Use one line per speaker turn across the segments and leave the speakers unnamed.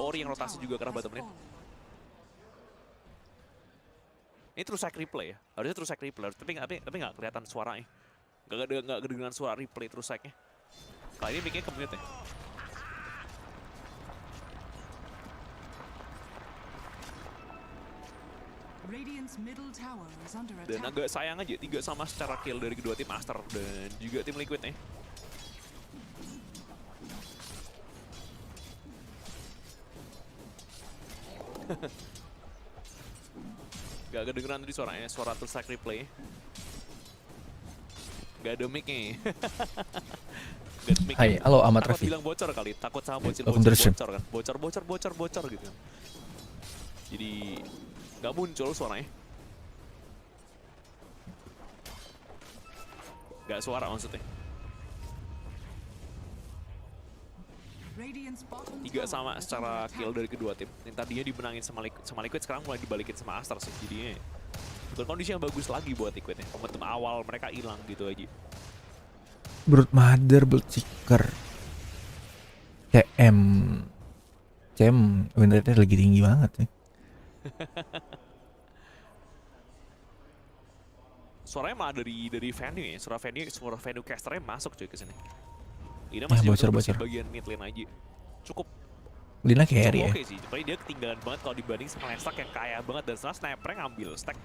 Ori yang rotasi juga ke arah bottom lane. Ini terus side replay ya, harusnya terus side replay, tapi nggak kelihatan suaranya. Nggak kedengeran suara replay terus side-nya. Kali ini mic-nya ke-mute ya. Dan agak sayang aja 3 sama secara kill dari kedua tim Aster dan juga tim Liquid nih. Gak kedengeran tadi suaranya, suara terus side replay. Gak ada mic-nya.
Hai, halo Ahmad Raffi.
Bilang bocor kali, takut sama bocor kan. Bocor gitu kan. Jadi gak muncul suaranya. Gak suara maksudnya. 3 sama secara kill dari kedua tim. Yang tadinya dimenangin sama Liquid sekarang mulai dibalikin sama Aster sih. Jadinya bukan kondisi yang bagus lagi buat Liquid ya. Momentum awal mereka hilang gitu aja.
Broodmother, Bloodseeker, CM win rate-nya lagi tinggi banget ya.
Suaranya malah dari venue ya. Suara venue casternya masuk cuy ke sini. Ini
Ya,
masih
bocor.
bagian mid lane aja. Cukup
Lina carry ya.
Oke sih, tapi dia ketinggalan banget kalau dibanding sama Stack yang kaya banget dan setelah sniper ngambil stack.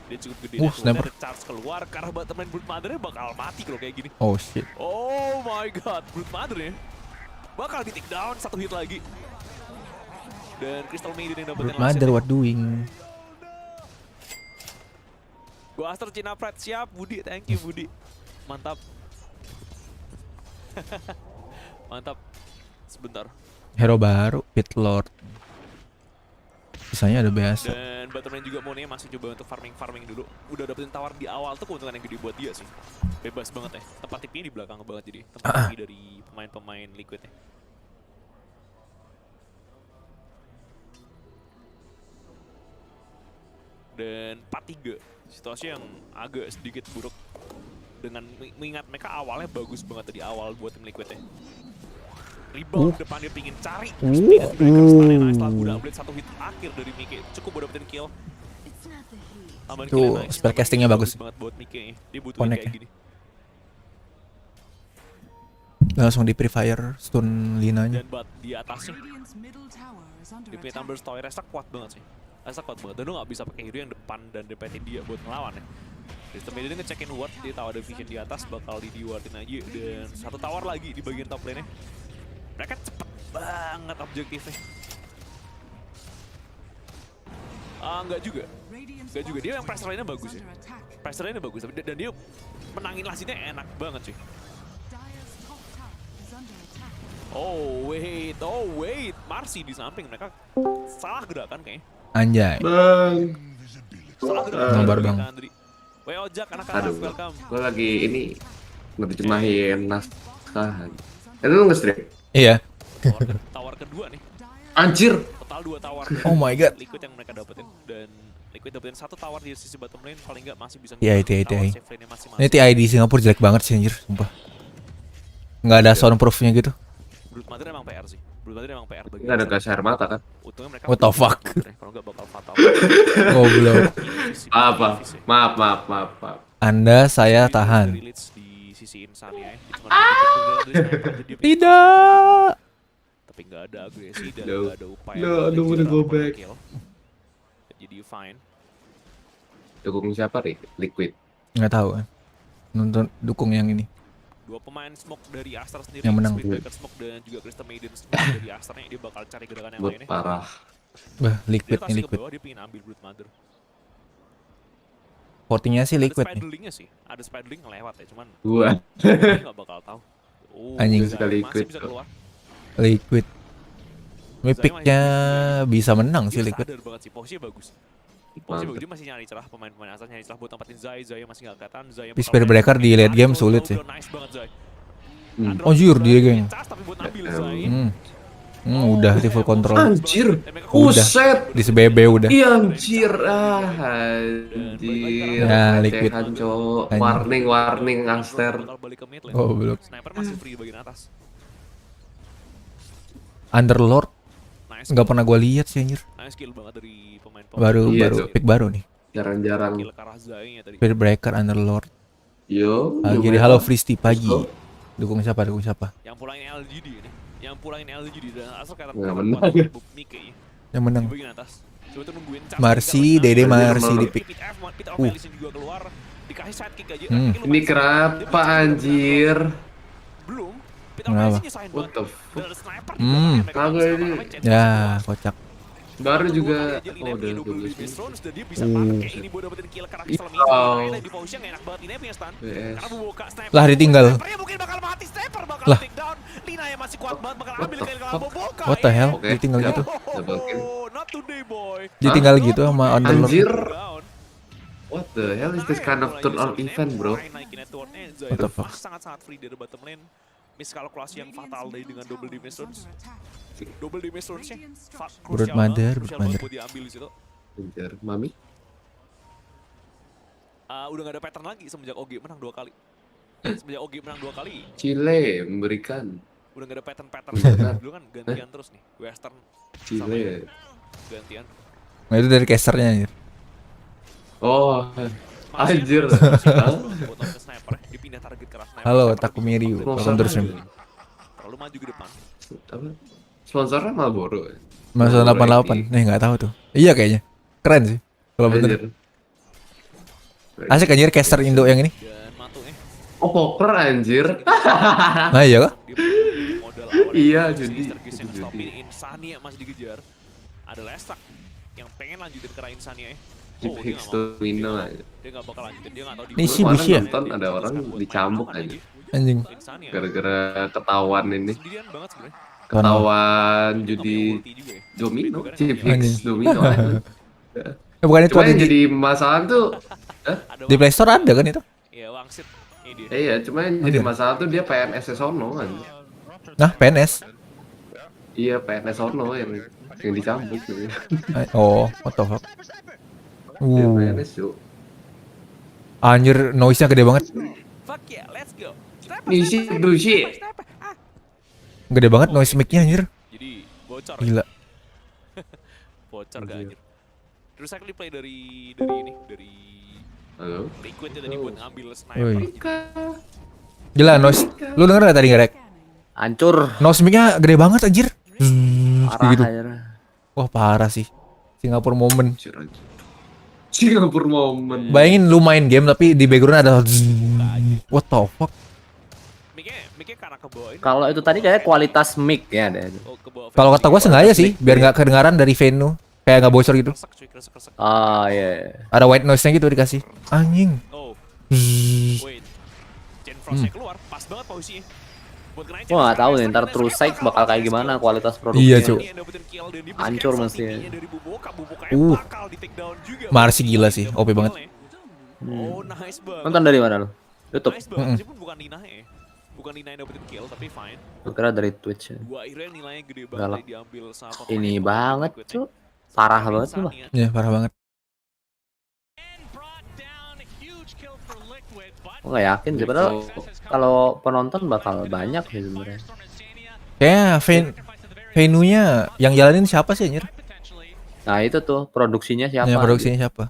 Dia cukup gede,
sniper.
ada charge keluar karena bottom lane Broodmother-nya bakal mati kalau kayak gini.
Oh shit.
Oh my god, Broodmother-nya bakal di take down 1 hit lagi. Dan Crystal Maiden yang dapetin
Broodmother what doing?
Gua Aster Cina Pride siap, Budi, thank you Budi. Mantap. Mantap. Sebentar.
Hero baru, Pit Lord. Sisanya ada biasa.
Dan bottom lane juga Mone masih coba untuk farming dulu. Udah dapetin tawar di awal tuh keuntungan yang gede buat dia sih. Bebas banget ya. Tempat TP di belakang banget jadi. Tempat TP dari pemain-pemain Liquid ya. Dan 4-3. Situasi yang agak sedikit buruk. Dengan mengingat mereka awalnya bagus banget tadi awal buat tim Liquid ya. Rebound depan dia pingin cari speed and breaker stun-nya nice lah. Udah upgrade 1 hit akhir dari Mike. Cukup buat dapetin kill.
Tuh, spell castingnya bagus
banget buat Mike. Dia butuh
Connect
kayak
ya.
gini.
Langsung di pre-fire stun Linanya.
Dan buat di atasnya dia punya Tumblr Story Resta kuat banget sih. Resta kuat banget. Dan lu gak bisa pakai hero yang depan dan depetin dia buat ngelawan ya. Sistem dia ngecekin ward, dia tahu ada vision di atas bakal di-wardin aja. Dan 1 tower lagi di bagian top lane-nya. Mereka cepet banget objektifnya. Enggak juga. Dia yang pressure line-nya bagus ya. Pressure line-nya bagus dan dia menangin lasitnya enak banget sih. Oh wait, Marcy di samping mereka salah gerakan kayaknya.
Anjay.
Bang.
Salah gerakan.
Nobar bang.
Weh Ojak, anak-anak welcome.
Gue lagi ini ngerjemahin naskah. Lu nge-stream?
Iya.
Tower kedua nih.
Anjir.
Total 2 tower.
Oh my god.
Liquid yang mereka dapetin dan Liquid dapetin 1 tower di sisi bottom lane paling nggak masih bisa.
Iya, TI. Ini TI di Singapura jelek banget sih anjir, sumpah. Nggak ada soundproofnya gitu.
Broodmother emang PR sih. Broodmother emang PR bagi.
Nggak ada gas air mata kan?
Untungnya mereka
What the fuck?
Kalau nggak bakal fatal.
Goblok.
Apa? Maaf.
Anda saya tahan.
Di sisi Insania ya.
Tidak.
Tapi nggak ada agresi dan nggak ada upaya.
Aduh, wanna go back.
Jadi fine.
Dukung siapa nih? Liquid.
Nggak tahu. Nonton dukung yang ini.
2 pemain smoke dari Aster sendiri,
Yang menang.
Speedbreaker smoke dan juga Crystal Maiden smoke dari Asternya. Dia bakal cari gerakan yang lainnya.
Parah.
Bah, Liquid
Dia
nih
kasih ke
Liquid.
bawah, dia pengen ambil Broodmother.
Portingnya sih Liquid
Ada
nih.
spiderlingnya sih, ada spiderling ngelewat ya, cuman
Gua.
dia nggak bakal tahu.
Anjing.
Zai
Liquid,
masih bisa keluar.
Liquid. Mipiknya bisa menang sih
Dia
Liquid.
sadar banget sih, posisinya bagus. Posisinya bagus, dia masih nyari celah pemain-pemain Aster, nyari celah buat tempatin Zai masih nggak kelihatan. Zai
Tapi Speedbreaker di late game sulit sih.
Nice banget Zai.
Oh jujur dia geng.
Tapi buat ambil Zai.
Udah di full control.
Anjir.
Udah.
Buset.
Di sebebe udah.
Iya anjir. Anjir.
Ya, Liquid.
Cok.
Anjing.
Warning Aster.
Oh, belum.
Sniper masih free di bagian atas.
Underlord.
Nice nice.
Nggak pernah gue lihat sih anjir.
Nice skill banget dari pemain
Iya,
Baru
Cuk.
pick baru nih.
Jarang-jarang.
Kill ke arah Zai-nya tadi.
Speed Breaker, Underlord.
Yo,
Jadi
lumayan
halo
lah.
Fristi pagi.
Let's go.
Dukung siapa? Dukung siapa?
Yang pulangin LGD ini. Yang pulangin LGD dan asal kata
Nggak
kuat
menang.
buat Mike ya.
Yang menang.
Di bagian atas. Coba tuh nungguin chance.
Marcy, Dede Marcy di pick.
Peter Ovelis juga keluar. Dikasih side kick aja.
Ini kenapa anjir?
Belum. Peter
Kenapa?
Ovelis nyesain
What
banget.
the fuck?
Dan sniper
Kagak ini.
Ya, kocak.
Baru juga. Oh, udah
double
12
damage rounds dan dia bisa
Hmm.
pakai ini buat dapetin kill karena Pistol
Wow.
ini di posisi yang enak banget ini punya stun.
BS.
Karena buka sniper.
Lah, ditinggal.
Snipernya mungkin bakal mati, sniper bakal
Lah.
take down. Lina yang masih kuat banget bakal
What
ambil
the
kill
fuck?
kalau buka.
What the hell?
Oke,
Ditinggal
siap.
gitu.
Double kill.
Not today, boy.
Ditinggal gitu sama Underlord.
Anjir.
Down.
What the hell is this kind of turn on event, bro?
What the fuck?
Sangat-sangat free dari bottom lane. Miskalkulasi yang fatal dari dengan double damage rounds. Double damage rounds-nya
Brood Mother, Brood Mother.
buat diambil di situ.
Anjir, mami.
Udah gak ada pattern lagi semenjak OG menang 2 kali. Semenjak OG menang 2 kali,
Chile memberikan.
udah gak ada pattern-pattern.
Bener.
Dulu kan gantian terus nih, Western sama
Chile.
gantian.
Nah, itu dari casternya anjir.
Oh, anjir.
Buat ke sniper, dipindah target ke arah sniper.
Halo,
Sniper
Takumiri.
dipindah
Mau
Welcome
sama
to stream.
aja.
terlalu maju ke depan.
Apa? Sponsornya Marlboro.
Masa 88. Nih, nggak tahu tuh. Iya kayaknya. Keren sih. Kalau bener.
Anjir.
Asik anjir caster Indo yang ini.
Dan Matu
Oh, poker anjir.
Nah, iya kah?
dia modal awal
Iya,
yang
judi.
Stargate yang
Itu
stopin
judi.
Insania masih dikejar. Ada Lestak yang pengen lanjutin ke arah Insania ya.
Chip
dia
Hicks
nggak mau.
domino aja.
Dia nggak bakal lanjutin, dia nggak tahu di
Ini
mana.
sih
Kemarin
bullshit ya?
nonton ada orang dicambuk aja.
Anjing.
Insania.
Gara-gara ketahuan ini.
Sendirian banget sebenarnya.
Ketahuan
Dia nggak
judi
punya ulti juga ya.
domino.
Dia
Chip
Anjing.
Hicks domino aja.
Ya, bukan itu
Cuma
ada
yang
di,
jadi masalah tuh,
Ada
di Play Store ada kan itu?
Iya, Wangsit. Ini dia.
iya, cuma yang jadi masalah tuh dia PNS sono kan.
Nah, PNS.
Iya, PNS sono yang dicambuk gitu.
Oh, what the fuck?
Dia PNS yuk.
Anjir, noise-nya gede banget.
Fuck yeah, let's go. Sniper,
Bullshit,
sniper,
bullshit.
sniper.
Gede banget noise mic-nya anjir.
Jadi bocor.
Gila.
Bocor gak
Anjir.
anjir. Terus saya play dari ini, dari
Halo.
liquid ya tadi buat ngambil
Woi.
sniper.
Gila noise. Lu denger gak tadi ngerek?
Hancur.
Noise mic-nya gede banget anjir.
Parah
Gitu.
aja.
Wah, parah sih. Singapura moment.
Anjir, anjir. Singapura moment.
Bayangin lu main game tapi di background ada what the fuck?
Mic-nya karena kebawain.
Kalau itu tadi kayak kualitas mic ya deh.
Oh, kebawa
Kalau kata gua sengaja sih, biar nggak kedengaran dari venue, kayak nggak bocor gitu.
Kresek, cuy, kresek.
Ah iya.
Ada white noise-nya gitu dikasih. Anjing.
Oh,
Zzz.
wait. Chain Frostnya keluar, pas banget posisinya. Buat kenain
Gua nggak tahu nih ntar True Sight bakal kayak gimana kualitas produksinya.
Iya, Cuk.
Hancur mesti ya.
Marcy gila sih, OP banget.
Oh, nice banget.
Nonton dari mana lu? YouTube.
Nice banget, meskipun bukan Lina ya. Bukan Lina yang dapetin kill, tapi fine.
Gua kira dari Twitch. Ya.
Gua akhirnya nilainya gede banget
Galak.
dari diambil sama pemain
Ini
yang
banget
Liquid,
tuh. Parah banget tuh.
Insania.
Ya, parah banget.
Gua nggak yakin sih. Padahal kalau penonton bakal banyak sih sebenarnya.
Kayak venue-nya yang jalanin siapa sih anjir?
Nah itu tuh produksinya siapa?
Yang produksinya siapa?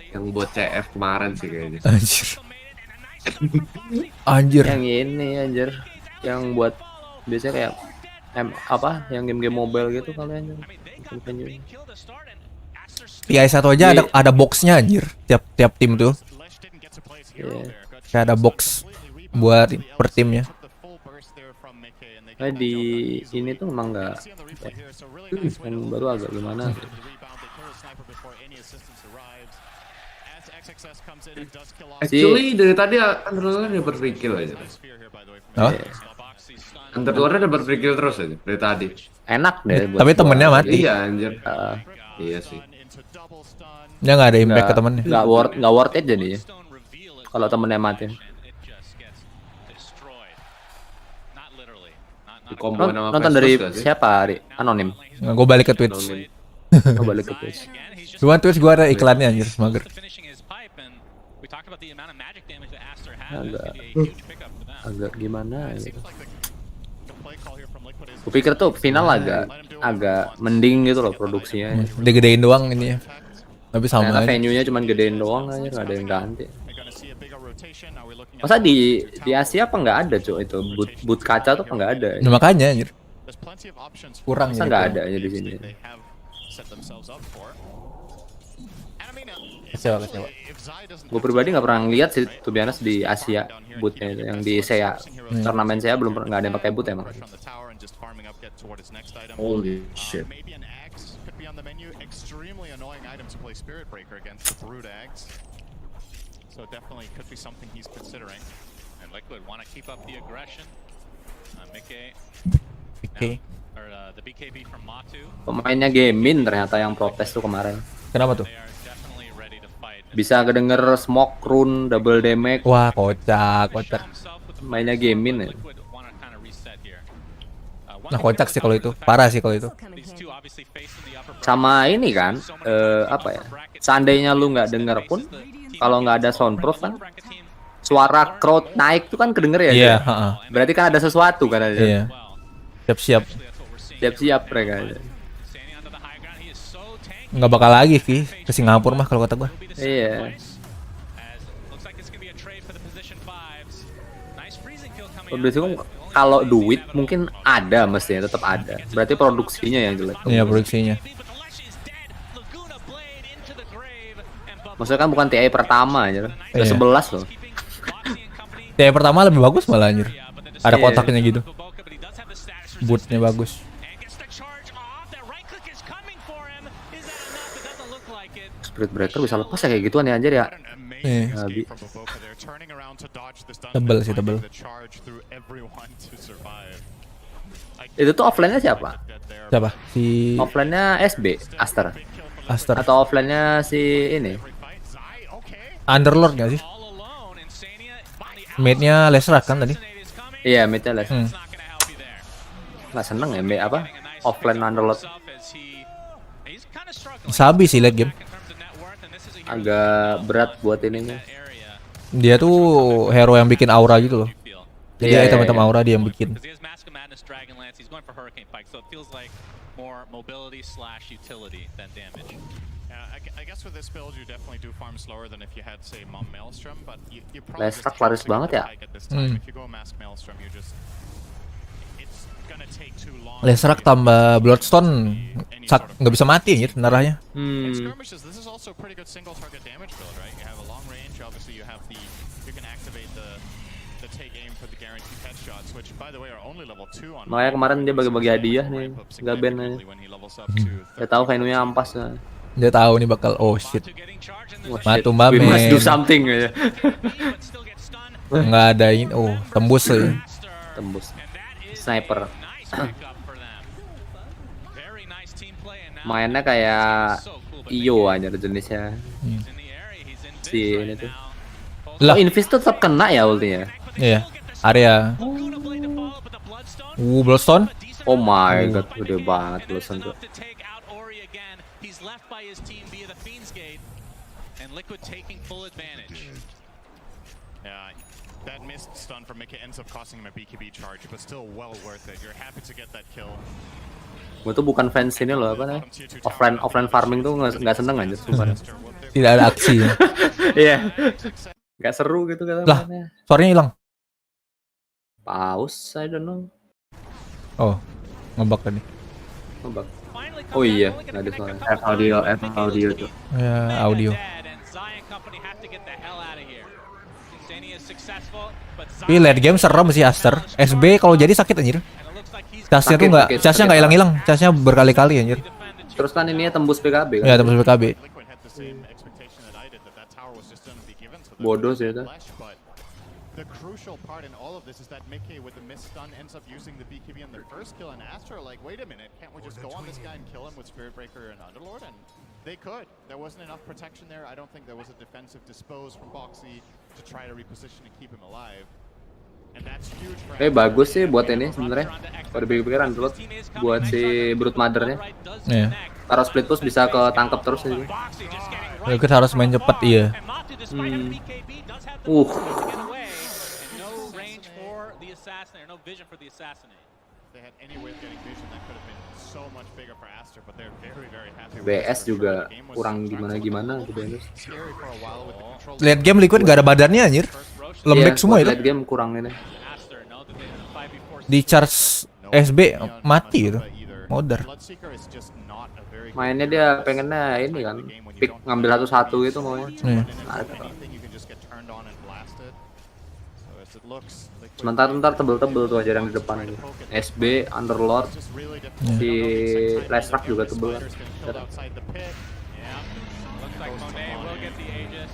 Yang buat CF kemarin sih kayaknya.
Anjir. Anjir.
Yang ini anjir. Yang buat biasanya kayak apa? Yang game-game mobile gitu kalian.
PI1 aja ada boxnya anjir. Tiap tim tuh.
Iya.
Kayak ada box buat per timnya.
Di ini tuh emang nggak yang baru agak gimana sih.
Actually dari tadi Underlord udah berpikir aja.
Oh?
Underlord udah berpikir terus aja dari tadi.
Enak deh buat
Tapi temennya mati.
Iya anjir.
Uh,
Iya sih.
Dia nggak ada impact ke temennya.
nggak worth it jadinya kalau temennya mati.
Dikomboin sama
Nonton
Vestus
dari
gak sih?
siapa Ari? Anonim.
Gue balik ke Twitch.
Oh, balik ke Twitch.
Cuma Twitch gue ada iklannya anjir, mager.
Agak gimana gitu. Gue pikir tuh final agak mending gitu loh produksinya.
Gede-gedein doang ini ya. Tapi sama
Ternyata
aja.
venue-nya cuma gedein doang aja, nggak ada yang ganti. Masa di Asia apa nggak ada cuy itu boot kaca tuh apa nggak ada?
Nah, makanya anjir. Kurang
Masa
jadi
nggak
kurang.
ada aja di sini?
Kecewa.
Gue pribadi nggak pernah ngeliat sih tuh biasa di Asia bootnya itu. Yang di SEA turnamen SEA belum nggak ada yang pakai boot emang.
Holy shit.
So definitely could be something he's considering. And Liquid want to keep up the aggression. Mickey
Oke.
or the BKB from Matu.
Pemainnya Gamin ternyata yang protes tuh kemarin.
Kenapa tuh?
They are definitely ready to fight.
Bisa kedenger smoke rune double damage.
Wah, kocak.
Mainnya Gamin ya.
Liquid want to kind of reset here.
Nah, kocak sih kalau itu. Parah sih kalau itu.
These two obviously facing the upper
Sama ini kan, apa ya? Seandainya lu nggak denger pun, kalau nggak ada soundproof kan, suara crowd naik tuh kan kedenger ya.
Iya,
Jay?
heeh.
Berarti kan ada sesuatu kan aja.
Iya. Siap-siap.
Siap-siap mereka aja.
Nggak bakal lagi sih ke Singapura mah kalau kata gua.
Iya. Berarti kan kalau duit mungkin ada mestinya tetap ada. Berarti produksinya yang jelek.
Iya, produksinya.
Maksudnya kan bukan TI pertama aja. Udah
Iya.
11 loh.
Ya pertama lebih bagus malah anjir. Ada
Iya.
kotaknya gitu. Bootnya bagus.
Spirit Breaker bisa lepas ya kayak gituan ya anjir ya.
Iya.
Nabi.
Tebel sih, tebel.
Itu tuh offline-nya siapa?
Siapa? Si
Offline-nya SB, Aster.
Aster.
Atau offline-nya si ini?
Underlord nggak sih? Mate-nya Lesrat kan tadi?
Iya, mid-nya Les.
Hmm.
Nggak seneng ya, apa? Offline Underlord.
Sabi sih late game.
Agak berat buat ininya.
Dia tuh hero yang bikin aura gitu loh. Jadi
Iya,
item-item
iya.
aura dia yang bikin.
Lestrak
laris banget ya.
Lesrat tambah Bloodstone nggak bisa mati anjir darahnya.
Makanya kemarin dia bagi-bagi hadiah nih, nggak ban aja. Dia tahu venue-nya ampas.
Dia tahu nih bakal oh shit.
Wah,
Matu
shit.
Mbak
We must
men.
do something aja.
Nggak ada ini. Oh tembus sih.
Tembus. Sniper. Mainnya kayak Iyo aja jenisnya. Si ini tuh.
Lah.
Oh, Invis tuh tetap kena ya ultinya.
Iya. Area. Bloodstone.
Oh my god, gede banget Bloodstone tuh.
That missed stun from Mickey ends up costing him a BKB charge, but still well worth it. You're happy to get that kill.
Gue tuh bukan fans ini loh apa namanya? Offline farming tuh nggak seneng aja sumpah.
Tidak ada aksi.
Iya. Nggak seru gitu kata
Lah.
mainnya.
Suaranya hilang.
Pause, I don't know.
Oh ngebug tadi.
Ngebug. Oh iya, nggak ada suara.
Audio tuh.
Ya audio. Tapi late game serem sih Aster. SB kalau jadi sakit anjir. Casnya tuh nggak,
sakit,
casnya nggak
sakit.
hilang-hilang, casnya berkali-kali anjir.
Terus kan ini tembus PKB kan?
Ya tembus PKB.
Bodoh sih itu.
The crucial part in all of this is that Mickey with the missed stun ends up using the BKB on the first kill, and Astra like, wait a minute, can't we just go on this guy and kill him with Spirit Breaker and Underlord? And they could. There wasn't enough protection there. I don't think there was a defensive dispose from Boxy to try to reposition and keep him alive. And that's huge for
Bagus sih buat ini sebenarnya. Kalau dipikir-pikir Underlord buat si Brute Mother-nya.
Iya.
Taruh split push bisa ketangkep terus aja.
Ya, kita harus main cepat iya.
they had any way of getting vision, that could have been so much bigger for Aster, but they're very, very happy with
BS
this for sure.
juga
The game was
kurang
starting to look
gimana-gimana
a little
gitu ya.
bit scary for a while with the control.
Lihat game Liquid gak ada badannya anjir. Lembek
Iya,
semua
buat
itu.
late game kurang ini.
Di charge SB mati gitu. Modar.
Bloodseeker is just not a very good
Mainnya dia pengennya ini kan, pick ngambil satu-satu gitu maunya.
anything, you can just get turned on and blasted. So as it looks, Liquid
Sementara ntar tebel-tebel tuh aja yang di depan aja. SB, Underlord,
just really difficult.
si
Sometimes
Lestrak
the
juga
youngest
tebel.
fighters getting killed outside the pit.
Yeah. Looks like Monet will get the Aegis.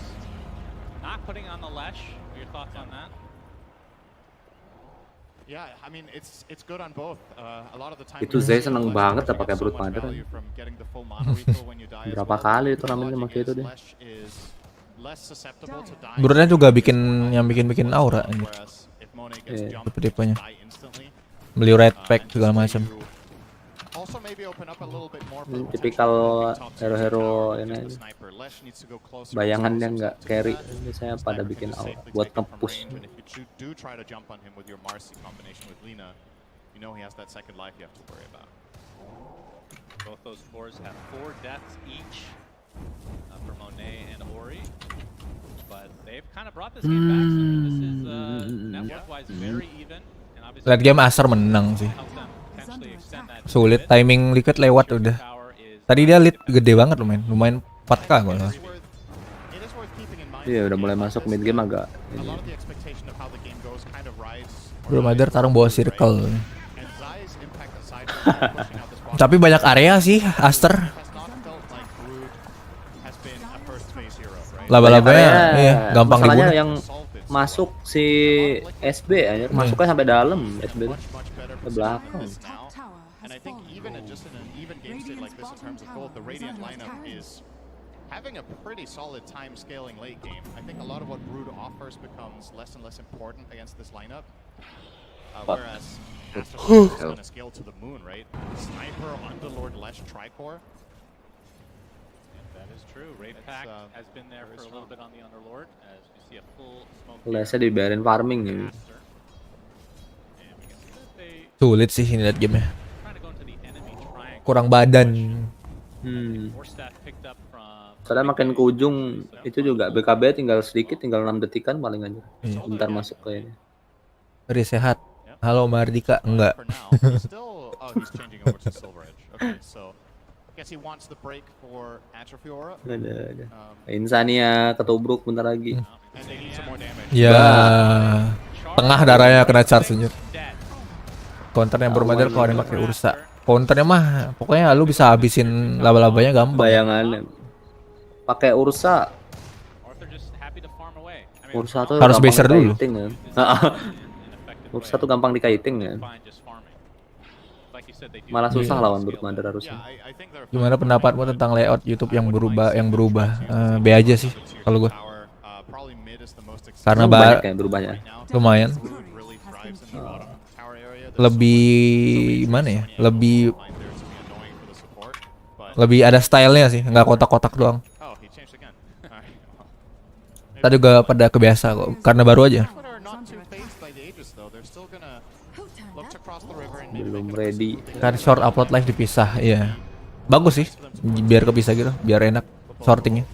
Not putting on the Lesh. Your thoughts on that?
Yeah, I mean it's good on both. A lot of the time
Itu Zay seneng banget ya pakai Brute Mother. Berapa kali itu ramennya pakai itu dia.
Brute-nya juga bikin aura anjir.
Iya.
Tipe-tipenya. Beli red pack segala macam.
Tipikal hero-hero ini aja. Bayangannya nggak carry, biasanya pada bikin aura buat nge-push.
Both those fours have 4 deaths each for Monet and Ori. But they've kind of brought this game back. So this is network-wise very even. And obviously
Late game Asar menang sih.
helps them potentially extend that
Sulit timing Liquid lewat udah.
power is
Tadi dia lead gede banget lumayan 4K kalau nggak salah.
Iya udah mulai masuk mid game agak ini.
Belum ada taruh bawah circle. Tapi banyak area sih Aster. Laba-labanya iya, gampang
Masalahnya
dibunuh.
yang masuk si SB aja, masuknya sampai dalam SB tuh. Ke belakang.
And I think even just in an even game state like this in terms of gold, the Radiant lineup is having a pretty solid time scaling late game. I think a lot of what Brood offers becomes less and less important against this lineup. Whereas Astro is going to scale to the moon, right? Sniper, Underlord, Lesh, Tricor.
that is true. Raid Pack has been there for a little bit on the Underlord as we see a full smoke.
Lesnya dibiarin farming gitu.
Aster. And we can see that they
Sulit sih ini liat game-nya.
trying to go into the enemy triangle.
Kurang badan.
More stat picked up from
Soalnya makin ke ujung itu juga BKB tinggal sedikit, tinggal 6 detikan paling aja. Bentar masuk ke ini.
Ri sehat. Halo Mardika, enggak.
For now, he's still. Oh, he's changing over to Silver Edge. Okay, so I guess he wants the break for Atrophy Aura.
Ada. Insania ketubruk bentar lagi.
And they need some more damage.
Ya, tengah darahnya kena charge anjir. Counternya bermadar kalau ada yang pakai ursa. Counternya mah pokoknya lu bisa habisin laba-labanya gampang.
Bayangannya. Pakai ursa.
Arthur just happy to farm away. I mean,
Ursa tuh
Harus
gampang
baser dulu.
dikaiting, kan. Ursa tuh gampang dikaiting kan.
fine just farming. Like you said, they do
Malah susah lawan Brute Mother harusnya.
Yeah, I think they're
Gimana pendapatmu tentang layout YouTube yang berubah? B aja sih kalau gue.
power. Probably mid is the most
Karena
Banyak yang berubahnya.
lumayan
Brood really thrives in the bottom tower area.
lebih gimana ya? Lebih
Line there to be annoying for the support, but
lebih ada stylenya sih, nggak kotak-kotak doang.
oh, he changed again. Alright.
Kita juga pada kebiasa kok, karena baru aja.
Liquid are not too phased by the Aegis though. They're still gonna look to cross the river and maybe
Belum
make a
ready.
Kan short upload live dipisah, iya. Bagus sih, biar kepisah gitu, biar enak sortingnya.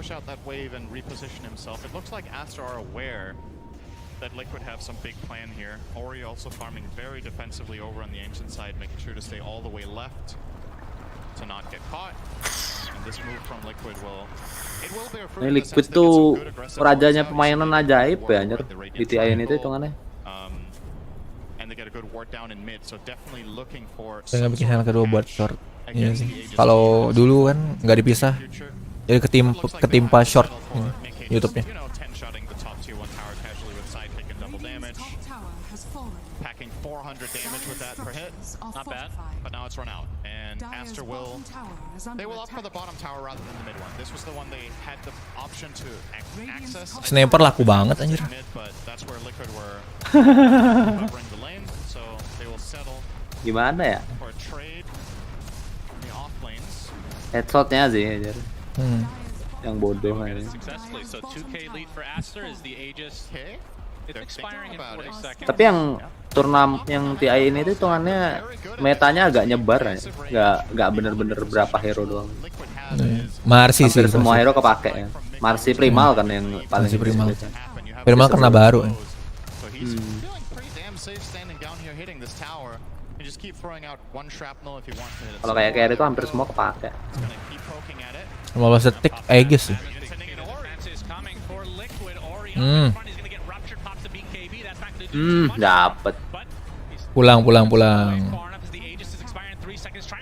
push out that wave and reposition himself. It looks like Astra are aware that Liquid have some big plan here. Ori also farming very defensively over on the ancient side, making sure to stay all the way left to not get caught. And this move from Liquid will bear fruit.
Ini
in the
Liquid
sense they get some
tuh
good aggressive
rajanya
ward
pemainan
down.
ajaib ya anjir.
Ward the Radiant
Di TI ini tuh
triangle,
hitungannya.
and they get a good ward down in mid, so definitely looking for
Saya nggak bikin
some
channel
sort of
kedua buat
catch
short. Iya
against
sih.
the Aegis
Kalau dulu kan nggak dipisah,
future.
jadi ketimpa short ini, YouTube-nya.
You know, 10-shotting the top tier 1 tower casually with sidekick and double damage. Packing 400 damage with that per hit.
Not bad.
But now it's run out. And Aster will opt for the bottom tower rather than the mid one. This was the one they had the option to access.
Sniper laku banget anjir.
Mid, but that's where Liquid were covering the lane, so they will settle
Gimana ya?
for a trade in the off lanes.
Headshotnya sih anjir.
Hmm.
Yang bodoh ini.
successfully. So 2K lead for Aster is the Aegis.
Okay.
It's expiring in 40 seconds.
Tapi yang turnamen yang TI ini tuh hitungannya metanya agak nyebar ya. Nggak bener-bener berapa hero doang.
Marsi sih.
Hampir semua hero kepake ya. Marsi Primal kan yang paling
Marsi Primal.
biasa.
Primal kena baru.
So he's feeling pretty damn safe standing down here hitting this tower. And just keep throwing out one shrapnel if he wants to hit it.
Kalau kayak carry itu hampir semua kepake.
He's gonna keep poking at it.
15 detik Aegis sih.
Dapet.
Pulang.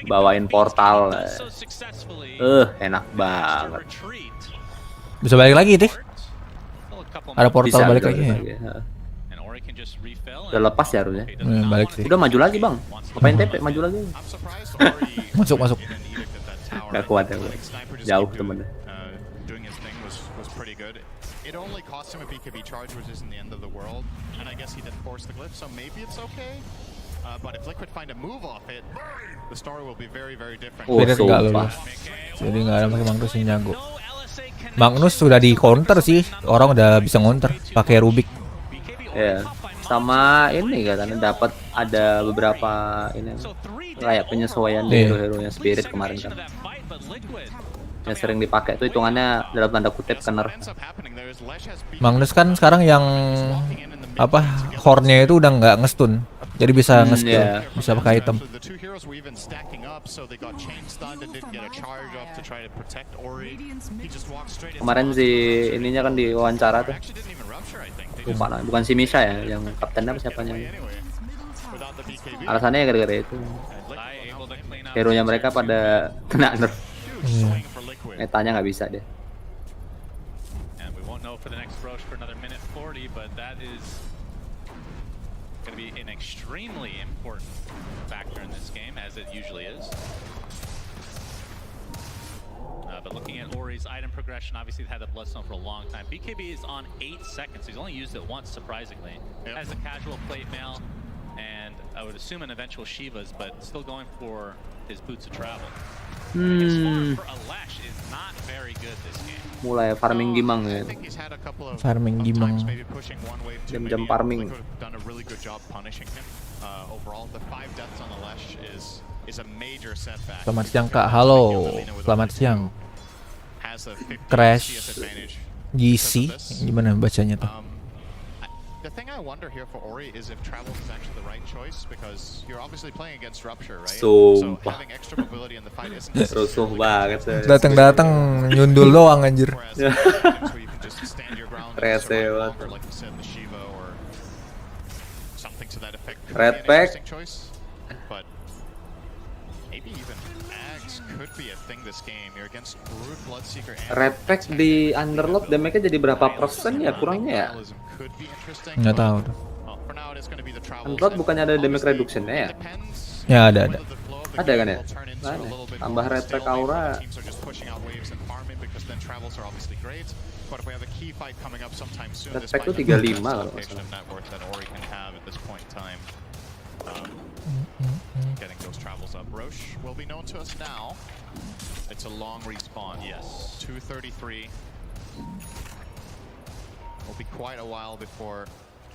Bawain portal. Enak banget.
Bisa balik lagi deh. Ada portal
Bisa,
balik
udah
lagi ya.
ya. Udah lepas ya harusnya.
Balik sih.
Udah maju lagi bang. Ngapain TP? Maju lagi.
I'm surprised Ori
Masuk.
even edict at that tower.
Gak kuat ya.
Like, Sniper just
Jauh
keep
temennya.
doing his thing was pretty good. It only cost him a BKB charge, which isn't the end of the world. And I guess he did force the glyph, so maybe it's okay. But if Liquid find a move off it, the story will be very, very different.
Oh,
Spirit nggak
sumpah.
lulus. Jadi nggak ada pakai Magnus yang jago. Magnus sudah di counter sih. Orang udah bisa counter pakai Rubik.
Ya. Sama ini katanya dapat ada beberapa ini kayak penyesuaian dari hero-heronya Spirit kemarin kan. Yang sering dipakai itu hitungannya dalam tanda kutip kena.
Magnus kan sekarang yang apa horn-nya itu udah nggak ngestun. Jadi bisa nge-steal,
yeah.
bisa pakai item.
The two heroes were even stacking up, so they got chain stunned and didn't get a charge up to try to protect Ori. He just walked straight into
Kemarin si ininya kan diwawancara tuh.
actually didn't even rupture, I think. They
Lupa lah, bukan si Misha ya, yang kaptennya apa siapanya.
anyway. Without the BKB.
Alasannya ya gara-gara itu. Hero-nya mereka pada kena nerf.
Swing for Liquid.
Metanya nggak bisa deh.
And we won't know for the next Roche for another minute 40, but that is going to be an extremely important factor in this game, as it usually is. But looking at Ori's item progression, obviously they've had the Bloodstone for a long time. BKB is on 8 seconds. He's only used it once, surprisingly.
Yep.
Has a casual plate mail, and I would assume an eventual Shiva's, but still going for his boots of travel. His farm for a Lash is not very good this game.
Mulai farming gimang ya.
I think he's had a couple of
Farming
times
gimang.
maybe pushing one wave too
Jam-jam
many.
farming.
Liquid have done a really good job punishing him. Overall, the 5 deaths on the Lash is a major setback.
Selamat siang Kak, halo. Selamat siang.
Has a 50
Crash.
CS advantage.
GC, gimana bacanya tuh?
The thing I wonder here for Ori is if Travels is actually the right choice, because you're obviously playing against Rupture, right? So
Sumpah.
having extra mobility in the fight isn't necessarily
Rusuh banget. ya.
Datang-datang nyundul doang anjir.
whereas in games where you can just stand your ground and
Rese
survive
banget.
longer, like you said, the Shiva or something to that effect could
Red
be an
pack.
interesting choice. But maybe even Ags could be a thing this game. You're against Brood, Bloodseeker, and
Red Pack di Underlord damage-nya jadi berapa persen ya kurangnya ya?
could be interesting.
Nggak tahu tuh.
Well, for now it is going to be the Travels.
Underlord bukannya ada damage
Obviously,
reduction-nya ya?
depends
Ya ada.
whether the flow of the
Ada
game
kan ya?
will turn into
Ada.
a little bit
Tambah
more
Red Pack
stalemate
aura.
where teams are just pushing out waves and farming, because then Travels are obviously great. But if we have a key fight coming up sometime soon,
Red
this
Pack
might
tuh
be the
35
best
kalau nggak
allocation
salah.
of net worth that Ori can have at this point in time. Getting those Travels up. Roche will be known to us now. It's a long respawn.
Yes.
233. Will be quite a while before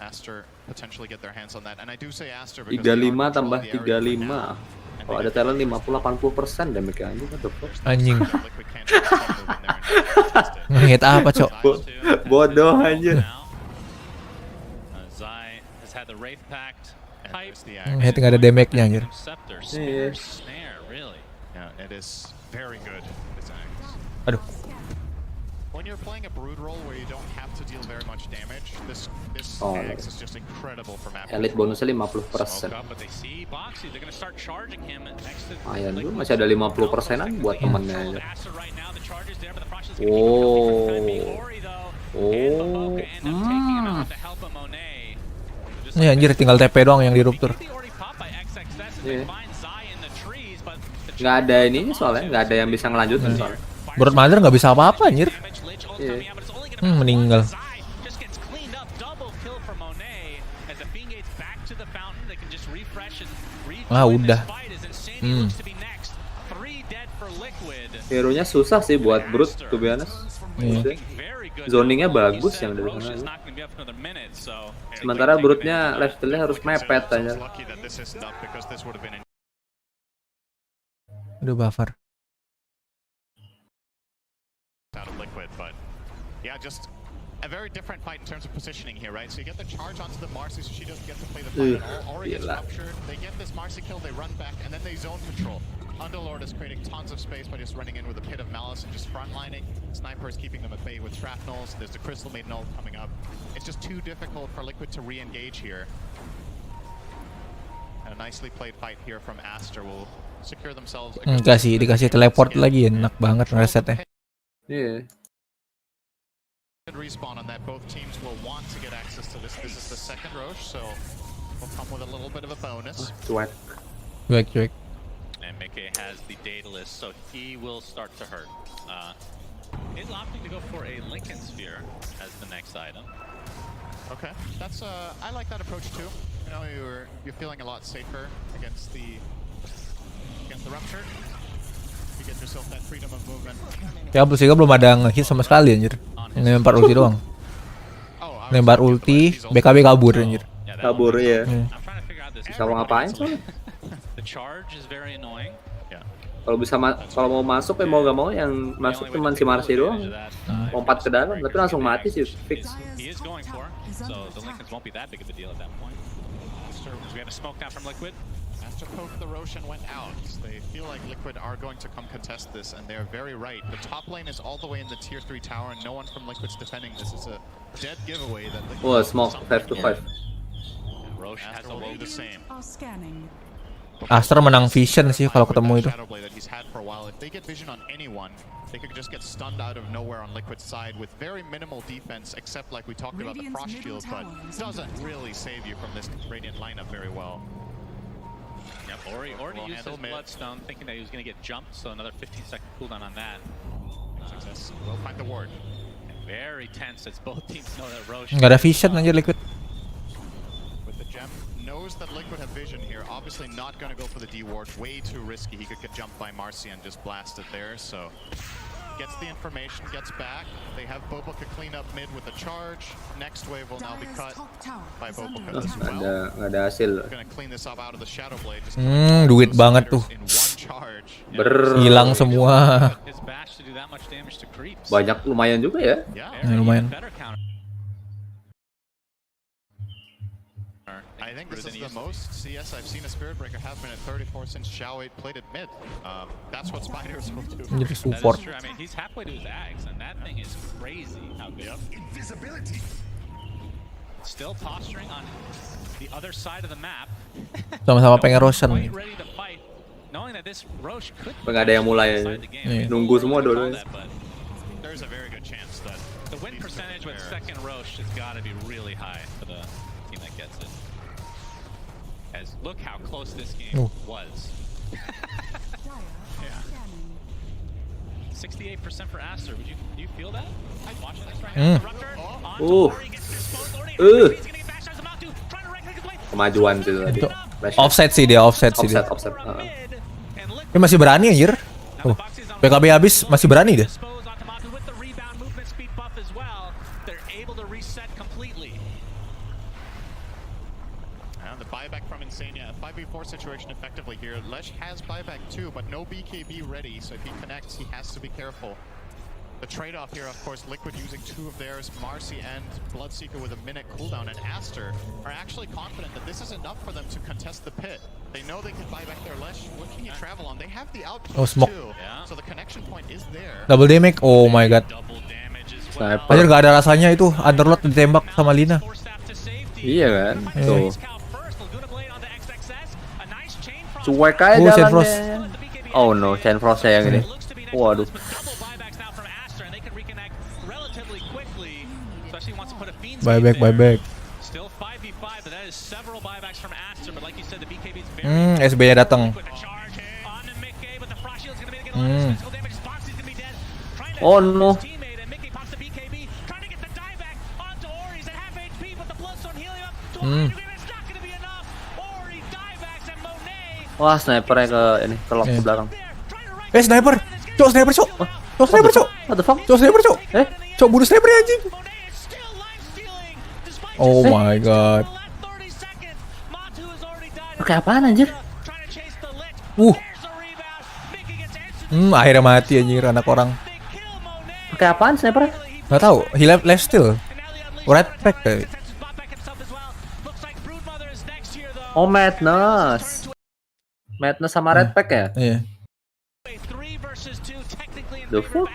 Aster potentially get their hands on that. And I do say Aster because they are
35 tambah
controlling the area for now.
35. Kalau ada talent 50-80% damage-nya anjing what the fuck.
Anjing.
Liquid can't just move in there and contest it.
Ngehit apa, Cok?
Bodoh anjir.
Zai has had the Wraith Pact.
And
Pipe.
there's the
Ngehit
action.
nggak ada damage-nya anjir.
Scepter,
Iya.
snare, really.
Yeah, it is very good. This axe.
Aduh.
When you're playing a brood role where you don't have to deal very much damage, this
Oh,
axe is just incredible for map.
Elite bonusnya
Smoke
50%.
up, but they see Boxy. They're gonna start charging him next to
Lumayan dulu masih ada 50%an buat temennya aja.
Asa right now. The charge is there, but the Frost is
Oh.
gonna be Ori though. And
Oh.
Bahoka end up taking him out to help him Monet. Just
Ini anjir tinggal TP doang yang di rupture.
the Ori pop by XXS and
Iya.
they find Zai in the trees, but the
Nggak ada ininya soalnya, nggak ada yang bisa ngelanjutin soalnya.
Brood Mother nggak bisa apa-apa anjir.
damage, Lich ult
Iya.
coming out, but it's only gonna be
Meninggal.
Zai just gets cleaned up. Double kill for Monet as the Fiend Gate's back to the fountain. They can just refresh and rejoin
Ah, udah.
this fight as Insanity looks to be next. 3 dead for Liquid.
Hero-nya susah sih buat brute, to be honest.
Iya.
Very good.
Zoningnya
Like you
bagus
said,
yang dari
Roche
sana.
is not gonna be up for another minute, so
Sementara brute-nya lifesteal-nya harus mepet aja.
Lucky that this isn't up because this would have been
Aduh, buffer.
out of Liquid, but yeah, just a very different fight in terms of positioning here, right? So you get the charge onto the Marcy, so she doesn't get to play the fight at all. Ori gets
Gila.
ruptured, they get this Marcy kill, they run back, and then they zone control. Underlord is creating tons of space by just running in with a Pit of Malice and just frontlining. Sniper is keeping them at bay with shrapnels. There's the Crystal Maiden ult coming up. It's just too difficult for Liquid to re-engage here. And a nicely played fight here from Aster will secure themselves. a good
Dikasih teleport lagi, enak banget resetnya.
Iya.
Good respawn on that. Both teams will want to get access to this. This is the second Roche, so will come with a little bit of a bonus.
Cuek.
Cuek.
And Mickey has the data list, so he will start to hurt. Is opting to go for a Lincoln Sphere as the next item.
Okay, that's I like that approach too. You know, you're feeling a lot safer against the rupture. You get yourself that freedom of movement.
Ya, plus juga belum ada nge-hit sama sekali anjir. Nembak ulti doang.
Oh,
Nembak ulti, BKB kabur anjir.
Yeah, that
Kabur ya.
I'm trying to figure out this.
Bisa mau ngapain soalnya?
The charge is very annoying.
Kalau bisa kalau mau masuk ya mau gak mau yang masuk cuma si Marcy doang. Lompat ke dalam, tapi langsung mati sih fix.
He is going for, so the Lincolns won't be that big of a deal at that point. We have a smoke now from Liquid.
Master poked the Roche and went out. They feel like Liquid are going to come contest this, and they're very right. The top lane is all the way in the tier 3 tower, and no one from Liquid's defending this. Is a dead giveaway that Liquid.
Wah, smoke 5 to 5.
Roche has
Master
a
will
low.
do the same.
Aster menang vision sih kalau ketemu itu.
Shadowblade that he's had for a while. If they get vision on anyone, they could just get stunned out of nowhere on Liquid's side with very minimal defense, except like we talked about the Frost Shield, but doesn't really save you from this Radiant lineup very well.
Yep, Ori
Will
used his
handle mid.
Bloodstone thinking that he was going to get jumped, so another 15-second cooldown on that.
Success. Will find the ward.
Very tense as both teams know that Roche.
Nggak ada vision anjir Liquid.
With the gem, knows that Liquid have vision here. Obviously not going to go for the D ward. Way too risky. He could get jumped by Marcy and just blast it there. So gets the information, gets back. They have Boboka clean up mid with a charge. Next wave will now be cut by Boboka as well.
Nggak ada hasil.
Going to clean this up out of the Shadowblade. Just
Duit banget tuh.
in one charge.
Hilang semua.
His bash to do that much damage to creeps.
Banyak lumayan juga ya.
Yeah.
Lumayan.
Better counter.
I think this is the most CS I've seen a Spirit Breaker have been at 34 since Xiao 8 played at mid. That's what Spiders will do.
Anjir
That is
support.
true. I mean, he's halfway to his axe, and that thing is crazy how good. Still posturing on the other side of the map.
Sama-sama pengen Roshan.
Quite ready to fight, knowing that this Roche could
Nggak ada yang mulai.
decide the game.
Iya.
Nunggu semua
Call
dua-duanya.
that, but
There's a very good chance that
the win percentage with second Roche has got to be really high for the team that gets it. As look how close this game
Oh.
was. 68% for Aster. Do you feel that? Watching this right now. Rupture onto Ori, gets exposed. Ori, he's gonna get bashed out of Zamatu, trying to wreck his way.
Kemajuan sih tadi.
Itu
Flash.
offset sih dia.
Offset.
Mid, and
Dia masih berani anjir.
Now the Foxy's on
BKB habis masih berani dia.
Exposed onto Matu with the rebound movement speed buff as well. They're able to reset completely.
and the buyback from Insania, a 5v4 situation effectively here. Lesh has buyback too, but no BKB ready, so if he connects, he has to be careful. The trade-off here, of course, Liquid using two of theirs, Marcy and Bloodseeker with a minute cooldown, and Aster are actually confident that this is enough for them to contest the pit. They know they can buy back their Lesh. What can you travel on? They have the outpost
Oh, smoke.
too,
Yeah.
so the connection point is there.
Double damage. Oh my god.
Double damage as well.
Sniper.
Anjir gak ada rasanya itu. Underlord ditembak sama Lina.
Four staff to safety.
Iya kan? Tuh.
Cuek
Cuek aja
Oh, Chain Frost.
jalannya. Oh no, Chain Frost ya yang ini. Waduh.
Buyback.
Still 5v5, but that is several buybacks from Aster, but like you said, the BKB is very
SB-nya datang.
with the charge on the Mickey, but the Frost Shield's gonna be able to get a lot of physical damage. Foxy's gonna be dead. Trying to
Oh,
help
no.
his teammate, and Mickey pops the BKB, trying to get the dieback onto Ori. He's at half HP, but the Bloodstone healing up to Ori. It's not gonna be enough. Ori diebacks and Monet
Wah, snipernya ke ini, ke lock ke belakang.
there, trying to wreck
Sniper. Cok, sniper, cok. Cok, sniper, cok.
What the fuck?
Cok, sniper, cok.
Eh?
Cok, bunuh sniper ya, anjing. Oh my god.
Pakai apaan anjir?
Akhirnya mati anjir anak orang.
Pakai apaan sniper?
Nggak tahu. He left still. Red pack kali.
Oh, Madness. Madness sama Red Pack ya?
Iya.
The fuck?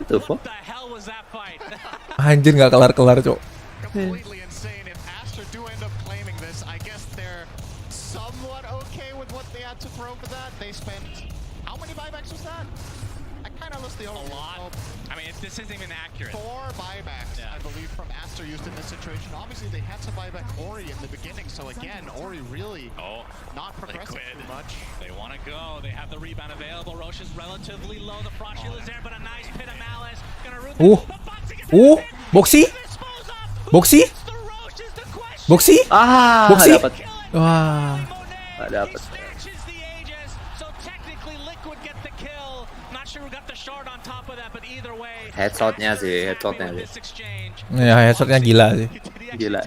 The fuck?
Anjir nggak kelar-kelar, cok.
Completely insane. If Aster do end up claiming this, I guess they're somewhat okay with what they had to throw for that. They spent how many buybacks was that? I kind of lost the overall.
A lot. I mean, this isn't even accurate.
4 buybacks, I believe, from Aster used in this situation. Obviously, they had to buy back Ori in the beginning, so again, Ori really not progressing too much.
They want to go. They have the rebound available. Roche is relatively low. The frost shield is there, but a nice pit of malice. Gonna root
Boxy. Boxy. Boxy.
Ah,
Boxy.
dapat.
Wah.
Nggak dapat. Headshotnya sih.
Ya, headshotnya gila sih.
Gila.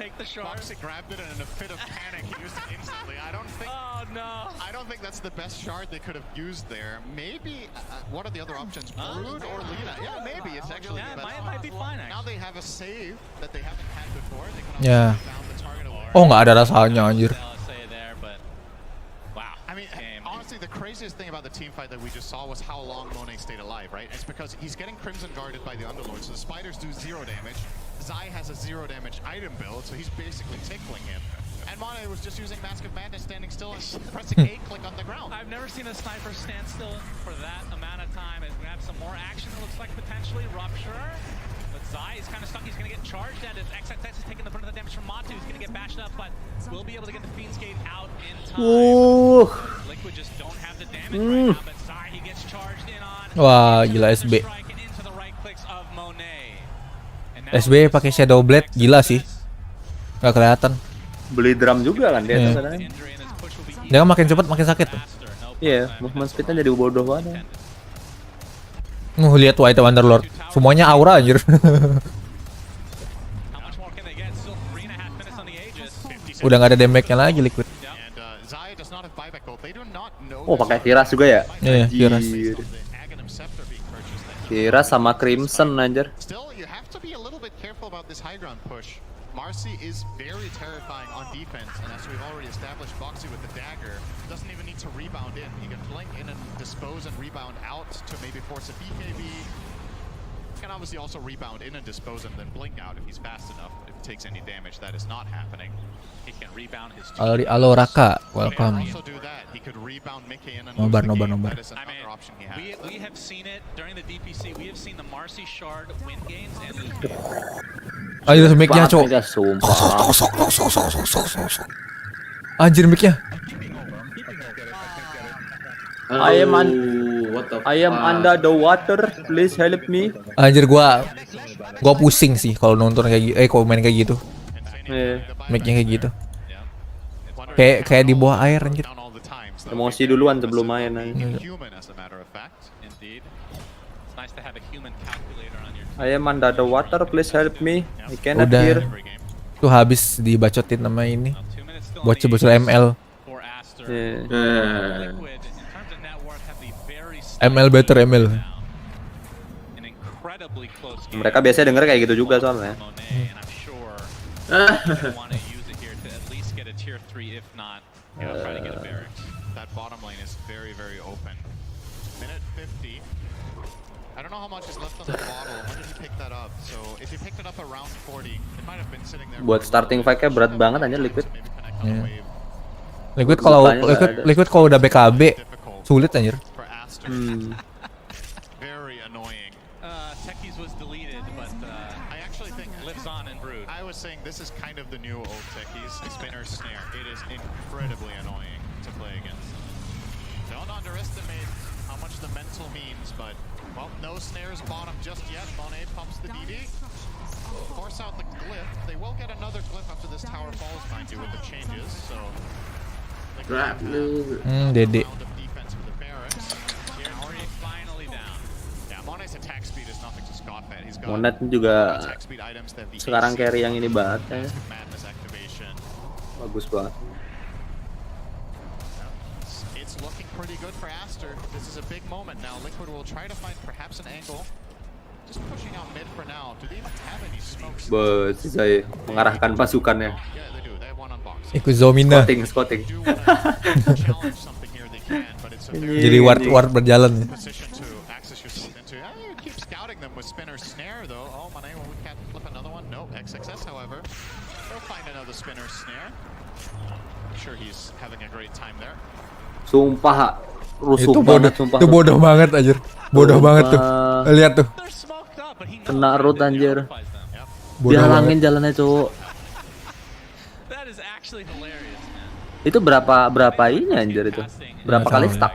Boxy grabbed it and in a fit of panic, he used it instantly. I don't think that's the best shard they could have used there. Maybe, what are the other options? Brood or Lina? Yeah, maybe it's actually the best.
Might be fine,
Now they have a save that they haven't had before. They can
Ya.
found the target away.
Oh, nggak ada rasanya anjir.
I mean, honestly, the craziest thing about the team fight that we just saw was how long Monet stayed alive, right? It's because he's getting Crimson guarded by the Underlord, so the spiders do 0 damage. Zai has a 0 damage item build, so he's basically tickling him. And Monet was just using Mask of Madness, standing still and pressing A-click on the ground.
I've never seen a sniper stand still for that amount of time. It's gonna have some more action. It looks like potentially Rupture. But Zai is kind of stuck. He's gonna get charged at it. XXX is taking the brunt of the damage from Matu. He's gonna get bashed up, but will be able to get the Fiend's Gate out in time. Liquid just don't have the damage right now, but Zai he gets charged in on.
Wah, gila SB.
Strike and into the right clicks of Monet. And now
SB pakai Shadow Blade gila sih. Nggak kelihatan.
Beli drum juga kan dia
Iya.
kadang.
injury in his push will be
Dia kan makin cepat makin sakit tuh.
faster. No
Iya, movement speednya jadi bodoh banget.
Lihat White Underlord. Semuanya aura anjir.
How much more can they get? Still 3.5 minutes on the Aegis.
Udah nggak ada damage-nya lagi Liquid.
And Zai does not have buyback gold. They do not know.
Oh, pakai tiras juga ya?
Iya, tiras.
Anjir.
The Aghanim Scepter being purchased then.
Tiras sama Crimson anjir.
Still, you have to be a little bit careful about this high ground push. Marcy is very terrifying on defense, and as we've already established, Boxy with the dagger doesn't even need to rebound in. He can blink in and dispose and rebound out to maybe force a BKB. He can obviously also rebound in and dispose and then blink out if he's fast enough. If he takes any damage, that is not happening.
He can rebound his
Alo Raka,
He can
welcome.
also do that. He could rebound Mickey in and
Nobar,
lose the
nobar,
game.
nobar.
That is
I mean,
another option he has.
we have seen it during the DPC. We have seen the Marcy Shard win games and lose games.
Ayo mic-nya, cok.
Mega sumpah.
Anjir mic-nya.
I am
fuck?
under the water. Please help me.
Anjir gua pusing sih kalau nonton kayak gitu. Kalau main kayak gitu.
Eh,
Mic-nya kayak gitu. Kayak di bawah air anjir.
Down all the time, so
emosi duluan sebelum main anjir.
human as a matter of fact.
Indeed. It's nice to have a human calculator on your
I am under the water. Please help me. I cannot
Udah.
hear.
Every game.
Tuh habis dibacotin nama ini.
2 minutes still on the
Bocil-bocil
Aegis
ML.
for Aster.
Eh,
Liquid, in terms of net worth, have the very
ML better ML.
an incredibly close game.
mereka biasanya denger kayak gitu juga soalnya.
Monet, and I'm sure they want to use it here to at least get a tier 3, if not, try to get a barracks.
That bottom lane is very, very open. Minute 50. I don't know how much is left on the bottle. When did he pick that up? So if he picked it up around 40, it might have been sitting there.
Buat
for a
starting
little bit.
fight-nya berat banget anjir Liquid.
Maybe connect on
Yeah.
a wave.
Liquid kalau
Bukanya nggak ada.
Liquid kalau udah BKB
Difficult
sulit anjir.
for Aster. Very annoying.
Techies was deleted, but
I actually think
lives on in Brood.
I was saying this is kind of the new old techies. Spinner snare. It is incredibly annoying to play against. Don't underestimate how much the mental means, but well, no snares bottom just yet. Monet pumps the DD. Force out the glyph. They will get another glyph after this tower falls, mind you, with the changes. So
Rap lu.
Dede.
round of defense for the barracks. Here,
Ori finally down.
yeah, Mone's attack speed is nothing to scoff at. He's got
Monet juga
attack speed items that the
sekarang
AC,
carry yang ini banget ya.
madness activation.
Bagus banget.
It's looking pretty good for Aster. This is a big moment now. Liquid will try to find perhaps an angle. Just pushing out mid for now. Do they even have any smokes?
Saya mengarahkan pasukannya.
Yeah, they do. They have one on box.
Ikut Zomina.
Scouting.
Do wanna challenge something here, they can, but it's a very
Jadi ward berjalan.
position to access yourself into. You keep scouting them with spinner snare though. Oh, Mane, well, we can't flip another one. No, XXS, however. They'll find another spinner snare. I'm sure he's having a great time there.
Sumpah rusuh
Itu bodoh,
banget sumpah.
itu bodoh banget anjir. Bodoh banget tuh. Lihat tuh.
They're smoked up, but he knows
Kena root anjir.
notifies them.
Bodoh banget.
Dihalangin jalannya, cowok.
That is actually hilarious, man.
Itu berapa ini anjir itu? Berapa
Nggak
kali
tahu.
stuck?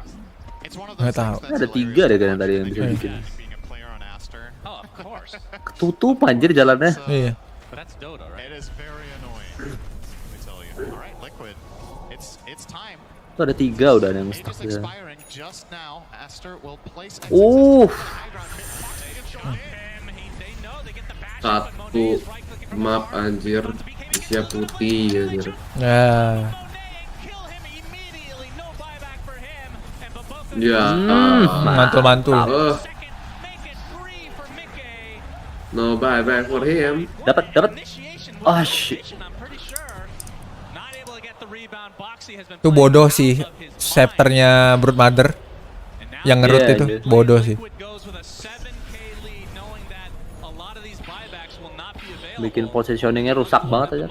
It's one of
Nggak
those
tahu.
things that's
Ada 3 deh kan tadi yang bisa bikin.
being a player on Aster.
Oh, of course.
Ketutup anjir jalannya.
Iya.
But that's Dota, right?
It is very annoying. Let me tell you. All right, Liquid. It's time.
Itu ada 3 udah yang
Age
stuck
is
ya.
expiring just now. Aster will place XXS
Uh.
high ground hit. Fox they get shot in.
They know they get the bash, but
Satu
Monet is right-clicking from
map
the
anjir. Siap putih anjir.
Nah.
kill him immediately. No buyback for him. And but both of
Ya.
Mantul-mantul.
second make it 3 for Mickey.
No bye bye for him.
Dapat.
Initiation
Oh,
was
shit.
initiation, I'm pretty sure. Not able to get the rebound. Boxy has been
Itu
playing
bodoh
out
sih.
of his mind.
Scepternya Brood Mother
And now
yang ngerut
Iya,
itu
anjir.
bodoh sih.
Liquid goes with a 7K lead, knowing that a lot of these buybacks will not be available.
Bikin positioningnya rusak banget aja.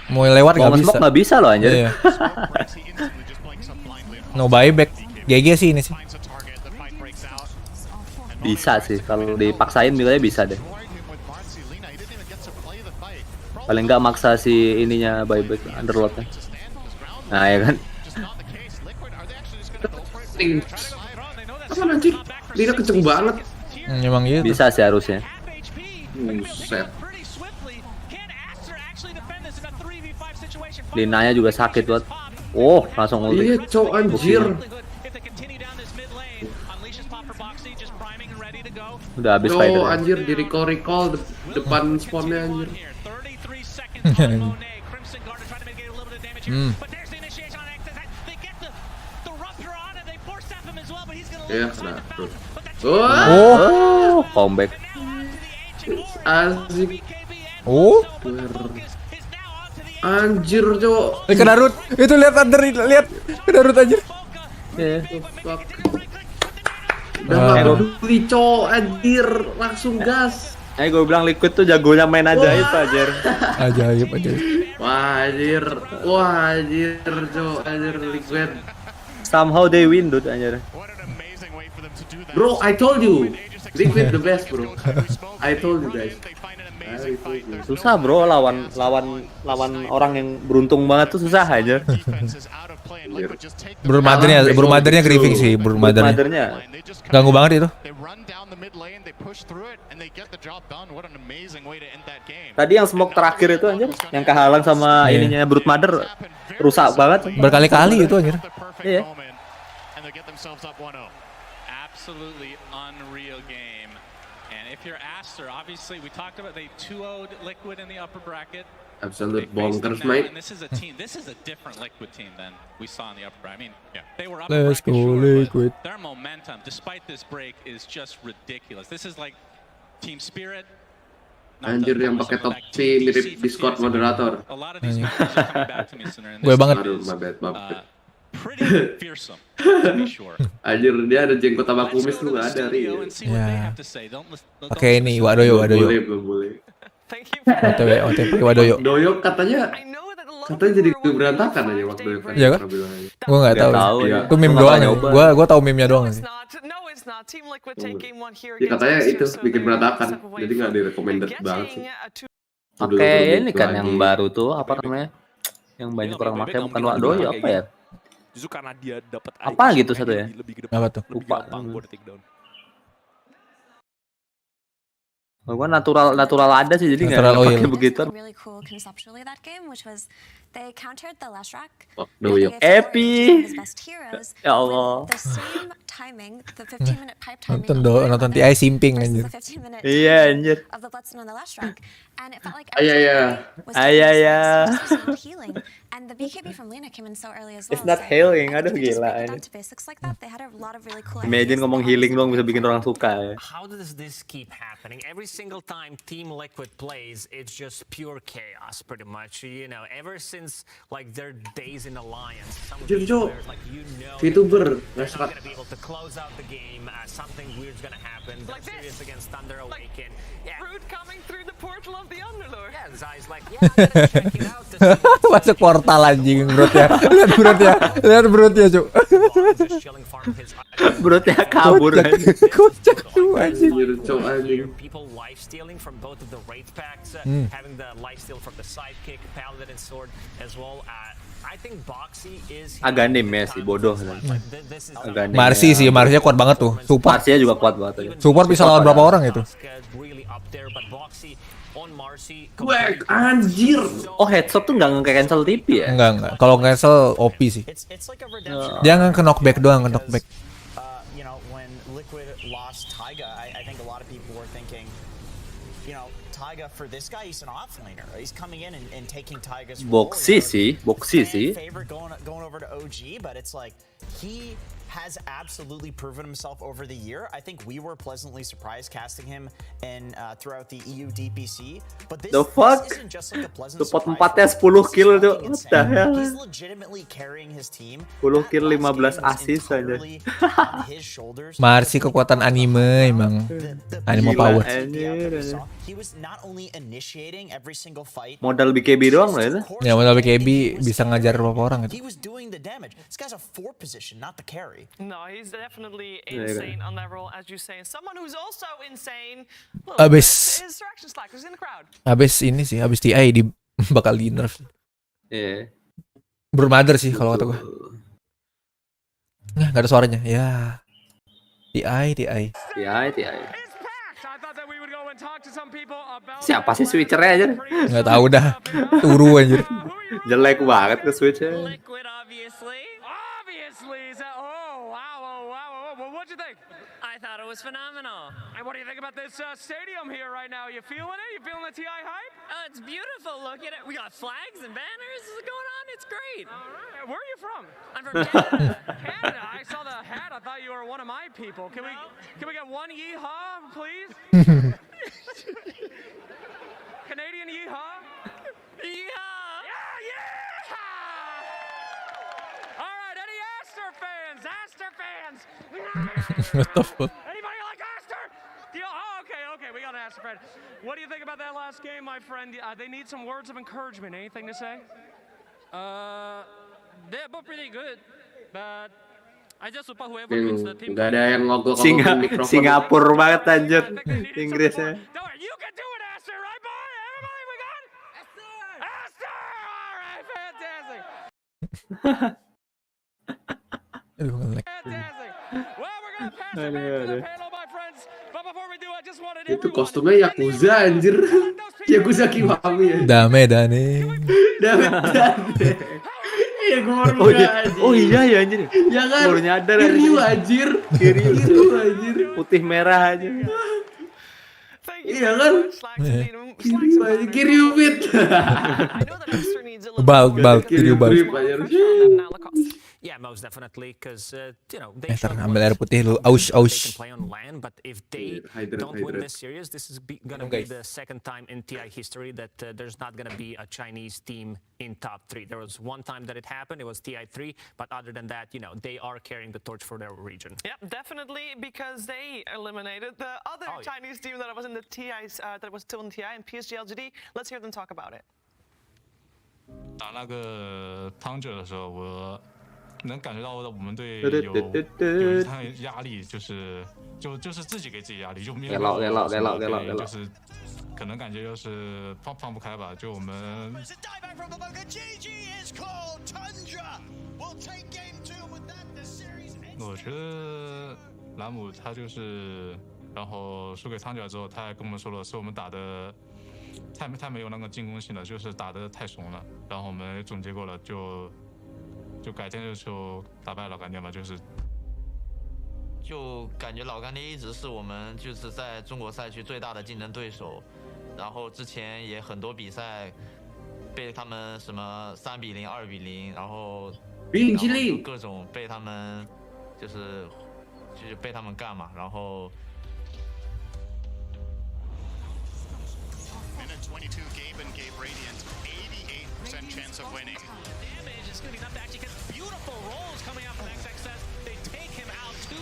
Mau lewat
Mau
nggak bisa.
nge-smoke nggak bisa loh anjir.
Iya.
Smoke breaks, he instantly just blinks up blindly.
No buyback. GG sih ini sih.
Finds a target, the fight breaks out. And
Bisa
Monet
sih
tries to
kalau
figure it out.
dipaksain bilangnya bisa deh.
Destroyed him with Marcy Lina. He didn't even get to play the fight.
Paling nggak maksa si ininya buyback underlordnya.
To stand his ground,
Nah ya kan.
just not the case. Liquid, are they actually just gonna go for it?
Ting.
Try to buy it on. They know that
Apa anjir? Lina kenceng banget.
Emang gitu.
Bisa sih harusnya.
half HP.
Buset.
Pretty swiftly. Can Aster actually defend this in a 3v5 situation?
Linanya juga sakit banget. Oh, langsung
Iya,
ulti.
cowok anjir.
If they continue down this mid lane, unleashes pop for Boxy, just priming and ready to go.
Udah habis
Cowok
fighter.
anjir di recall depan spawnnya anjir.
Here, 33 seconds on Monet. Crimson Guard are trying to mitigate a little bit of damage here, but there's the initiation on XXS. They get the rupture on and they force tap him as well, but he's gonna
Iya,
lose
nah,
time.
tuh.
But that's
Wah,
Oh, comeback.
asik.
Oh.
is now onto the
Anjir, cowok.
Kena root. Itu lihat under, lihat. Kena root anjir.
Iya.
Fuck. Udah nggak peduli, cowok. Anjir, langsung gas.
Gue bilang Liquid tuh jagonya main aja itu anjir.
Ajaib aja.
Wah, anjir. Wah, anjir, cowok. Anjir, Liquid.
Somehow they win dude anjir.
What an amazing way for them to do that.
Bro, I told you. Liquid the best, bro. I told you guys.
They find an amazing fight. There's
Susah bro lawan orang yang beruntung banget tuh susah aja.
defense is out of play and Liquid just take the
Brood Mothernya grieving sih, Brood Mothernya.
Mothernya.
line. They just come
Ganggu
in,
banget itu.
They run down the mid lane, they push through it, and they get the job done. What an amazing way to end that game.
Tadi yang smoke terakhir itu anjir, yang kehalang sama
Iya.
ininya Brood Mother rusak banget.
Berkali-kali itu anjir.
The perfect
Iya.
moment, and they get themselves up 1-0.
absolutely unreal game. And if you're Aster, obviously we talked about they 2-0'd Liquid in the upper bracket. They
Absolute
faced them
bonkers,
now,
mate.
and this is a team. This is a different Liquid team than we saw in the upper bracket. I mean, they were upper
Let's
bracket,
go,
sure, but
Liquid.
their momentum, despite this break, is just ridiculous. This is like team spirit. not
Anjir,
the
yang
promise
pakai
of,
topi
DC
mirip
for
Discord
TSM.
moderator.
A lot of these members are coming back to me sooner. And
Gue
this
banget.
team
Aduh,
is,
my bad, maaf.
pretty fearsome, to be sure.
Anjir, dia ada jenggot sama
Let's
kumis
go
lu
to the
nggak ada, Ri.
studio and see what they
Ya.
have to say. Don't
Pakai ini Wadoyo.
Belum boleh.
OTW pakai Wadoyo.
Doyok katanya jadi berantakan aja waktu Doyok kan.
Iya kan?
pernah bilang aja.
Gue nggak tahu.
tahu
Iya.
ya.
Itu meme
Gua
doang.
nggak
Ya.
nyoba.
Gua tahu meme-nya doang sih.
Ya katanya itu bikin berantakan, jadi nggak recommended banget sih.
Pakai ini kan
Lagi.
yang baru tuh apa namanya? Yang banyak orang pakai bukan Wadoyo apa ya?
Justru karena dia dapat
Apa gitu satu ya?
lebih ke depan,
Apa tuh?
lebih
Lupa.
gampang buat take down.
Gua natural ada sih, jadi nggak
Natural oil.
pakai begitu.
Really cool conceptually that game, which was they countered the last rack.
Doyok.
Epi. Ya Allah.
The same timing, the 15-minute pipe timing.
Nonton TI simping anjir.
versus the 15-minute
Iya, anjir.
of the Bloodstone on the last rack, and it felt like
Ayah.
was healing. And the BKB from Lena came in so early as well.
It's not
so
healing,
I
aduh
think if you just
gila
break it
ini.
down to basics like that, they had a lot of really cool
Imagine
ideas
ngomong
that
healing doang bisa
obviously
bikin orang suka ya.
How does this keep happening? Every single time Team Liquid plays, it's just pure chaos, pretty much. You know, ever since like their days in Alliance, some of these
Cok.
players, like
VTuber,
they're
nggak
not
serat.
gonna be able to close out the game. Something weird's gonna happen. Like serious against Thunder Awaken. Yeah.
Brood coming through the portal of the Underlord.
Yeah, Zai's like, yeah, I'm gonna check it out. To see what's,
Masuk portal anjing brutnya. Lihat brutnya, Cuk.
just chilling farming his
Berarti kabur.
Kocak tuh anjing.
Anjir, Cok, anjing.
people life stealing from both of the wraith packs, having the life steal from the sidekick, paladin and sword as well. I think Boxy is
Agak nim ya si bodoh. Agak nim.
Marcy sih, Marcy kuat banget tuh. Support.
Marsia juga kuat banget.
Support bisa lawan berapa orang itu?
really up there, but Boxy on Marcy.
Wek, anjir.
Oh, headshot tuh nggak nge-cancel TP ya?
Enggak. Kalau cancel OP sih.
It's like a redemption.
Dia nggak ke knockback doang, ke knockback.
You know, when Liquid lost Taiga, I think a lot of people were thinking, you know, Taiga for this guy, he's an offlaner. He's coming in and taking Taiga's role.
Boxy sih.
Favorite going over to OG, but it's like he has absolutely proven himself over the year. I think we were pleasantly surprised casting him in throughout the EU DPC. But this isn't just like a pleasant
Support
surprise.
4-nya 10 kill tuh. What the
Insane.
hell?
He's legitimately carrying his team.
10 kill,
That last
15
game was
assist aja.
entirely on his shoulders.
Marcy kekuatan anime emang. Anime
Gila,
power.
He was not only initiating every single fight.
Modal BKB doang loh itu.
Ya modal BKB bisa ngajar berapa orang
He
itu.
was doing the damage. This guy's a 4 position, not the carry.
No, he's definitely
you go.
insane on that role, as you say. And someone who's also insane. Look,
Abis.
is Distraction Slackers in the crowd.
Habis ini sih, habis TI di bakal di nerf.
Iya.
Bermother sih kalau kata gua. Nah, nggak ada suaranya. Ya. TI. Siapa sih switchernya aja? Nggak tahu dah. Turu anjir.
Jelek banget ke switchnya.
Liquid, obviously.
Oh, wow. Well, what'd you think?
I thought it was phenomenal.
And what do you think about this stadium here right now? You feeling it? You feeling the TI hype?
It's beautiful. Look at it. We got flags and banners. This is going on. It's great.
All right. Where are you from?
I'm from Canada.
Canada. I saw the hat. I thought you were one of my people. Can we get one yeehaw, please? Canadian yeehaw?
Yeah.
Yeah! All right, any Aster fans?
What the fuck?
Anybody like Aster? Okay, we got an Aster fan. What do you think about that last game, my friend? They need some words of encouragement. Anything to say?
They're both pretty good, but I just hope whoever wins the team.
Gak ada yang ngogok mikrofon.
Singapura banget anjir. Inggrisnya.
Don't worry, you can do it, Aster, right, boy? Everybody, we got Aster! All right, fantastic.
Aduh, nge-lag.
Fantastic. Well, we're gonna pass it back to the panel, my friends. But before we do, I just wanted
Itu
everyone
kostumnya Yakuza anjir. Yakuza Kiwami ya.
Dame Dane.
Iya, gue baru anjir.
Oh iya ya anjir.
Ya kan?
Baru nyadar
Kiryu anjir. Kiryu anjir.
Putih merah aja.
Iya kan? Kiryu anjir. Kiryu fit.
I know that Esther needs a little
Bal, Kiryu bal.
Trip anjir.
from now Lacoste.
Yeah, most definitely, because you know they
Ambil air putih lu. Aus.
they can play on land, but if they
Hydrate.
don't win this series, this is gonna be the second time in TI history that there's not gonna be a Chinese team in top 3. There was one time that it happened, it was TI3, but other than that, you know, they are carrying the torch for their region.
Yep, definitely, because they eliminated the other Chinese team that was in the TI, that was still in TI, and PSG LGD. Let's hear them talk about it.
打那个汤者的时候，我能感觉到我们队有一趟压力，就是自己给自己压力，就面对就是可能感觉就是放不开吧，就我们。我觉得兰姆他就是然后输给汤角之后，他还跟我们说了，是我们打的太没有那个进攻性了，就是打的太怂了。然后我们总结过了，就改天就打败老干爹嘛，
就感觉老干爹一直是我们就是在中国赛区最大的竞争对手，然后之前也很多比赛被他们什么3比0、2比0，然后各种被他们就是被他们干嘛，然后。
Minute 22, Gabe and Gabe Radiant, 88% chance of winning.
Damage is going to be enough to actually get beautiful rolls coming out from XXS. They take him out 2-0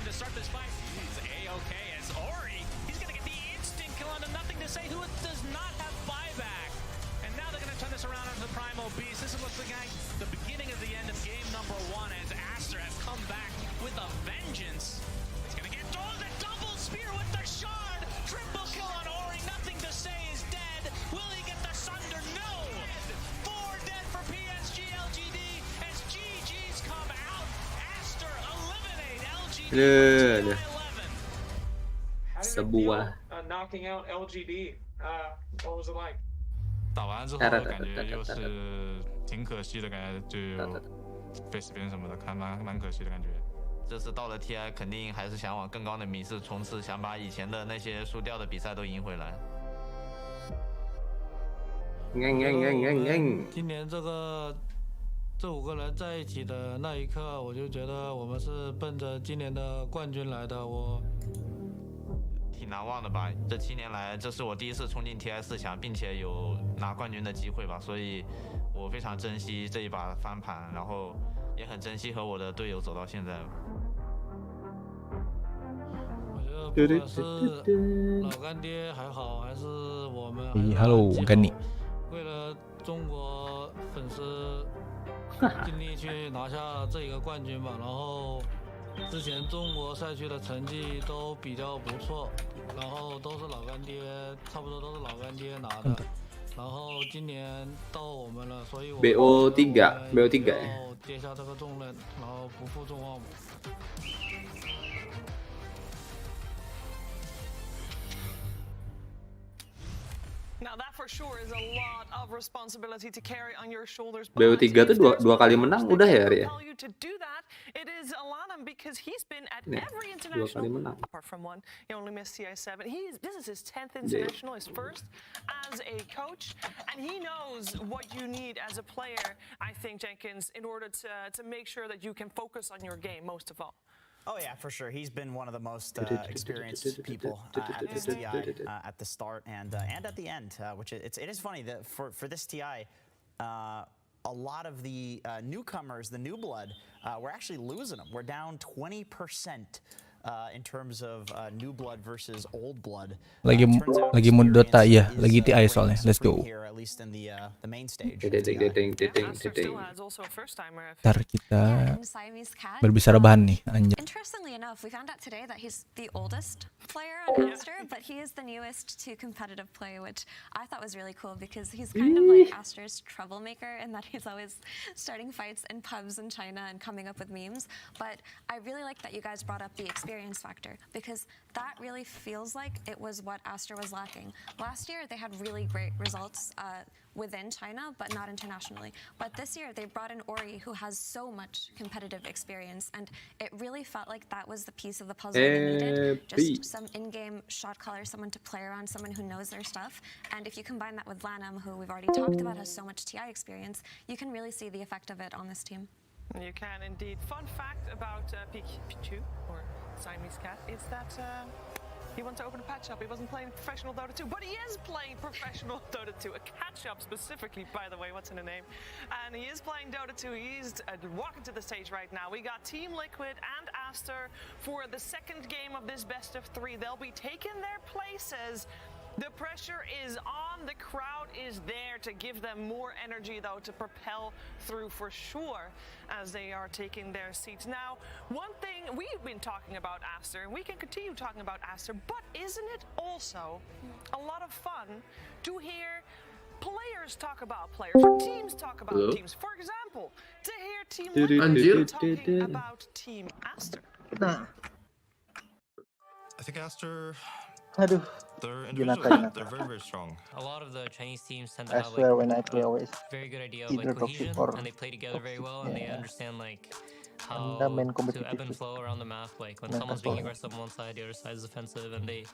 to start this fight. He's A-OK as Ori. He's going to get the instant kill onto nothing to say who does not have buyback. And now they're going to turn this around onto the Primal Beast. This looks like the beginning of the end of game number 1 as Aster has come back with a vengeance. He's going to get the double spear with the shard. Triple kill on Ori. Nothing to say is dead. Will he get the Sunder? No. 4 dead for PSG LGD as GG's come out. Aster eliminate LGD.
Sebuah
knocking out LGD. What was it like?
打完之后感觉又是挺可惜的感觉，就被死边什么的，看蛮可惜的感觉。
这次到了 TI， 肯定还是想往更高的名次冲刺，想把以前的那些输掉的比赛都赢回来。
今年这5个人在一起的那一刻，我就觉得我们是奔着今年的冠军来的。我
挺难忘的吧，这7年来，这是我第一次冲进 TI 4强，并且有拿冠军的机会吧，所以我非常珍惜这一把翻盘，然后也很珍惜和我的队友走到现在。
我觉得不管是老干爹还好，还是我们
，Hello， 我跟你。
为了中国粉丝尽力去拿下这一个冠军吧。然后之前中国赛区的成绩都比较不错，然后都是老干爹，差不多都是老干爹拿的。然后今年到我们了，所以我
BO3
要接下这个重任，然后不负众望。
Now that for sure is a lot of responsibility to carry on your shoulders.
BO3 tuh dua kali menang udah ya, Ria?
To do that, it is Alanam because he's been at every international apart from one. He only missed CI7. This is his 10th international, his first as a coach, and he knows what you need as a player, I think, Jenkins, in order to make sure that you can focus on your game most of all.
Oh yeah, for sure. He's been one of the most experienced people at this TI at the start and at the end. Which it is funny that for this TI, a lot of the newcomers, the new blood, we're actually losing them. We're down 20% in terms of new blood versus old blood.
Lagi mood Dota ya, lagi TI soalnya. Let's go.
At least in the main stage.
Ntar kita berbisa rebahan nih, anjay.
Interestingly enough, we found out today that he's the oldest player on Aster, but he is the newest to competitive play, which I thought was really cool because he's kind of like Aster's troublemaker in that he's always starting fights in pubs in China and coming up with memes. But I really like that you guys brought up the experience factor because that really feels like it was what Aster was lacking. Last year, they had really great results within China, but not internationally. But this year, they brought in Ori, who has so much competitive experience, and it really felt like that was the piece of the puzzle they needed. Just some in-game shot caller, someone to play around, someone who knows their stuff. And if you combine that with Lanham, who we've already talked about has so much TI experience, you can really see the effect of it on this team.
You can indeed. Fun fact about Pichu, or Siamese cat, is that he wants to open a pet shop. He wasn't playing professional Dota 2, but he is playing professional Dota 2. A cat shop specifically, by the way, what's in the name? And he is playing Dota 2. He's walking to the stage right now. We got Team Liquid and Aster for the second game of this best of 3. They'll be taking their places. The pressure is on. The crowd is there to give them more energy, though, to propel through for sure as they are taking their seats. Now, one thing we've been talking about Aster, and we can continue talking about Aster, but isn't it also a lot of fun to hear players talk about players, or teams talk about teams? For example, to hear Team Liquid talking about Team Aster.
I think Aster,
Aduh,
they're
Ginata,
individually,
Ginata.
they're very, very strong.
A lot of the Chinese teams tend to
I
have
swear
like
when I play always
very good idea of
either
like
toxic
cohesion,
or
and they play together very well, and they
yeah.
understand like
Anda
how
main
to
kompetitif
ebb and
sih.
flow around the map. Like when
Main
someone's being
casual.
aggressive on one side, the other side is defensive, and they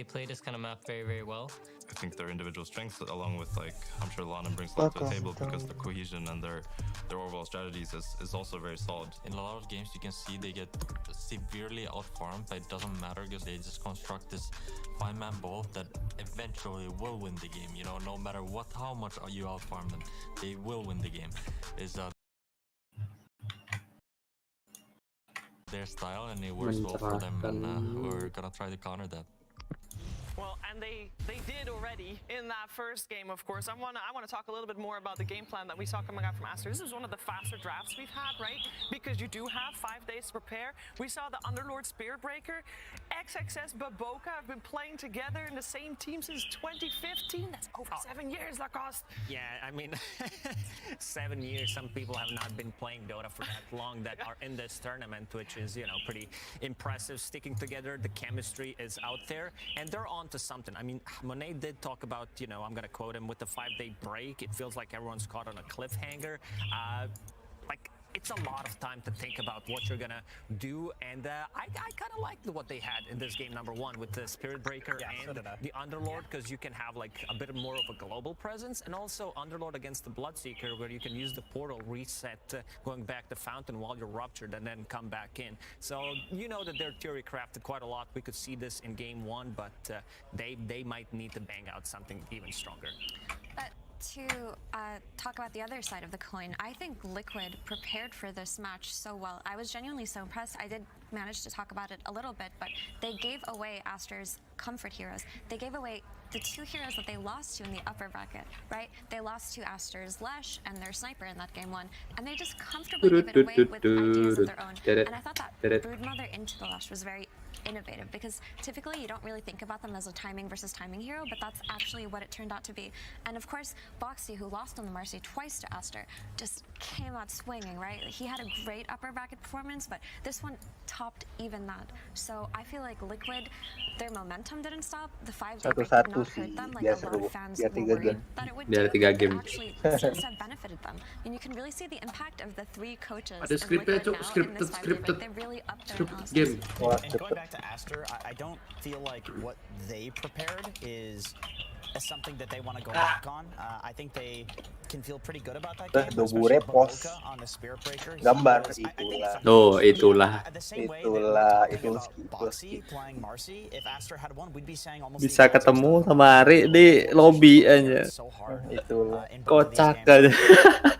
play this kind of map very, very well.
I think their individual strengths, along with like, I'm sure Lana brings a lot to the
Bakal
table
tahu.
because the cohesion and their overall strategies is also very solid.
In a lot of games, you can see they get severely outfarmed, but it doesn't matter because they just construct this five-man ball that eventually will win the game. You know, no matter how much you outfarm them, they will win the game. Is their style, and it works well for them, and we're gonna try to counter that.
Well, and they did already in that first game, of course. I want to talk a little bit more about the game plan that we saw coming out from Aster. This is one of the faster drafts we've had, right? Because you do have 5 days to prepare. We saw the Underlord Spirit Breaker, XXS Baboka have been playing together in the same team since 2015. That's over 7 years, Lacoste.
Yeah, I mean, 7 years. Some people have not been playing Dota for that long that are in this tournament, which is, you know, pretty impressive. Sticking together, the chemistry is out there, and they're on to something. I mean, Monet did talk about, you know, I'm going to quote him, with the 5-day break, it feels like everyone's caught on a cliffhanger. Like, it's a lot of time to think about what you're gonna do, and I kind of liked what they had in this game number 1 with the Spirit Breaker and the Underlord, because you can have like a bit more of a global presence, and also Underlord against the Bloodseeker, where you can use the portal reset, going back to Fountain while you're ruptured, and then come back in. So you know that they're theory crafted quite a lot. We could see this in game 1, but they might need to bang out something even stronger.
To talk about the other side of the coin, I think Liquid prepared for this match so well. I was genuinely so impressed. I did manage to talk about it a little bit, but they gave away Aster's comfort heroes. They gave away the 2 heroes that they lost to in the upper bracket, right? They lost to Aster's Lesh and their Sniper in that game 1, and they just comfortably gave it away with ideas of their own. And I thought that Broodmother into the Lesh was very innovative, because typically you don't really think about them as a timing versus timing hero, but that's actually what it turned out to be. And of course, Boxy, who lost on the Marcy twice to Aster, just came out swinging, right? He had a great upper bracket performance, but this one topped even that. So I feel like Liquid, their momentum didn't stop. The 5-day break did not hurt them like a lot of fans were worried that it would do. It actually seems to have benefited them. And you can really see the impact of the 3 coaches
Ada
of Liquid
skripnya,
now
Cok.
in this 5-day break. They really upped their analysis.
Game.
And going back to Aster, I don't feel like what they prepared is something that they want to go back on. I think they can feel pretty good about that game, especially
repos.
Baboka on the Spirit Breaker.
Gambar
itulah.
Itu
Boxy playing Marcy. If Aster had won, we'd be saying almost
Bisa ketemu sama Ari di lobby aja. Kocak aja.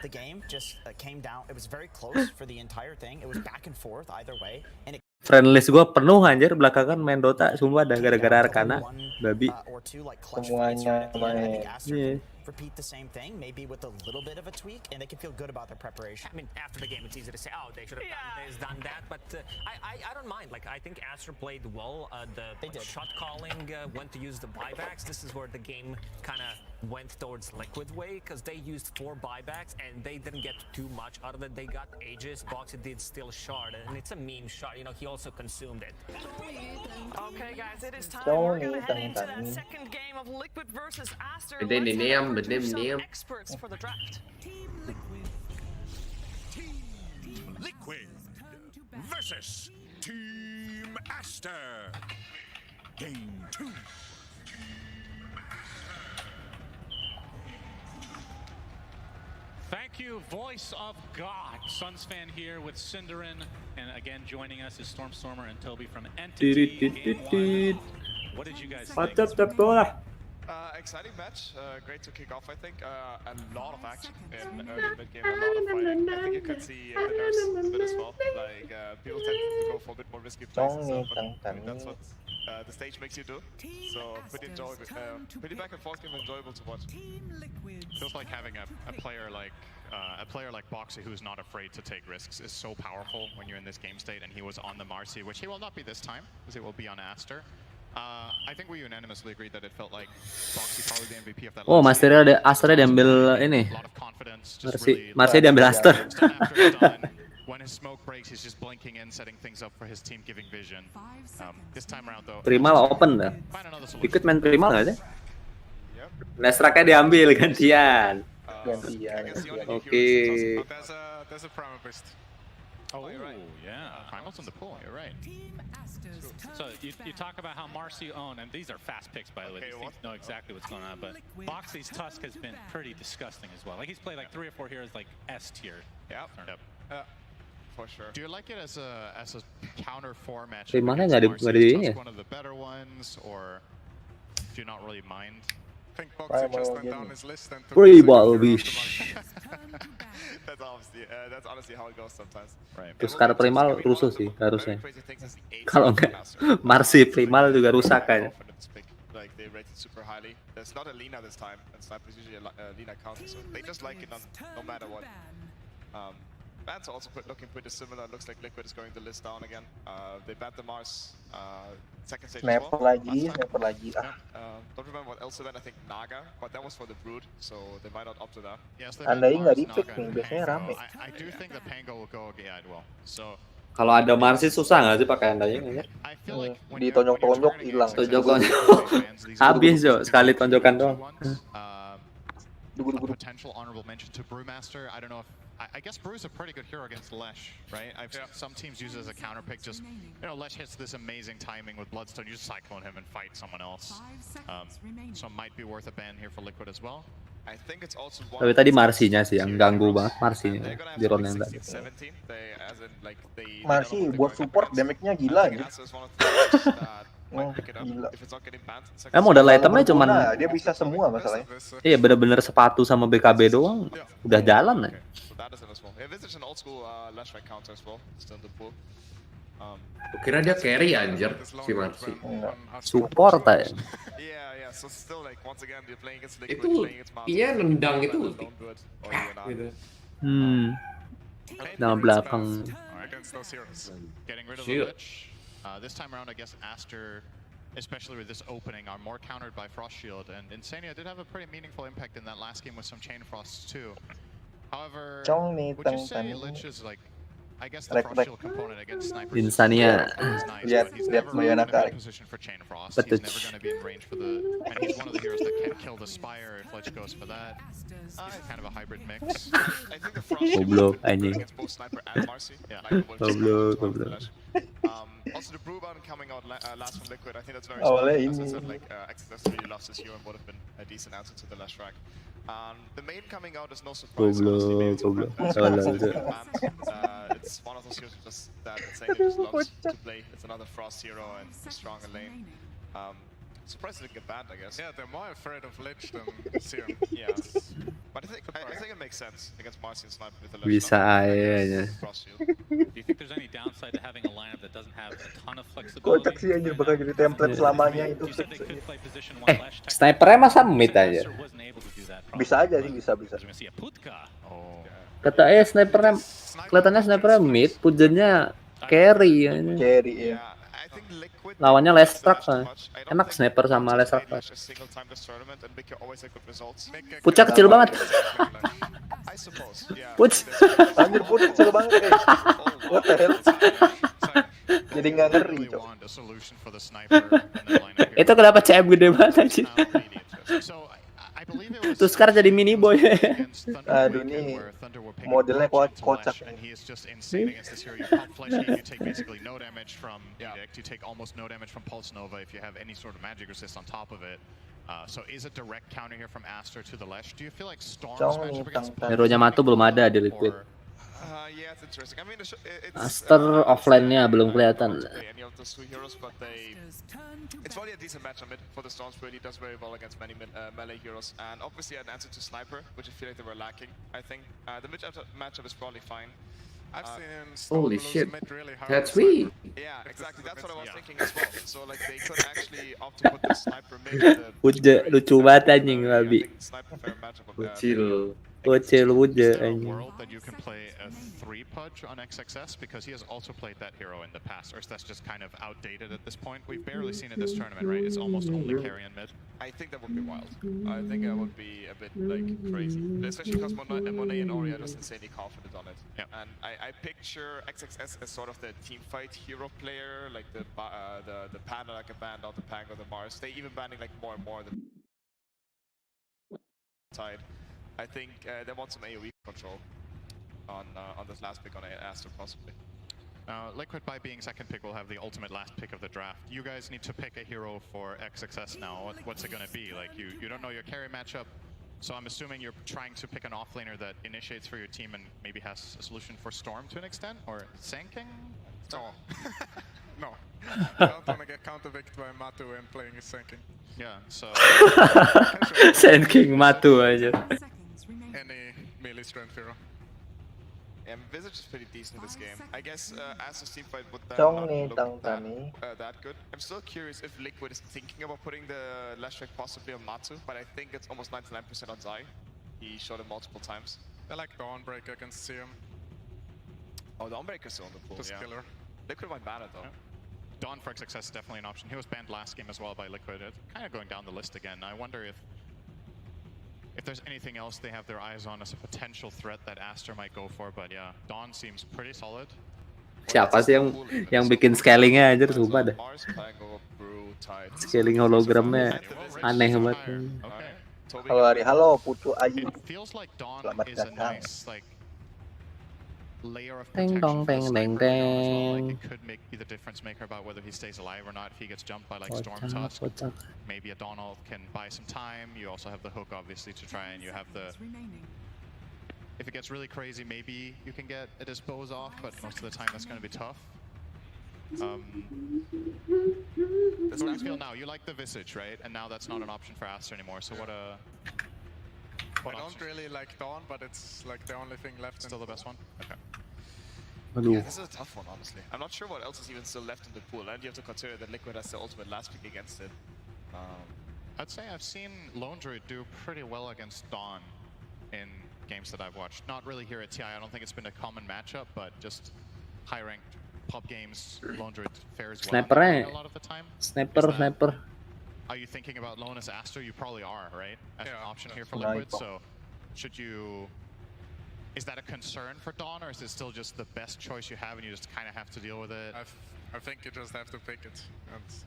The game just came down. It was very close for the entire thing. It was back and forth either way, and it
Friendlist gue penuh anjir belakangan main Dota, sumpah dah gara-gara Arcana, babi.
Semuanya main.
Yeah.
repeat the same thing, maybe with a little bit of a tweak, and they can feel good about their preparation.
I mean, after the game, it's easy to say, oh, they should have done this, done that, but I don't mind. Like, I think Aster played well. The shot calling, when to use the buybacks. This is where the game kind of went towards Liquid way, because they used 4 buybacks and they didn't get too much out of it. They got Aegis, Boxy did steal shard, and it's a meme shot. You know, he also consumed it.
Okay, guys, it is time. We're gonna head into that second game of Liquid versus Aster. Let's head over to some experts for the draft.
Liquid versus Team Aster. Game 2.
Thank you, voice of God. Suns fan here with Cinderin, and again joining us is Stormstormer and Toby from Entity. Game 1. What did you guys think?
Exciting match, great to kick off I think, a lot of action in early mid-game, a lot of fighting. I think you could see the nerfs a bit as well, like people tend to go for a bit more risky plays and stuff, but I mean, that's what the stage makes you do, so pretty enjoyable, pretty back and forth game, enjoyable to watch.
Feels like having a player like Boxy who's not afraid to take risks is so powerful when you're in this game state, and he was on the Marcy, which he will not be this time, because it will be on Aster. I think we unanimously agreed that it felt like Boxy probably the MVP of that.
Oh, Masternya Asternya diambil ini. Marcy diambil Aster.
his smoke breaks, he's just blinking in, setting things up for his team, giving vision. This time around though,
Primal open dah. Ikut main primal nggak sih? Lestraknya diambil gantian. Oke.
There's a primal burst. Oh, you're right. Yeah, primal's in the pool. You're right.
So you talk about how Marcy owned, and these are fast picks, by the way. These teams know exactly what's going on. But Boxy's Tusk has been pretty disgusting as well. Like he's played like 3 or 4 heroes like S tier.
Yep. For sure. Do you like it as a counter 4 match?
Primalnya nggak di
One of the better ones, or do you not really mind?
I think Boxy just went down his list and took
Primal Wish.
That's honestly how it goes sometimes.
Right.
Terus karena primal rusuh sih harusnya. Kalau nggak Marcy primal juga rusak kan.
Like they rated super highly. There's not a Lina this time, and Sniper's usually a Lina counter, so they just like it no matter what. Bans are also looking pretty similar. Looks like Liquid is going to list down again. They banned the Mars second stage as well.
Sniper lagi.
Don't remember what else event. I think Naga, but that was for the Brood, so they might not opt to that.
Yes,
Andai nggak di-pick nih, biasanya rame.
I do think the Pango will go it will. So
Kalau ada Marcy susah nggak sih pakai andanya?
Ditonjok-tonjok hilang.
Habis Jo, sekali tonjokan doang.
Potential honorable mention to Brewmaster. I don't know if I guess Brew's a pretty good hero against Lesh, right? I've seen some teams use it as a counter pick. Just Lesh hits this amazing timing with Bloodstone. You just cyclone him and fight someone else. So it might be worth a ban here for Liquid as well.
I think it's also
Tapi tadi Marcy-nya sih yang ganggu banget Marcy-nya di round yang tadi.
Marcy buat support damage-nya gila gitu. Gila.
Modal itemnya cuman
dia bisa semua masalahnya.
Iya bener-bener sepatu sama BKB doang udah jalan ya.
Kira dia carry anjir si Marcy.
Support aja.
Itu iya nendang itu ulti. Gitu.
Nama belakang.
This time around, I guess Aster, especially with this opening, are more countered by Frost Shield, and Insania did have a pretty meaningful impact in that last game with some Chain Frosts too. However, would you say Lich is like, I guess the Frost Shield component against Snipers
Insania.
Lihat Mayonaka.
Position for Chain Frost.
Betul.
He's never going to be in range for the, and he's one of the heroes that can kill the Spire if Lich goes for that. He's kind of a hybrid mix.
I think the Frost Shield
Goblok anjing.
against both Sniper and Marcy.
Goblok.
Also the Brewbound coming out last from Liquid, I think that's very
Awalnya
smart. As I
ini.
said, like Exodus really loves this hero and would have been a decent answer to the last track. The main coming out is no surprise. honestly. Maybe it's
Goblok.
It's one of those heroes that insane just loves to play. It's another Frost hero and strong in lane. Surprised it didn't get banned, I guess.
Yeah, they're more afraid of Lich than Serum.
Yeah. But I think it makes sense against Marcy and Sniper with the left
Bisa aja.
Frost shield.
Do you think there's any downside to having a lineup that doesn't have a ton of flexibility?
Kocak sih anjir bakal jadi template selamanya itu.
You said they could play position one Lash tech.
Snipernya masa mid aja.
Wasn't able to do that.
Bisa aja sih, bisa.
We're gonna see a Putka. Oh.
Kata snipernya kelihatannya snipernya mid, pujennya carry ya.
Carry ya.
Lawannya Lestrak kan. Enak sniper sama Lestrak. Pucak kecil banget. Puc.
Anjir Puc kecil banget. What the hell? Jadi nggak ngeri, Cok.
Itu kenapa CM gede banget anjir. Terus sekarang jadi mini boy.
Aduh ini modelnya kocak.
Hero-nya Matu belum ada di Liquid. Master offline-nya belum kelihatan.
It's probably a decent match on mid for the Storms, really does very well against many melee heroes, and obviously an answer to Sniper, which I feel like they were lacking. I think the mid matchup is probably fine.
I've seen
Holy shit,
mid really hard.
that's sweet.
Yeah, exactly. That's what I was thinking as well. So like they could actually opt to put the Sniper mid.
Lucu banget anjing babi.
Sniper fair matchup.
Kecil.
Bocil
Is
aja
there a
anjing.
world that you can play a 3 pudge on XXS? Because he has also played that hero in the past, or is that just kind of outdated at this point? We've barely seen it this tournament, right? It's almost only carry and mid.
I think that would be wild. I think that would be a bit like crazy, especially because Monet and Ori are just insanely confident on it.
Yeah.
And I picture XXS as sort of the team fight hero player, like the Panda like a band out the Pango, the Mars. They even banning like more and more the side. I think they want some AoE control on this last pick on Aster possibly.
Now, Liquid, by being second pick, will have the ultimate last pick of the draft. You guys need to pick a hero for XXS now. What's it going to be? Like, you don't know your carry matchup, so I'm assuming you're trying to pick an offlaner that initiates for your team and maybe has a solution for Storm to an extent, or Sanking?
No. No. I don't want to get counterpicked by Matu and playing his Sanking.
Yeah, so...
Sanking Matu aja.
Any melee strength hero. Yeah, Visage is pretty decent in this game. I guess Aster's team fight would then not look that good. I'm still curious if Liquid is thinking about putting the last track possibly on Matu, but I think it's almost 99% on Zai. He showed it multiple times.
I like Dawnbreaker against CM.
Oh, Dawnbreaker's still on the pool.
Just killer.
Liquid might ban it though.
Yeah. Dawn for XXS is definitely an option. He was banned last game as well by Liquid. It's kind of going down the list again. I wonder if there's anything else they have their eyes on as a potential threat that Aster might go for, but yeah, Dawn seems pretty solid.
Siapa sih yang bikin scalingnya anjir, sumpah dah. Scaling hologramnya aneh banget.
Halo Ari, halo Pucu Ayu.
It feels like Dawn
Selamat
is a
datang.
nice like layer of
Ding
protection
dong,
for the
ding,
sniper
ding,
hero as well. Like
ding.
it could be the difference maker about whether he stays alive or not if he gets jumped by like Storm
Kocak,
Tusk.
kocak.
Maybe a Donald can buy some time. You also have the hook obviously to try, and you have the... If it gets really crazy, maybe you can get a dispose off, but most of the time that's going to be tough. How do you feel now? You like the Visage, right? And now that's not an option for Aster anymore, so what
I don't really like Dawn, but it's like the only thing left.
Still the best one? Okay.
Yeah, this is a tough one, honestly. I'm not sure what else is even still left in the pool, and you have to consider that Liquid has the ultimate last pick against it.
I'd say I've seen Lone Druid do pretty well against Dawn in games that I've watched. Not really here at TI. I don't think it's been a common matchup, but just high-ranked pub games, Lone Druid fares well
Snipernya,
a lot of the time.
sniper.
Are you thinking about Lone as Aster? You probably are, right? As an option here for
Right.
Liquid, so should you... Is that a concern for Dawn, or is it still just the best choice you have and you just kind of have to deal with it?
I think you just have to pick it.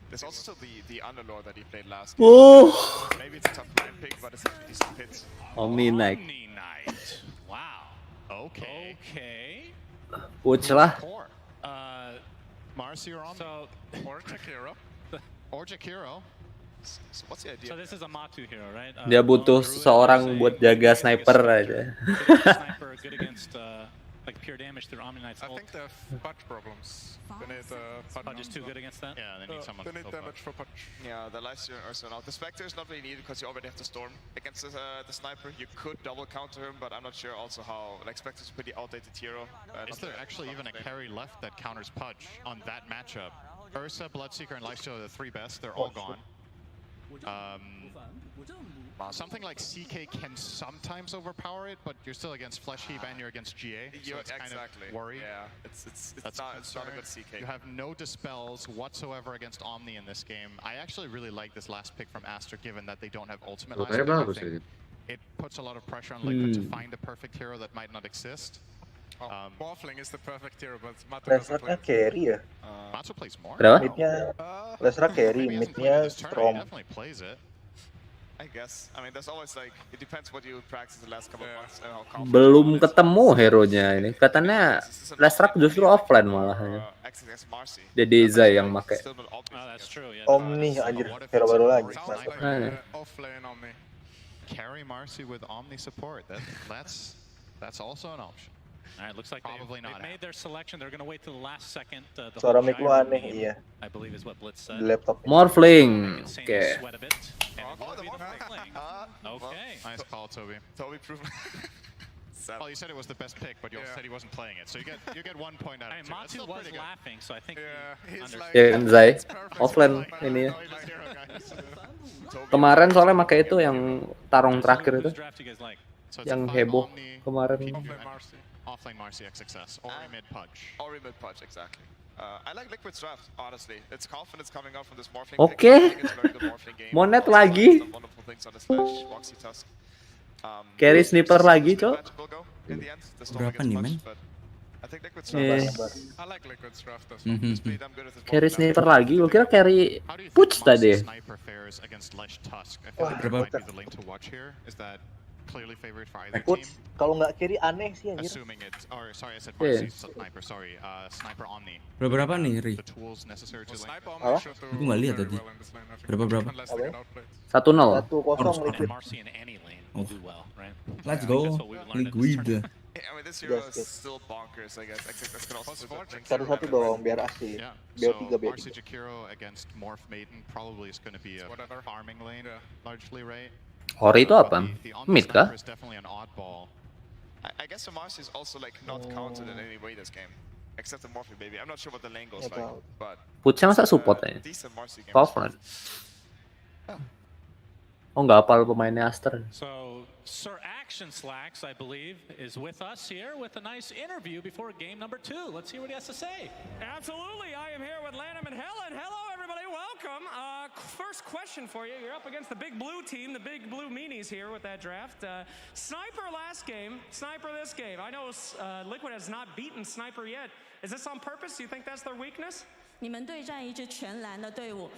There's also the Underlord that he played last
Oh.
game. Maybe it's a tough line pick, but it's a decent hit.
Omni Knight.
Knight. Wow. Okay.
Okay.
Push lah.
Marcy or Omni?
Or Jakiro. Or Jakiro. So what's the idea?
So this is a Matu hero, right?
Dia butuh seseorang buat jaga sniper aja.
Sniper good against like pure damage through Omni Knight's ult.
I think they have pudge problems. They need
Pudge is too good against that?
Yeah, they need someone
They need
to
damage for pudge.
Yeah, the Lifesteal and Ursula. The Spectre is not really needed because you already have the Storm against the Sniper. You could double counter him, but I'm not sure also how. Like, Spectre is a pretty outdated hero.
Is there actually even a carry left that counters Pudge on that matchup? Ursa, Bloodseeker, and Lifesteal are the three best. They're all gone. Something like CK can sometimes overpower it, but you're still against Flesh Heap and you're against GA, so it's kind of worry.
Yeah, it's not a good CK.
You have no dispels whatsoever against Omni in this game. I actually really like this last pick from Aster, given that they don't have ultimate last pick. I think it puts a lot of pressure on Liquid to find a perfect hero that might not exist.
Waffling is the perfect hero, but Matu doesn't play.
Lesra carry ya.
Matu plays more.
Midnya Lesra carry, midnya Storm.
He definitely plays it.
I guess. I mean, there's always like, it depends what you practice the last couple of months and how confident.
Belum ketemu hero-nya ini. Katanya Lestrak justru offline malah. Jadi Zai yang make.
Omni anjir, hero baru lagi.
Offlane Omni.
Carry Marcy with Omni support. That's also an option.
All right, looks like
Probably
they've
not
made their selection. They're going to wait till the last second. The
Suara
whole
mic lu
gyro
aneh,
game,
iya.
I believe is what Blitz said.
Di laptop.
Morphling. Oke.
Sweat a bit. And it will be the Morphling. Okay.
Nice call, Toby.
Toby proved.
Well, you said it was the best pick, but you also said he wasn't playing it, so you get 1 point out of 2. That's
Matu
still
was
pretty good.
laughing, so I think
Ya kan Zai. Offline ini ya. Kemarin soalnya make itu yang tarung terakhir itu.
So it's
Yang
5
heboh
Omni,
kemarin.
offlane Marcy XXS, Ori mid Pudge.
Ori mid Pudge, exactly. I like Liquid's draft, honestly. It's confidence coming out from this morphling
Oke.
pick. I think it's a very good morphling game.
Monet
Also,
lagi.
he's done wonderful things on his Flash, Moxie Tusk.
Carry sniper lagi, cok.
Berapa nih, men?
I think Liquid's
Eh.
draft. I like Liquid's draft as well. He's pretty damn good at his
Carry
morphling.
sniper lagi. Gue kira carry Push tadi.
Sniper fares against Lesh Tusk. I feel like that might be the lane to watch here. Is that clearly favored for either team?
Kalau nggak carry aneh sih anjir.
Assuming it, or sorry, I said Marcy sniper. Sorry, sniper Omni.
Berapa nih, Ri?
The tools necessary to lane.
Aku nggak lihat tadi. Berapa?
1-0.
1-0 Liquid.
Marcy in any lane will do well, right?
Let's go. Liquid.
I mean, this hero is still bonkers, I guess. I think that's gonna also
Satu-satu dong biar asli.
Yeah.
Biar
So
3 biar
Marcy Jakiro against Morph Maiden probably is going to be a farming lane, largely, right?
Ori itu apa? Mid kah?
Is definitely an oddball.
I guess the Marcy is also like not counted in any way this game, except the morphing baby. I'm not sure what the lane goes like, but
Pushnya masa support ya?
decent Marcy game.
Powerful. Oh nggak hafal pemainnya Aster.
So, Sir Action Slacks, I believe, is with us here with a nice interview before game number 2. Let's hear what he has to say.
Absolutely. I am here with Lanham and Helen. Hello, everybody. Welcome. First question for you. You're up against the big blue team, the big blue meanies here with that draft. Sniper last game, Sniper this game. I know Liquid has not beaten Sniper yet. Is this on purpose? Do you think that's their weakness?
你们对战一支全蓝的队伍，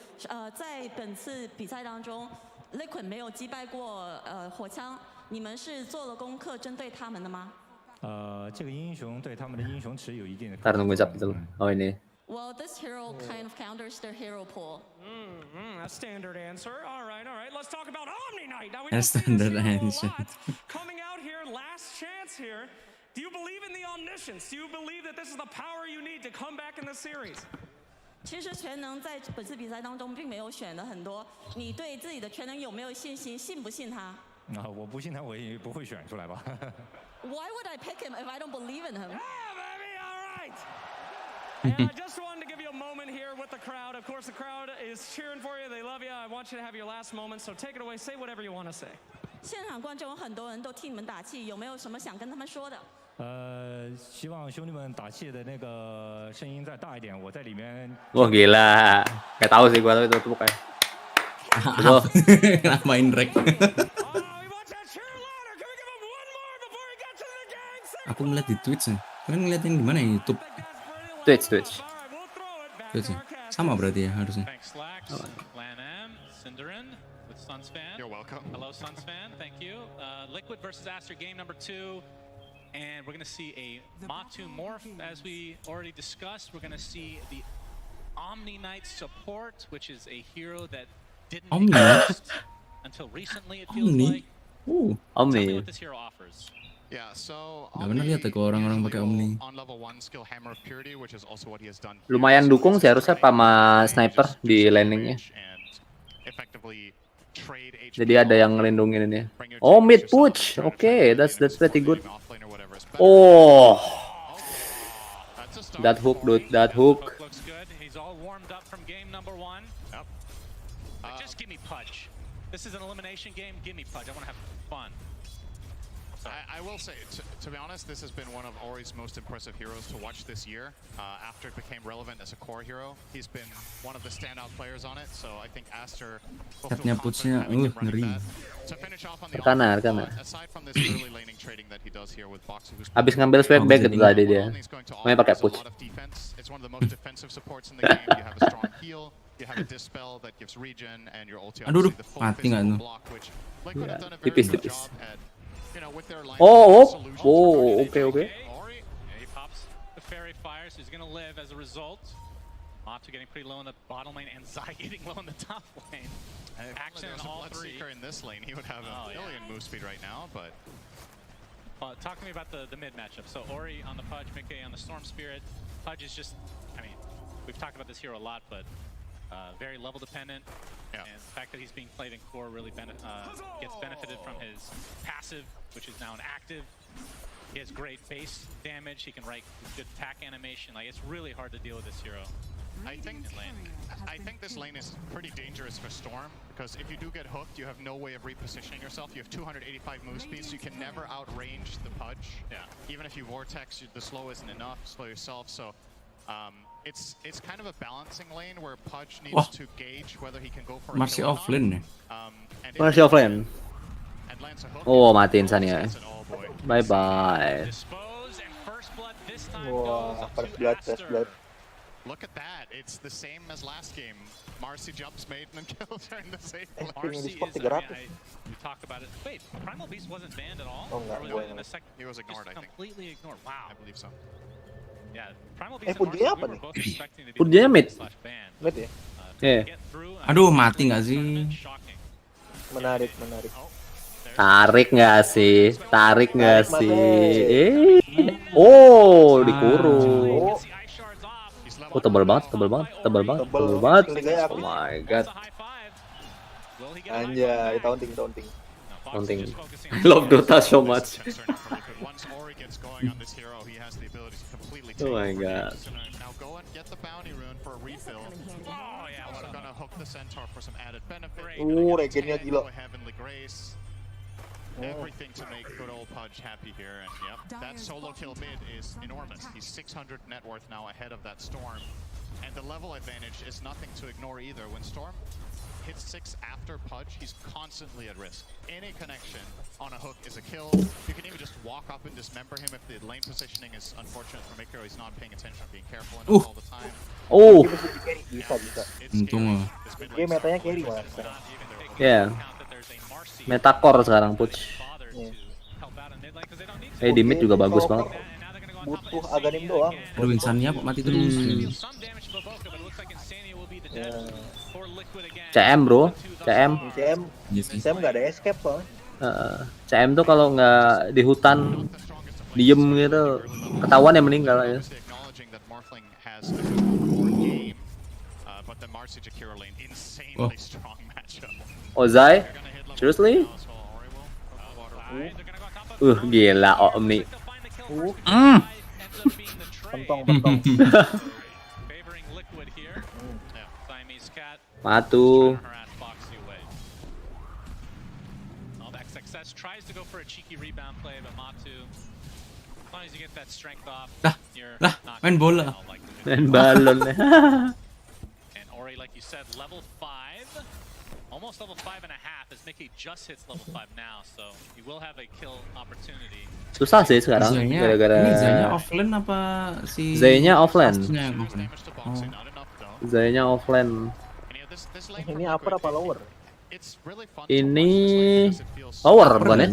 在本次比赛当中 ，Liquid 没有击败过火枪，你们是做了功课针对他们的吗？
这个英雄对他们的英雄池有一定的。
Ntar nunggu cap dulu. Oh ini.
Well, this hero kind of counters their hero pool.
A standard answer. All right, all right. Let's talk about Omni Knight. Now we
A
don't see this
standard
hero a
answer.
lot. Coming out here, last chance here. Do you believe in the omniscience? Do you believe that this is the power you need to come back in the series?
其实全能在本次比赛当中并没有选的很多，你对自己的全能有没有信心？信不信他
我不信他，我也不会选出来吧。
？Why would I pick him if I don't believe in him?
And I just wanted to give you a moment here with the crowd. Of course, the crowd is cheering for you. They love you. I want you to have your last moment. So take it away. Say whatever you want to say.
现场观众有很多人都替你们打气，有没有什么想跟他们说的？
希望兄弟们打气的那个声音再大一点，我在里面。
Wah gila. Gak tahu sih gua tapi itu pokoknya.
Kenapa inrek? Aku ngeliat di Twitch nih. Kalian ngeliatin di mana ya? YouTube?
Twitch.
Twitch ya? Sama berarti ya harusnya.
You're welcome.
Hello, Sunsfan. Thank you. Liquid versus Aster, game number 2. And we're going to see a Matu morph, as we already discussed. We're going to see the Omni Knight support, which is a hero that didn't exist until recently, it feels like. Tell me
Omni.
what this hero offers.
Yeah, so
Gak pernah lihat ya kalau orang-orang pakai Omni.
on level 1 skill Hammer of Purity, which is also what he has done.
Lumayan dukung sih harusnya sama sniper di landingnya.
Effectively trade HP.
Jadi ada yang ngelindungin ini. Oh mid push. Oke, that's pretty good. Oh. That hook, dude. That hook.
Looks good. He's all warmed up from game number 1. Just give me Pudge. This is an elimination game. Give me Pudge. I want to have fun.
I will say, to be honest, this has been one of Ori's most impressive heroes to watch this year. After it became relevant as a core hero, he's been one of the standout players on it. So I think Aster will feel confident having him running that. To finish off on the
Arkana.
aside from this early laning trading that he does here with Boxy, who's
Habis ngambil swag bag itu tadi dia. Makanya pakai push.
it's one of the most defensive supports in the game. You have a strong heal, you have a dispel that gives regen, and your ulti obviously the full
mati nggak
physical
tuh?
block, which Liquid have done a very
Tipis.
good job at.
Oh, okay.
He pops the fairy fire, so he's going to live as a result. Matu getting pretty low in the bottom lane, and Zai getting low in the top lane. Action in all 3.
In this lane, he would have a million move speed right now, but.
Talk to me about the mid matchup. So Ori on the Pudge, Mickey on the Storm Spirit. Pudge is just, I mean, we've talked about this hero a lot, but very level dependent. And the fact that he's being played in core really gets benefited from his passive, which is now an active. He has great base damage. He can write good attack animation. Like, it's really hard to deal with this hero.
I think this lane is pretty dangerous for Storm, because if you do get hooked, you have no way of repositioning yourself. You have 285 move speed, so you can never outrange the Pudge. Yeah. Even if you vortex, the slow isn't enough, slow yourself. So it's kind of a balancing lane where Pudge needs to gauge whether he can go for a
Masih
kill or
offline
not.
nih.
Masih offline. Oh, matiin Sania. Bye bye.
Wah, first blood.
Look at that. It's the same as last game. Marcy jumps mate and kills her in the same place.
Marcy is,
we talked about it. Wait, Primal Beast wasn't banned at all?
Oh, enggak,
Or was it in the second?
He was ignored, I think.
Completely ignored. Wow.
I believe so.
Yeah, Primal Beast and
Pudnya
Marcy,
apa
we were
nih?
both expecting to be
Pudnya mid.
/ban.
Mid ya?
Yeah.
Aduh, mati nggak sih?
Menarik.
Tarik nggak sih? Oh, dikurung. Oh, tebal banget. Oh my god.
Anjay, taunting.
I love Dota so much. Oh my god.
Now go and get the bounty rune for a refill. Oh yeah, we're gonna hook the centaur for some added benefit.
Regennya gila.
Heavenly grace. Everything to make good old Pudge happy here, and yep, that solo kill mid is enormous. He's 600 net worth now ahead of that Storm, and the level advantage is nothing to ignore either. When Storm hits 6 after Pudge, he's constantly at risk. Any connection on a hook is a kill. You can even just walk up and dismember him if the lane positioning is unfortunate for Mikro. He's not paying attention, being careful enough all the time.
Oh.
Bisa.
Untung.
Dia metanya carry malah.
Yeah. Metacore sekarang Pudge. Di mid juga bagus banget.
Butuh Aganim doang.
Aduh, insannya kok mati terus.
CM bro, CM
nggak ada escape soalnya.
CM tuh kalau nggak di hutan diem gitu ketahuan ya meninggal ya. Ozai, seriously? Gila Omni.
Pentong.
Matu.
Lah, main bola.
Main balon.
And Ori, like you said, level 5. Almost level 5.5 as Mickey just hits level 5 now, so you will have a kill opportunity.
Susah sih sekarang gara-gara
ini Zaynya offline apa si
Zaynya offline.
Oh.
Zaynya offline.
Ini upper apa lower?
Ini lower bukan ya?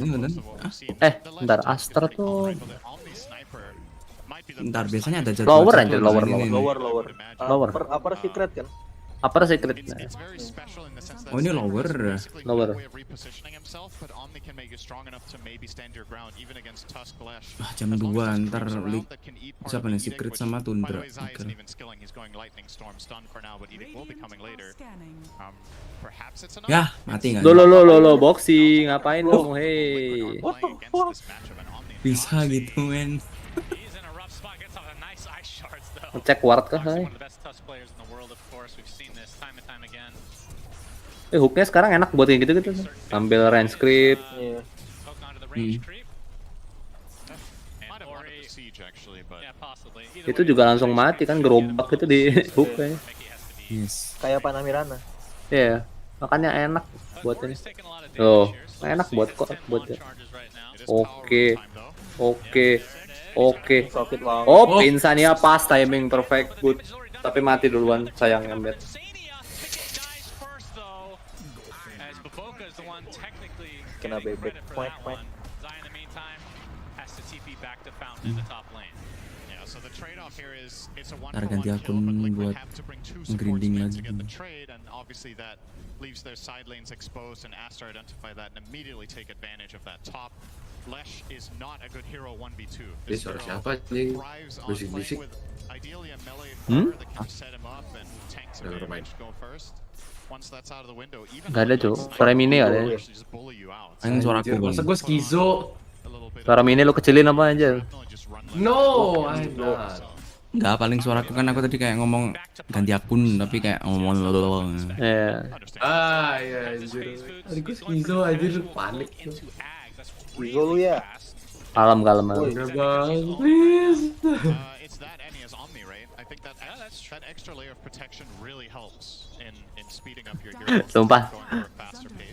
Bentar, Astra tuh
Bentar, biasanya ada jadwal.
Lower aja, lower.
Upper secret kan?
Upper secret.
Oh, ini lower. Jam 2 ntar leak. Siapa nih secret sama Tundra? Ya, mati nggak?
Lo boxing, ngapain kamu? Hey.
Bisa gitu men.
Ngecek ward kah? Hooknya sekarang enak buat kayak gitu-gitu. Ambil range creep. Itu juga langsung mati kan, gerobak itu di hooknya.
Yes.
Kayak Panamirana.
Iya, makanya enak buat ini. Oh, enak buat buatnya. Oke. Oh, Insania pas, timing perfect, good. Tapi mati duluan, sayang embed.
Kena bebek.
Ntar ganti akun buat grinding lagi.
Leaves their side lanes exposed, and Astar identify that and immediately take advantage of that top. Lesh is not a good hero 1v2.
This hero thrives on playing with
ideally a melee player that can set him up and tanks the damage go first. Once that's out of the window, even
Gak ada cok, suara mini gak ada.
Ini suaraku bang.
Masa gue skizo.
Suara mini lo kecilin apa aja?
No, I'm not.
Enggak, paling suaraku kan aku tadi kayak ngomong ganti akun tapi kayak ngomong
Iya.
Iya anjir. Aduh skizo anjir panik.
Skizo lu ya.
Kalem.
Udah bang, please.
It's that any as Omni, right? I think that extra layer of protection really helps in speeding up your heroes.
Sumpah.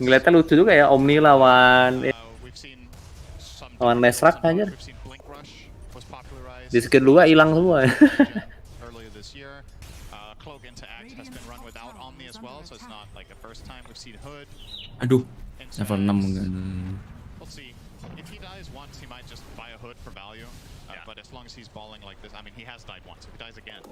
Ngeliatnya lucu juga ya Omni lawan Nesrak anjir. Di skill 2 hilang semua.
Earlier this year, Cloak into Axe has been run without Omni as well, so it's not like the first time we've seen Hood.
Aduh, level 6 enggak.
We'll see. If he dies once, he might just buy a Hood for value. But as long as he's balling like this, I mean, he has died once. If he dies again,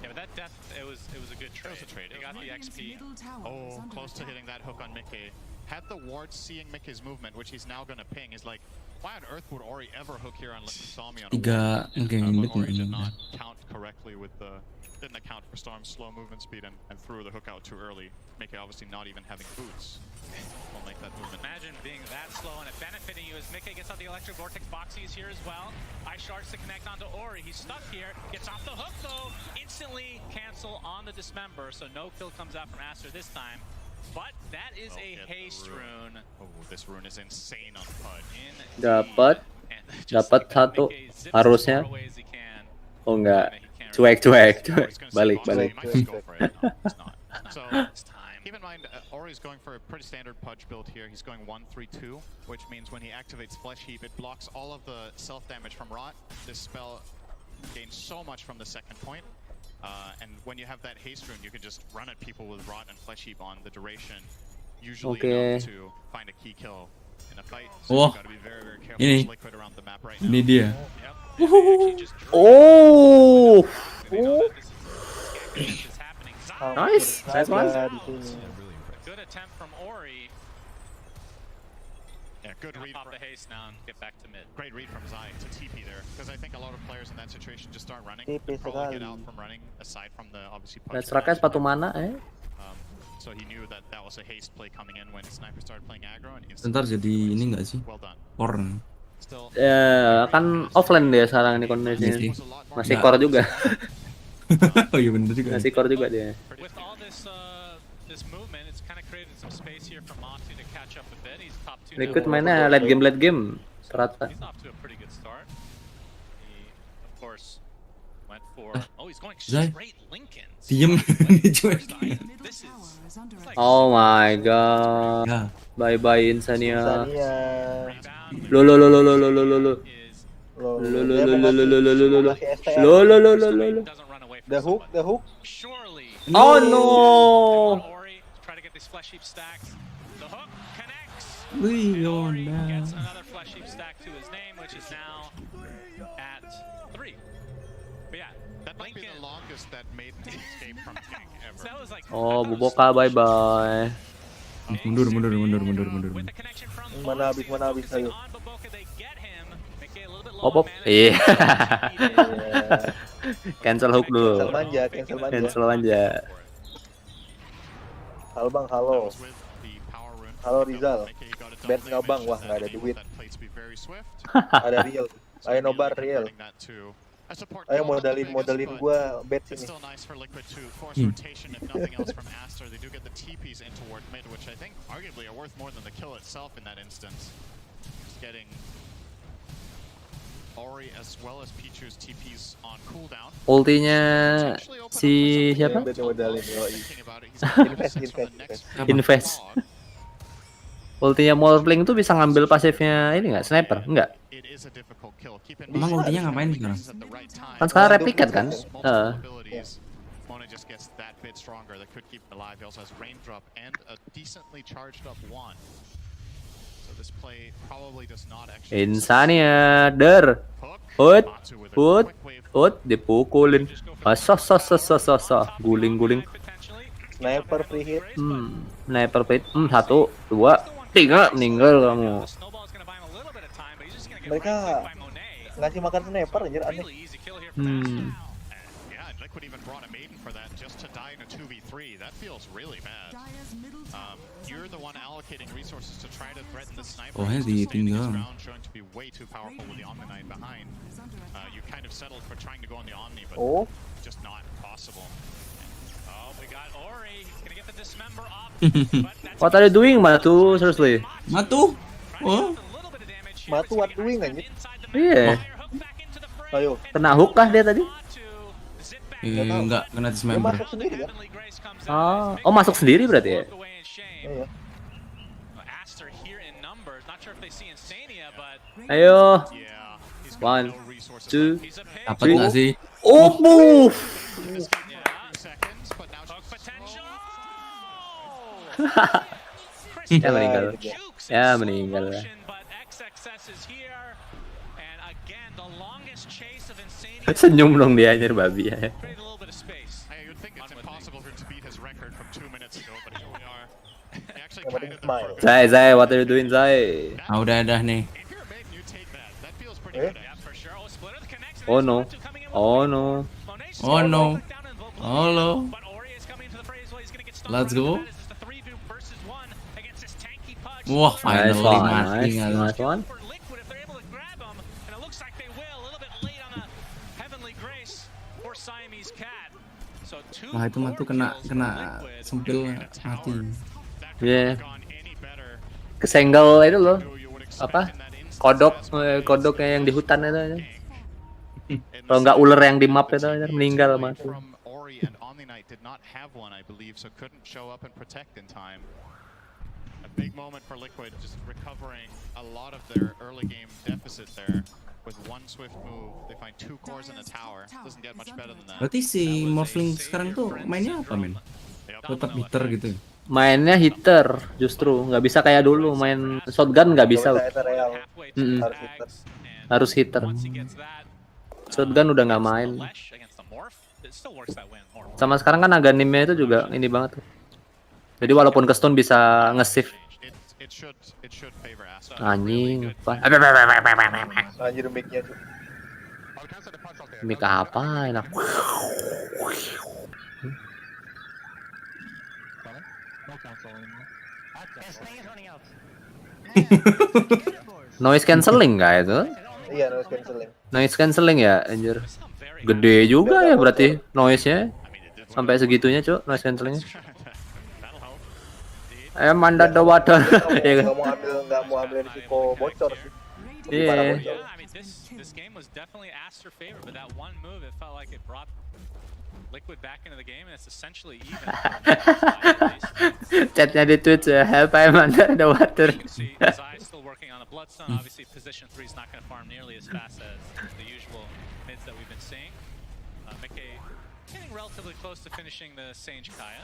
Yeah, but that death, it was a good trade.
it was a trade.
They got the XP.
Oh, close to hitting that hook on Mickey. Had the ward seeing Mickey's movement, which he's now gonna ping, is like, why on earth would Ori ever hook here on Sami on a
Tiga
ward? Ori did not count correctly with the, didn't account for Storm's slow movement speed and threw the hook out too early. Mickey obviously not even having boots will make that movement.
Imagine being that slow and it benefiting you as Mickey gets out the electric vortex boxies here as well. Ice shards to connect onto Ori. He's stuck here. Gets off the hook though. Instantly cancel on the dismember, so no kill comes out from Aster this time. But that is a haste rune.
Oh, this rune is insane on PUD.
Dapat satu harusnya. Oh enggak. Cuek. Balik.
So keep in mind, Ori's going for a pretty standard Pudge build here. He's going 1-3-2, which means when he activates Flesh Heap, it blocks all of the self damage from Rot. This spell gains so much from the second point. And when you have that haste rune, you can just run at people with Rot and Flesh Heap on the duration, usually enough to find a key kill in a fight. So
Oh,
you've got to be very, very careful
ini,
with Liquid around the map right now.
ini dia.
Oh. Nice one.
Good attempt from Ori.
Yeah, good read.
Pop the haste now and get back to mid.
Great read from Zai to TP there, because I think a lot of players in that situation just start running.
TP
Probably get
sekali.
out from running, aside from the obviously.
Let's Raka sepatu mana
So he knew that that was a haste play coming in when Sniper started playing aggro and
Bentar jadi ini enggak sih? Porn.
Kan offline dia sekarang ini kondisinya. Masih core juga.
Oh iya bener juga.
Masih core juga dia.
With all this movement, it's kind of created some space here for Monty to catch up a bit. He's top 2.
Liquid mainnya late game. Ternyata.
He's off to a pretty good start. He, of course, went for. Oh, he's going
Zai.
straight Lincoln.
Diem dicuek.
Oh my god. Bye Insania. Lo.
The hook.
Oh no.
Try to get these flesh heap stacks. The hook connects.
Ori
gets another flesh heap stack to his name, which is now at 3. But yeah,
that might be the longest that made an escape from King ever.
So that was like
Oh, Buboka bye.
Mundur.
Mana habis ayo.
Op. Iya. Cancel hook dulu. Cancel manja.
Halo bang, halo. Halo Rizal. Bet nggak bang? Wah nggak ada duit. Ada real. Ayo nobar real. Ayo modalin gua bet sini.
Still nice for Liquid to force rotation if nothing else from Aster. They do get the TPs in toward mid, which I think arguably are worth more than the kill itself in that instance. Just getting Ori as well as Pichu's TPs on cooldown.
Ultinya si siapa? Invest. Ultinya Morphling tuh bisa ngambil pasifnya ini nggak? Sniper? Enggak.
Emang ultinya ngapain sekarang?
Kan sekarang replikat kan?
Mona just gets that bit stronger. That could keep him alive. He also has raindrop and a decently charged up wand. So this play probably does not actually.
Insania, Ut, dipukulin. Guling.
Sniper free hit.
Sniper free hit. 1, 2, 3 meninggal kamu.
Mereka ngasih makan sniper anjir aneh.
Liquid even brought a maiden for that just to die in a 2v3. That feels really bad. You're the one allocating resources to try to threaten the sniper.
Oh,
He's
di
just standing his
tinggal.
ground, showing to be way too powerful with the Omni Knight behind. You kind of settled for trying to go on the Omni, but just not possible.
Oh, we got Ori. He's gonna get the dismember off.
What are you doing, Matu? Seriously?
Matu? Oh?
Matu what doing anjir?
Iya.
Ayo.
Kena hook kah dia tadi?
Enggak, kena
Dia
dismember.
masuk sendiri kan?
Oh masuk sendiri berarti ya?
Iya.
Ayo. 1, 2,
Dapat nggak sih?
Oh, move. Ya meninggal. Ya meninggal. Senyum dong dia anjir babi ya. Zai, what are you doing, Zai?
Ah, udah nih.
Oh no. Oh no.
Oh no. Halo. Let's go. Wah, finally mati.
Nice one.
Wah, itu Matu kena sempil mati.
Iya. Kesenggol itu loh. Apa? Kodoknya yang di hutan itu. Kalau nggak ular yang di map itu meninggal mati.
Did not have one, I believe, so couldn't show up and protect in time. A big moment for Liquid, just recovering a lot of their early game deficit there with one swift move. They find 2 cores in a tower. Doesn't get much better than that.
Berarti si Morphling sekarang tuh mainnya apa, men? Tetap hitter gitu.
Mainnya hitter justru, nggak bisa kayak dulu main shotgun nggak bisa. Harus hitter. Shotgun udah nggak main. Sama sekarang kan Aghanimnya itu juga ini banget tuh. Jadi walaupun ke stun bisa nge-shift. Anjing apa?
Anjir mic-nya tuh.
Mic apa enak. Noise cancelling nggak itu?
Iya, noise cancelling.
Noise cancelling ya, anjir. Gede juga ya berarti noise-nya. Sampai segitunya, Cuk, noise cancelling-nya. Manda the water.
Nggak mau ambil risiko bocor sih.
Iya.
This game was definitely Aster favorite, but that one move it felt like it brought Liquid back into the game, and it's essentially even.
Chatnya di Twitch ya, help I'm under the water.
Zai's still working on a Bloodstone. Obviously, position 3 is not going to farm nearly as fast as the usual mids that we've been seeing. Mickey getting relatively close to finishing the Sage Kaya.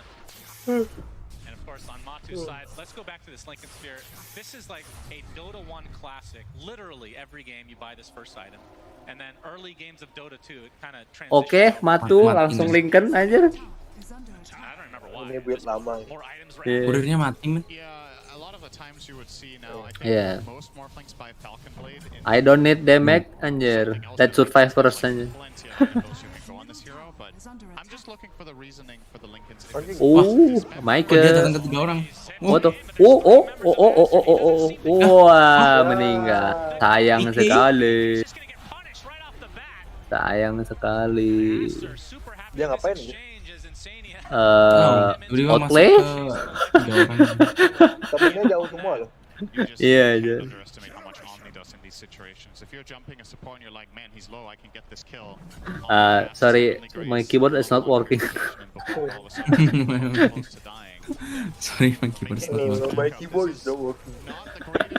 And of course, on Matu's side, let's go back to this Lincoln Sphere. This is like a Dota 1 classic. Literally every game you buy this first item. And then early games of Dota 2, it kind of transitions.
Oke, Matu langsung Lincoln aja.
I don't remember why.
Ini build lama.
Kurirnya mati, men.
A lot of the times you would see now, I think most Morphlings buy Falcon Blade.
I don't need damage, anjir. That survive first anjir.
I'm just looking for the reasoning for the Lincolns.
Oh, Michael.
Dia datang ke 3 orang.
Oh tuh. Wah, meninggal. Sayang sekali. Sayang sekali.
Dia ngapain nih?
Outplay?
Temennya jauh semua loh.
Iya aja. Sorry, my keyboard is not working.
Sorry, my keyboard is not working.
My keyboard is not working.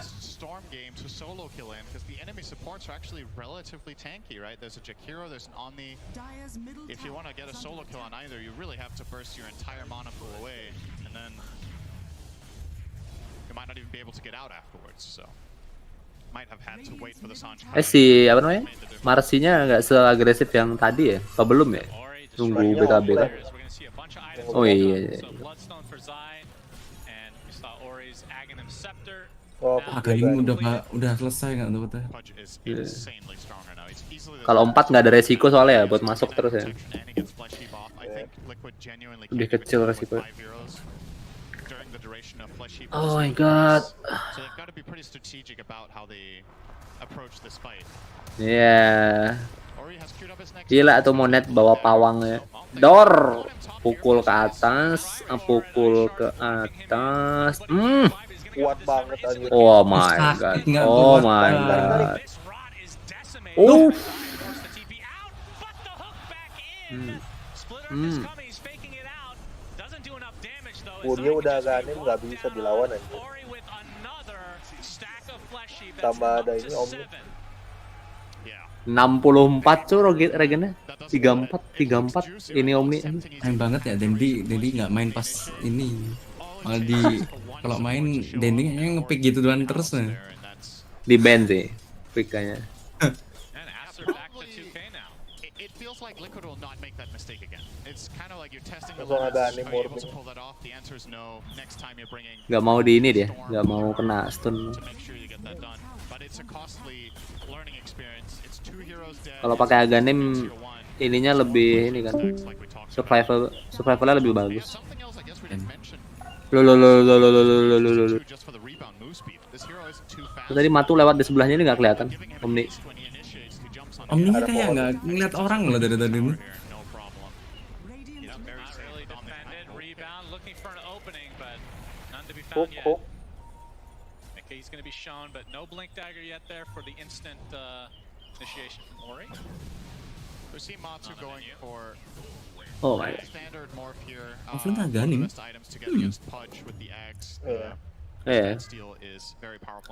Storm game to solo kill in because the enemy supports are actually relatively tanky, right? There's a Jakiro, there's an Omni. If you want to get a solo kill on either, you really have to burst your entire mana pool away, and then you might not even be able to get out afterwards. So might have had to wait for the Sanj.
Si apa namanya? Marsinya nggak seagresif yang tadi ya? Apa belum ya? Tunggu BKB kan? Oh iya.
Oh,
Kayaknya udah selesai nggak tuh?
Kalau 4 nggak ada resiko soalnya ya buat masuk terus ya. Lebih kecil resiko. Oh my god. Yeah. Gila tuh Monet bawa pawangnya. Dor. Pukul ke atas, pukul ke atas.
Kuat banget anjir.
Oh my god. Oh my god. Oh.
Dia udah ganim nggak bisa dilawan anjir. Tambah ada ini Omni.
64 tuh regennya. 34 ini Omni.
Main banget ya Dendi nggak main pas ini. Malah kalau main Dendi kayaknya ngepick gitu doang terus nih.
Di band sih picknya. Gak mau di ini dia, gak mau kena stun. Kalau pakai Aghanim ininya lebih ini kan, survivalnya lebih bagus. Lo. Tadi Matu lewat di sebelahnya ini nggak kelihatan.
Omninya kayak nggak ngeliat orang loh dari tadi ini.
Hook.
He's going to be shown, but no blink dagger yet there for the instant initiation from Ori.
We see Matu going for standard morph here.
Offline Aghanim.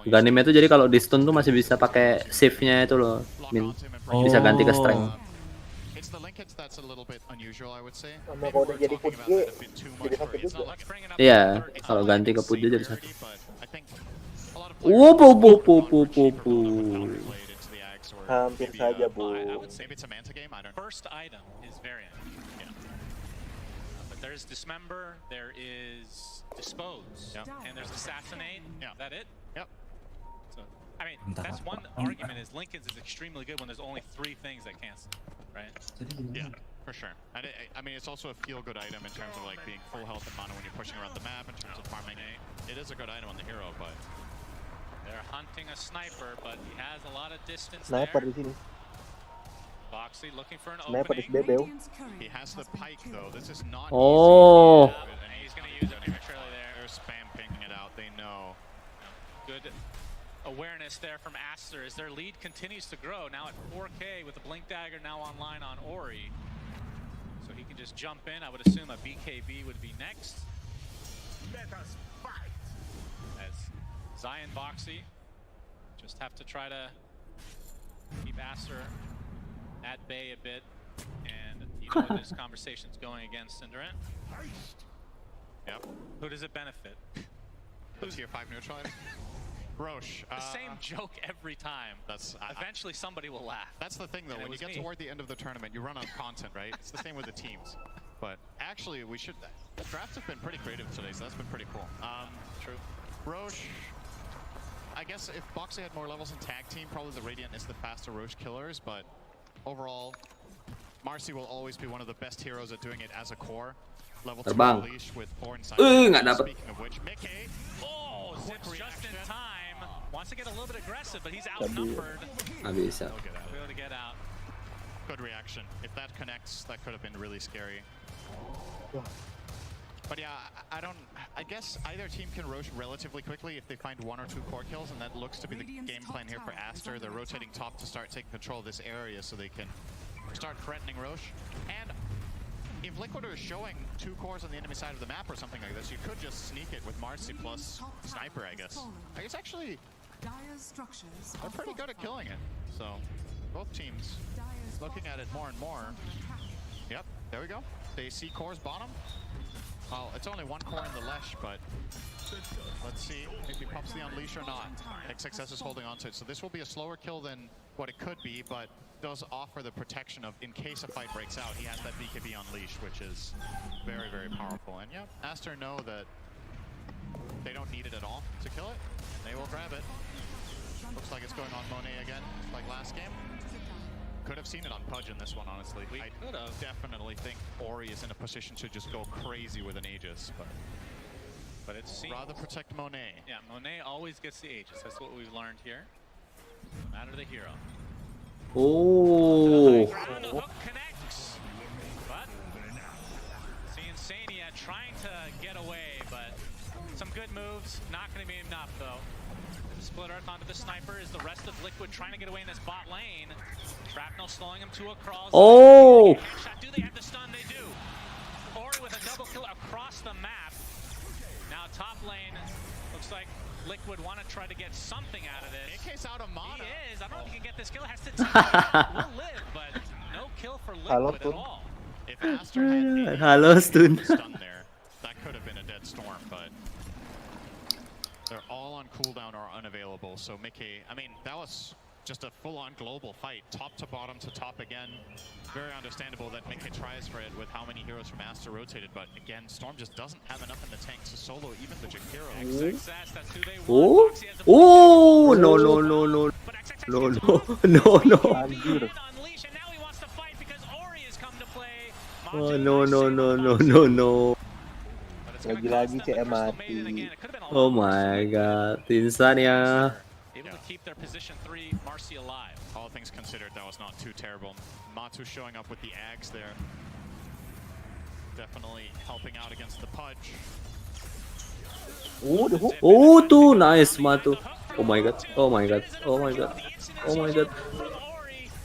Aghanim itu jadi kalau di stun tuh masih bisa pakai save-nya itu loh, bisa ganti ke strength.
Sama kalau udah jadi Pudge, jadi satu juga.
Iya, kalau ganti ke Pudge jadi satu.
Hampir saja, Bu.
First item is variant. But there's dismember, there is dispose, and there's assassinate. Is that it? Yep. So, I mean, that's one argument is Lincoln's is extremely good when there's only 3 things that cancel, right?
Yeah, for sure. And I mean, it's also a feel-good item in terms of like being full health and mana when you're pushing around the map. In terms of farming, it is a good item on the hero, but
they're hunting a sniper, but he has a lot of distance
Sniper
there.
di sini.
Boxy looking for an
Sniper di
opening.
Bebel.
He has the pike though. This is not
Oh.
easy. And he's going to use it prematurely there. They're spam pinging it out. They know.
Good awareness there from Aster as their lead continues to grow. Now at 4K with the Blink Dagger now online on Ori. So he can just jump in. I would assume a BKB would be next.
Let us fight.
As Zion Boxy just have to try to keep Aster at bay a bit. And you know where this conversation's going against Cinderant.
Yep.
Who does it benefit?
Who's tier 5 neutral? Roche.
The same joke every time. Eventually somebody will laugh.
That's the thing though, when you get toward the end of the tournament, you run out of content, right? It's the same with the teams. But actually, the drafts have been pretty creative today, so that's been pretty cool.
True.
Roche, I guess if Boxy had more levels in tag team, probably the Radiant is the faster Roche killers, but overall, Marcy will always be one of the best heroes at doing it as a core. Level 2 unleash with 4 inside.
Nggak dapat.
Speaking of which, Mickey,
zips just in time. Wants to get a little bit aggressive, but he's outnumbered.
Nggak bisa.
Be able to get out.
good reaction. If that connects, that could have been really scary. But yeah, I guess either team can Roche relatively quickly if they find 1 or 2 core kills, and that looks to be the game plan here for Aster. They're rotating top to start taking control of this area so they can start threatening Roche. And if Liquid is showing 2 cores on the enemy side of the map or something like this, you could just sneak it with Marcy plus Sniper, I guess. I guess actually, they're pretty good at killing it. So, both teams looking at it more and more. Yep, there we go. They see cores bottom. Well, it's only 1 core in the Lesh, but let's see if he pops the Unleash or not. XXS is holding on to it, so this will be a slower kill than what it could be, but does offer the protection of, in case a fight breaks out, he has that BKB Unleash, which is very, very powerful. And yeah, Aster know that They don't need it at all to kill it. They will grab it. Looks like it's going on Monet again, like last game. Could have seen it on Pudge in this one, honestly. I definitely think Ori is in a position to just go crazy with an Aegis, but it's rather protect Monet.
Yeah, Monet always gets the Aegis. That's what we've learned here. No matter the hero.
Oh.
The hook connects, but seeing Sania trying to get away, but some good moves. Not going to be enough though. Split Earth onto the sniper is the rest of Liquid trying to get away in this bot lane. Shrapnel slowing him to a crawl.
Oh!
Do they have the stun? They do. Ori with a double kill across the map. Now top lane, looks like Liquid want to try to get something out of this.
AK's out of mana.
He is. I don't know if he can get this kill. Has to will live, but no kill for Liquid at all.
If Aster had
Hallo, stun.
stun there, that could have been a dead storm, but they're all on cooldown or unavailable. So Mickey, I mean, that was just a full-on global fight, top to bottom to top again. Very understandable that Mickey tries for it with how many heroes from Aster rotated, but again, Storm just doesn't have enough in the tank to solo even the Jakiro.
Oh, oh, no, no, no, no, no, no, no, no. Oh, no, no, no, no, no, no.
Lagi-lagi CM mati.
Oh my god, Tinsan ya.
Able to keep their position 3, Marcy alive.
All things considered, that was not too terrible. Matu showing up with the Ags there. Definitely helping out against the Pudge.
Oh, the hook.
Oh, tuh nice Matu. Oh my god, oh my god, oh my god, oh my god.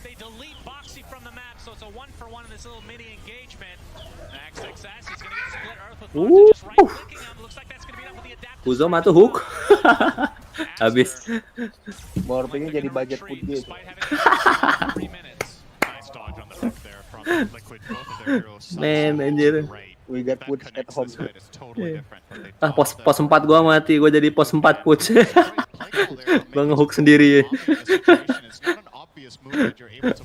They delete Boxy from the map, so it's a 1-for-1 in this little mini engagement. XXS, he's gonna get split Earth with Monza just right-clicking him. Looks like that's gonna be enough with the adaptive.
Kuzo Matu hook. Habis.
Morphingnya jadi budget put dia.
Man, anjir.
We got puts at home.
Ah, pos 4 gua mati, gua jadi pos 4 puts. Gua ngehook sendiri.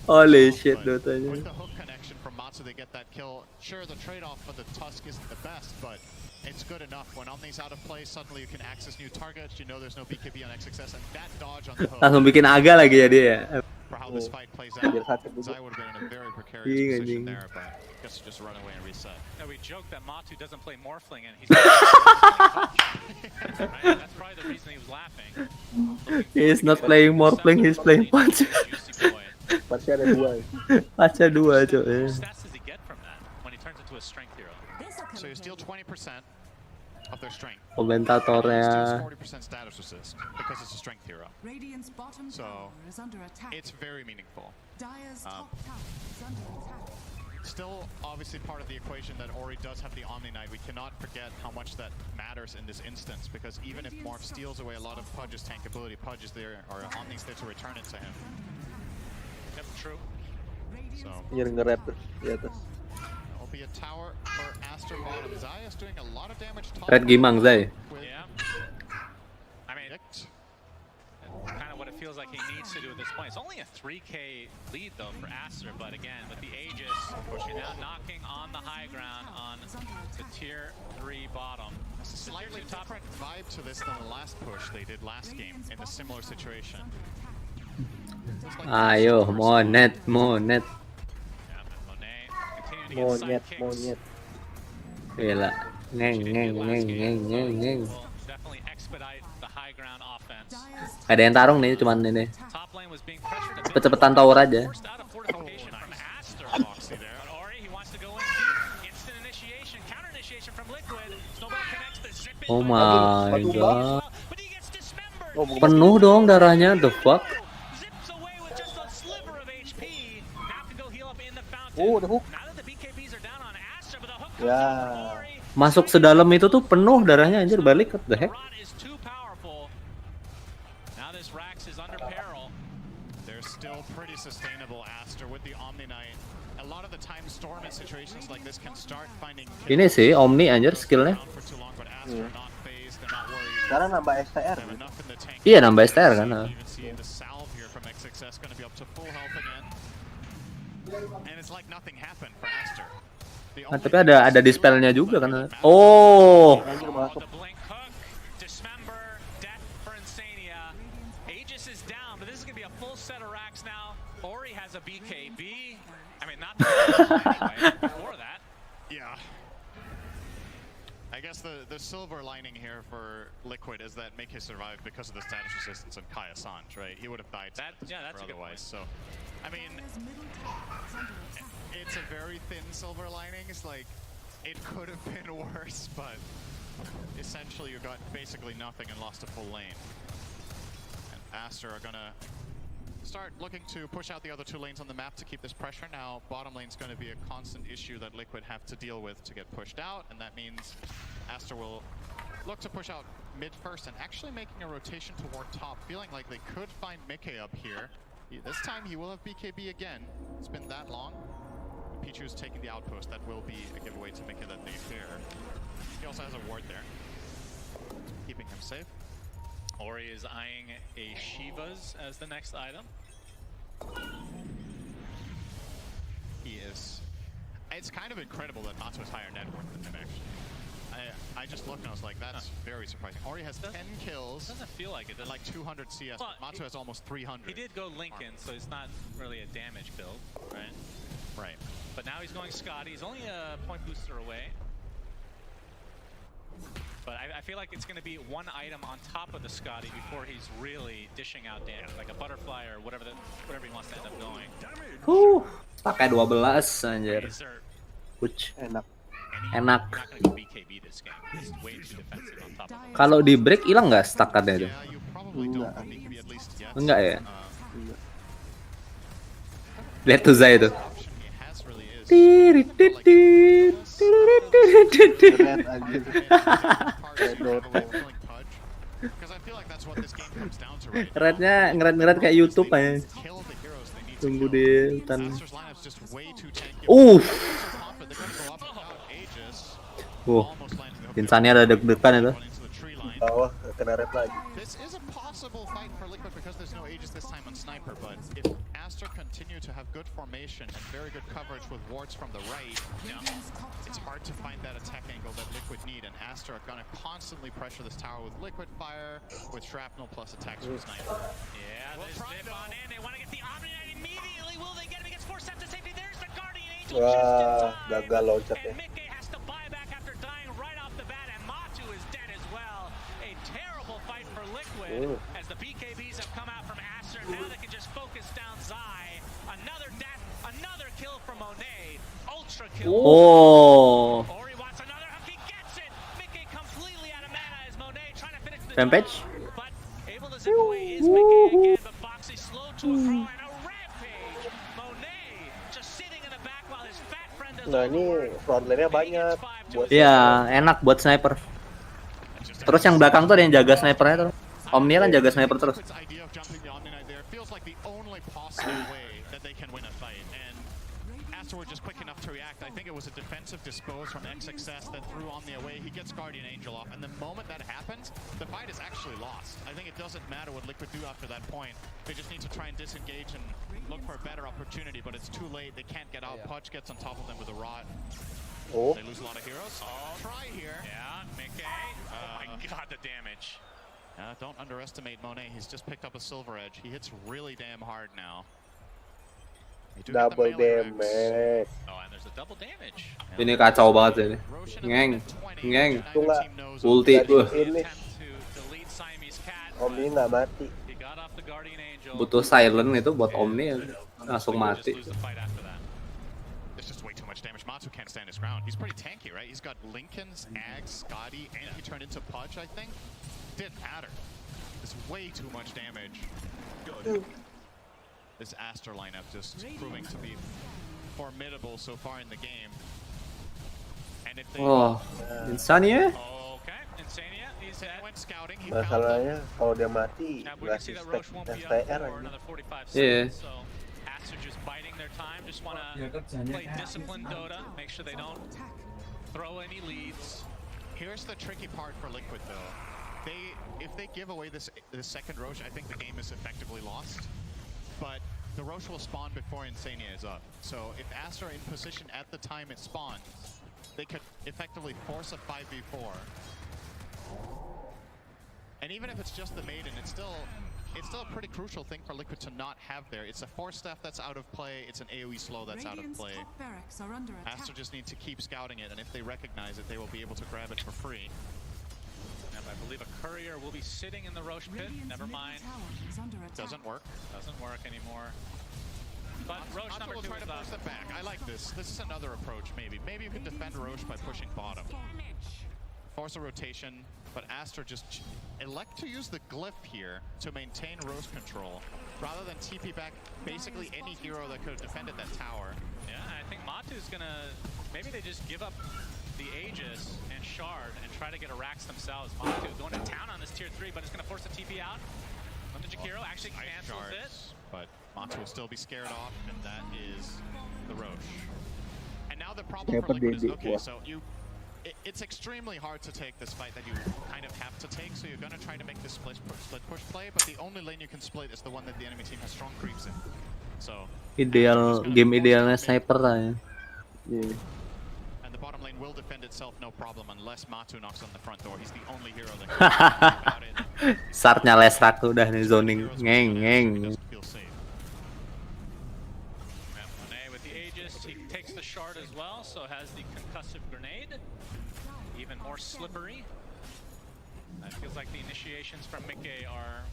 Holy shit, Dotanya.
They get that kill. Sure, the trade-off for the Tusk isn't the best, but it's good enough. When Omni's out of play, suddenly you can access new targets. You know there's no BKB on XXS, and that dodge on the hook.
Langsung bikin aga lagi ya dia.
For how this fight plays out, Zai would have been in a very precarious position there, but I guess just run away and reset.
Now we joke that Matu doesn't play Morphling, and he's right? That's probably the reason he was laughing.
He's not playing Morphling, he's playing Punch.
Patchnya ada 2.
Patchnya 2, coy.
To a strength hero.
So you steal 20% of their strength.
Komentatornya.
40% status resist because it's a strength hero. So it's very meaningful. Still, obviously, part of the equation that Ori does have the Omni Knight. We cannot forget how much that matters in this instance, because even if Morph steals away a lot of Pudge's tank ability, Pudge is there, or Omni's there to return it to him.
Yep, true.
So.
Nge-rap di atas.
Be a tower for Aster bottom. Zaya's doing a lot of damage top.
Red Gimang Zai.
Yeah. I mean, kind of what it feels like he needs to do at this point. It's only a 3k lead though for Aster, but again, with the Aegis, pushing now knocking on the high ground on the tier 3 bottom.
It's a slightly different vibe to this than the last push they did last game in a similar situation.
Ayo, Monet, Monet.
Monyet, monyet.
Gila. Ngeng. Ada yang tarung nih, cuman ini. Cepet-cepetan tower aja. Oh my god. Penuh dong darahnya, the fuck.
Oh, the hook. Ya.
Masuk sedalam itu tuh penuh darahnya, anjir, balik, what the heck. Ini sih Omni anjir skillnya.
Sekarang nambah STR.
Iya, nambah STR kan. Nah, tapi ada dispelnya juga kan. Oh.
Ori has a BKB. I mean, not anyway, before that.
Yeah. I guess the silver lining here for Liquid is that Mickey survived because of the status resistance and Kai Assange, right? He would have died
That's a good point.
So, I mean, it's a very thin silver lining. It's like, it could have been worse, but essentially you got basically nothing and lost a full lane. And Aster are gonna start looking to push out the other two lanes on the map to keep this pressure. Now, bottom lane's going to be a constant issue that Liquid have to deal with to get pushed out, and that means Aster will look to push out mid first and actually making a rotation toward top, feeling like they could find Mickey up here. This time he will have BKB again. It's been that long. Pichu's taking the outpost. That will be a giveaway to Mickey that they fear. He also has a ward there, keeping him safe.
Ori is eyeing a Shiva's as the next item.
He is. It's kind of incredible that Matu has higher net worth than him, actually. I just looked and I was like, that's very surprising. Ori has 10 kills.
Doesn't feel like it.
Like 200 CS.
Well,
Matu has almost 300.
He did go Lincoln, so it's not really a damage build, right?
Right.
But now he's going Scotty. He's only a point booster away. But I feel like it's going to be one item on top of the Scotty before he's really dishing out damage, like a butterfly or whatever he wants to end up going.
Pakai 12 anjir. Puch. Enak. Kalau di break hilang nggak stackernya itu? Enggak ya? Lihat tuh Zai itu. Rednya ngeret kayak YouTube aja. Tunggu di hutan. Insannya ada deg-degan itu.
Bawah kena red lagi.
This is a possible fight for Liquid because there's no Aegis this time on Sniper, but if Aster continue to have good formation and very good coverage with wards from the right, it's hard to find that attack angle that Liquid need, and Aster are gonna constantly pressure this tower with Liquid Fire, with Shrapnel plus attacks from Sniper.
Yeah, they zip on in, they want to get the Omni-Knight immediately, will they get him? He gets 4 steps to safety, there's the Guardian Angel
Wah, gagal loncatnya.
As the BKBs have come out from Aster, now they can just focus down Zai. Another death, another kill from Monet. Ultra kill.
Oh.
Ori wants another hook, he gets it. Mickey completely out of mana as Monet trying to finish the
Rampage.
job. But able to zip away is Mickey again, but Foxy slow to a crawl and a rampage. Monet just sitting in the back while his fat friend does.
Nah ini front lane-nya banyak.
Iya, enak buat sniper. Terus yang belakang tuh ada yang jaga snipernya tuh. Omni kan jaga sniper terus.
Were just quick enough to react. I think it was a defensive dispose from XXS that threw Omni away. He gets Guardian Angel off, and the moment that happens, the fight is actually lost. I think it doesn't matter what Liquid do after that point. They just need to try and disengage and look for a better opportunity, but it's too late. They can't get out. Pudge gets on top of them with a rod. They lose a lot of heroes. Try here.
Yeah, Mickey. Oh my god, the damage.
Don't underestimate Monet. He's just picked up a Silver Edge. He hits really damn hard now.
Double damage.
Oh, and there's a double damage.
Ini kacau banget ini. Ngeng. Ulti tuh.
Omni nggak mati.
Butuh silent itu buat Omni langsung mati.
There's just way too much damage. Matu can't stand his ground. He's pretty tanky, right? He's got Lincoln's, Ags, Scotty, and he turned into Pudge, I think. Didn't matter. There's way too much damage. This Aster lineup just proving to be formidable so far in the game. And if they
Insania?
Okay, Insania, he's went scouting. He
Masalahnya kalau dia mati nggak sih stack STR aja.
Yeah.
So Aster just biding their time, just want to play disciplined Dota, make sure they don't throw any leads.
Here's the tricky part for Liquid though. If they give away this second Roche, I think the game is effectively lost. But the Roche will spawn before Insania is up. So if Aster are in position at the time it spawns, they could effectively force a 5v4. And even if it's just the Maiden, it's still it's still a pretty crucial thing for Liquid to not have there. It's a force staff that's out of play. It's an AoE slow that's out of play. Aster just needs to keep scouting it, and if they recognize it, they will be able to grab it for free.
And I believe a courier will be sitting in the Roche pit. Never mind.
Doesn't work.
Doesn't work anymore. But Roche
Matu
number
will
2
try
is
to
up.
force them back. I like this. This is another approach, maybe. Maybe you can defend Roche by pushing bottom. Force a rotation, but Aster just elect to use the glyph here to maintain Roche control, rather than TP back basically any hero that could have defended that tower.
Yeah, I think Matu's gonna... Maybe they just give up the Aegis and Shard and try to get a Rax themselves. Matu going to town on this tier 3, but it's gonna force the TP out. Jakiro actually cancels it.
But Matu will still be scared off, and that is the Roche. And now the problem for Liquid is, okay, so it's extremely hard to take this fight that you kind of have to take, so you're going to try to make this split push play, but the only lane you can split is the one that the enemy team has strong creeps in. So
Ideal, game idealnya sniper lah ya.
And the bottom lane will defend itself no problem unless Matu knocks on the front door. He's the only hero that can do about it.
Startnya lesrak tuh udah nih zoning, ngeng.
With the Aegis, he takes the Shard as well, so has the concussive grenade. Even more slippery. It feels like the initiations from Mickey are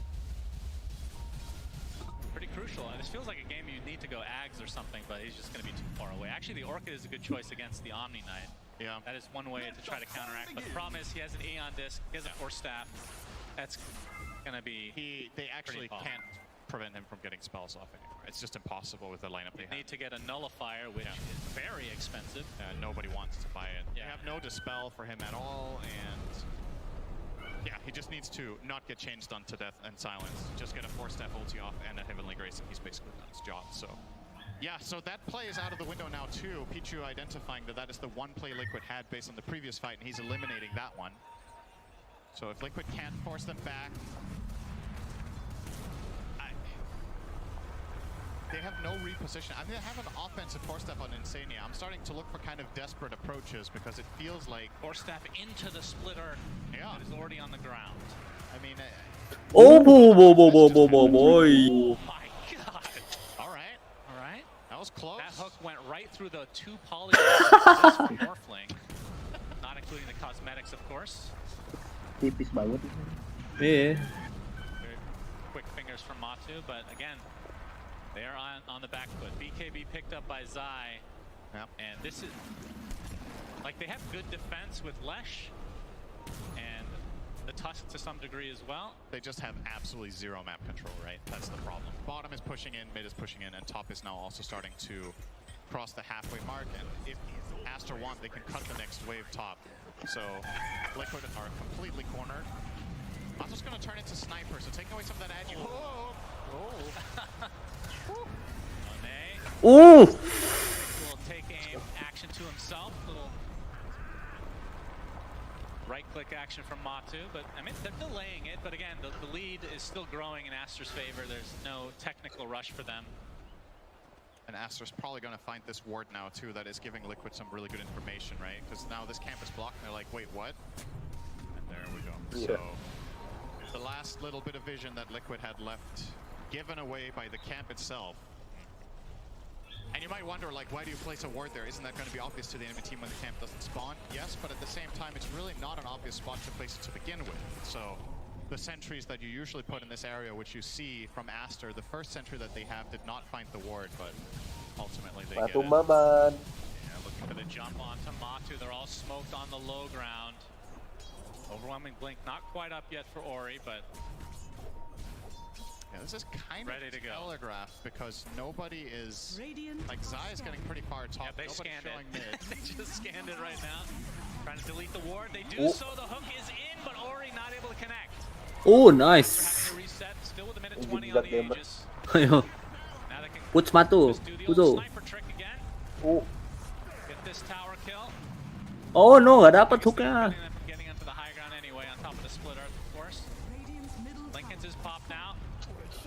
pretty crucial. And this feels like a game you need to go Ags or something, but he's just going to be too far away. Actually, the Orchid is a good choice against the Omni Knight.
Yeah.
That is one way to try to counteract. But the problem is he has an Aeon Disc, he has a Force Staff. That's going to be...
They actually can't prevent him from getting spells off anymore. It's just impossible with the lineup they have.
Need to get a Nullifier, which is very expensive.
Nobody wants to buy it. You have no Dispel for him at all, and yeah, he just needs to not get changed onto death and silence. Just get a Force Staff ulti off and a Heavenly Grace, and he's basically done his job. So yeah, so that play is out of the window now too. Pichu identifying that is the one play Liquid had based on the previous fight, and he's eliminating that one. So if Liquid can't force them back, they have no reposition. I mean, they have an offensive Force Staff on Insania. I'm starting to look for kind of desperate approaches because it feels like...
Force Staff into the splitter.
Yeah.
It is already on the ground.
I mean...
Oh, boy.
Oh my god.
Alright.
Alright.
That was close.
That hook went right through the 2 polygons from Morphling. Not including the cosmetics, of course.
Tipis banget.
Yeah.
Very quick fingers from Matu, but again, they are on the back foot. BKB picked up by Zai.
Yep.
And this is... Like, they have good defense with Lesh. And the Tusk to some degree as well.
They just have absolutely zero map control, right? That's the problem. Bottom is pushing in, mid is pushing in, and top is now also starting to cross the halfway mark. And if Aster want, they can cut the next wave top. So Liquid are completely cornered. Matu's going to turn into Sniper, so taking away some of that agi.
Ooh!
Will take aim action to himself. Little right-click action from Matu, but I mean they're delaying it. But again, the lead is still growing in Aster's favor. There's no technical rush for them.
And Aster's probably going to find this ward now too. That is giving Liquid some really good information, right? Because now this camp is blocked, and they're like, wait, what? And there we go.
Yeah.
So the last little bit of vision that Liquid had left, given away by the camp itself. And you might wonder, like, why do you place a ward there? Isn't that going to be obvious to the enemy team when the camp doesn't spawn? Yes, but at the same time, it's really not an obvious spot to place it to begin with. So the sentries that you usually put in this area, which you see from Aster, the first sentry that they have did not find the ward, but ultimately they get it.
Maman.
Yeah, looking for the jump onto Matu. They're all smoked on the low ground. Overwhelming blink, not quite up yet for Ori, but
yeah, this is kind
ready
of
to go.
telegraphed because nobody is... Like, Zai is getting pretty far top.
Yeah, they
Nobody's
scanned
showing
it.
mid.
They just scanned it right now. Trying to delete the ward. They do so. The hook is in, but Ori not able to connect.
Oh, nice.
Having a reset, still with a minute 20 on the Aegis.
Ayo.
Now they can
Push Matu.
just do the old sniper trick again.
Oh.
Get this tower kill.
Oh no, gak dapet hooknya.
Getting into the high ground anyway on top of the splitter, of course. Lincoln's is popped now.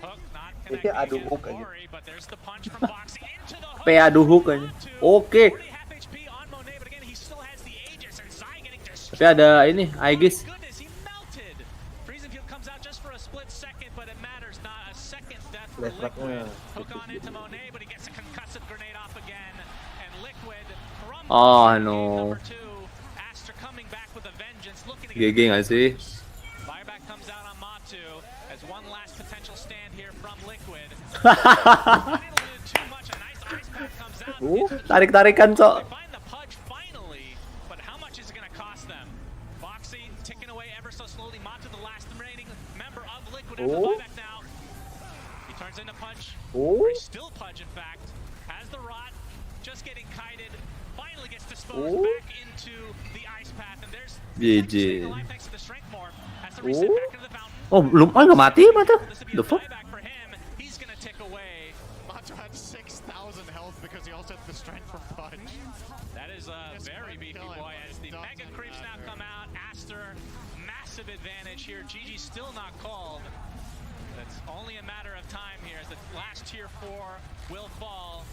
Hook not connecting
Aduh,
again
hook
for
aja.
Ori, but there's the punch from Boxy into the hook.
Aduh hook aja. Oke.
Already half HP on Monet, but again he still has the Aegis and Zai getting destroyed.
Tapi ada ini, Aegis.
Goodness, he melted. Freezing Field comes out just for a split second, but it matters not. for
Left
Liquid.
back-nya.
Hook on into Monet, but he gets a concussive grenade off again. And Liquid crumbles
Oh
in game
no.
number 2. Aster coming back with a vengeance, looking to
GG
get
nggak sih?
Fireback comes out on Matu as one last potential stand here from Liquid.
Tarik-tarikan, Cok.
They find the Pudge finally, but how much is it going to cost them? Foxy ticking away ever so slowly. Matu, the last remaining member of Liquid, has the buyback now. He turns into Pudge. Or he's still Pudge, in fact. Has the rot, just getting kited. Finally gets disposed back into the ice path, and there's
GG.
alive thanks to the strength form. Has to reset back into the fountain.
Oh, belum. Oh, nggak mati, Matu. The fuck?
For him, he's going to tick away.
Matu had 6,000 health because he also had the strength from Pudge.
That is a very beefy boy as the mega creeps now come out. Aster, massive advantage here. GG still not called. That's only a matter of time here as the last tier 4 will fall.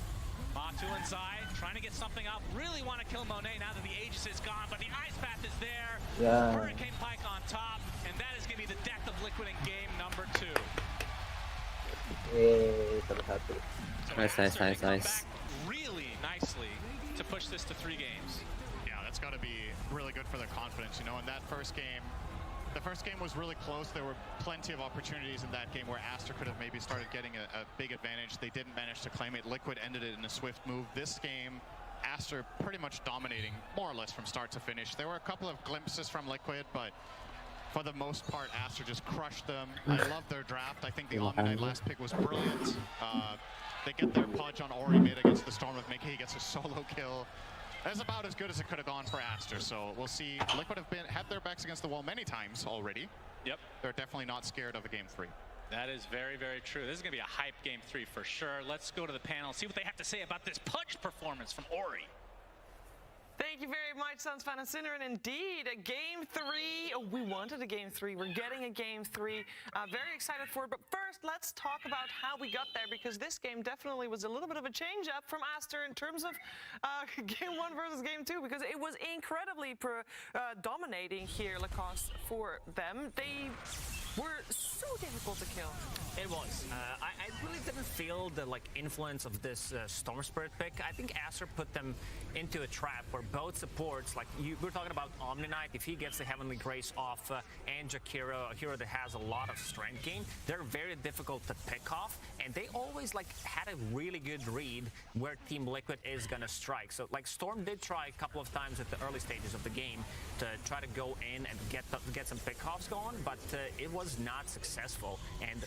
Matu inside, trying to get something up. Really want to kill Monet now that the Aegis is gone, but the ice path is there.
Yeah.
Hurricane Pike on top, and that is going to be the death of Liquid in game number 2.
Satu-satu.
Nice.
Really nicely to push this to 3 games.
Yeah, that's got to be really good for their confidence. You know, in that first game, the first game was really close. There were plenty of opportunities in that game where Aster could have maybe started getting a big advantage. They didn't manage to claim it. Liquid ended it in a swift move. This game, Aster pretty much dominating more or less from start to finish. There were a couple of glimpses from Liquid, but for the most part, Aster just crushed them. I love their draft. I think the Omni last pick was brilliant. They get their Pudge on Ori mid against the Storm of Mickey. He gets a solo kill. That's about as good as it could have gone for Aster. So we'll see. Liquid have had their backs against the wall many times already.
Yep.
They're definitely not scared of a game 3.
That is very, very true. This is going to be a hype game 3 for sure. Let's go to the panel, see what they have to say about this Pudge performance from Ori.
Thank you very much, Suns fan and Sinner. And indeed, a game 3. Oh, we wanted a game 3. We're getting a game 3. Very excited for it. But first, let's talk about how we got there, because this game definitely was a little bit of a change up from Aster in terms of game 1 versus game 2, because it was incredibly dominating here, Lacoste, for them. They were so difficult to kill.
It was. I really didn't feel the influence of this Storm Spirit pick. I think Aster put them into a trap where both supports, we're talking about Omni Knight, if he gets the Heavenly Grace off, and Jakiro, a hero that has a lot of strength gain, they're very difficult to pick off, and they always had a really good read where Team Liquid is gonna strike. So Storm did try a couple of times at the early stages of the game to try to go in and get some pick-offs going, but it was not successful. And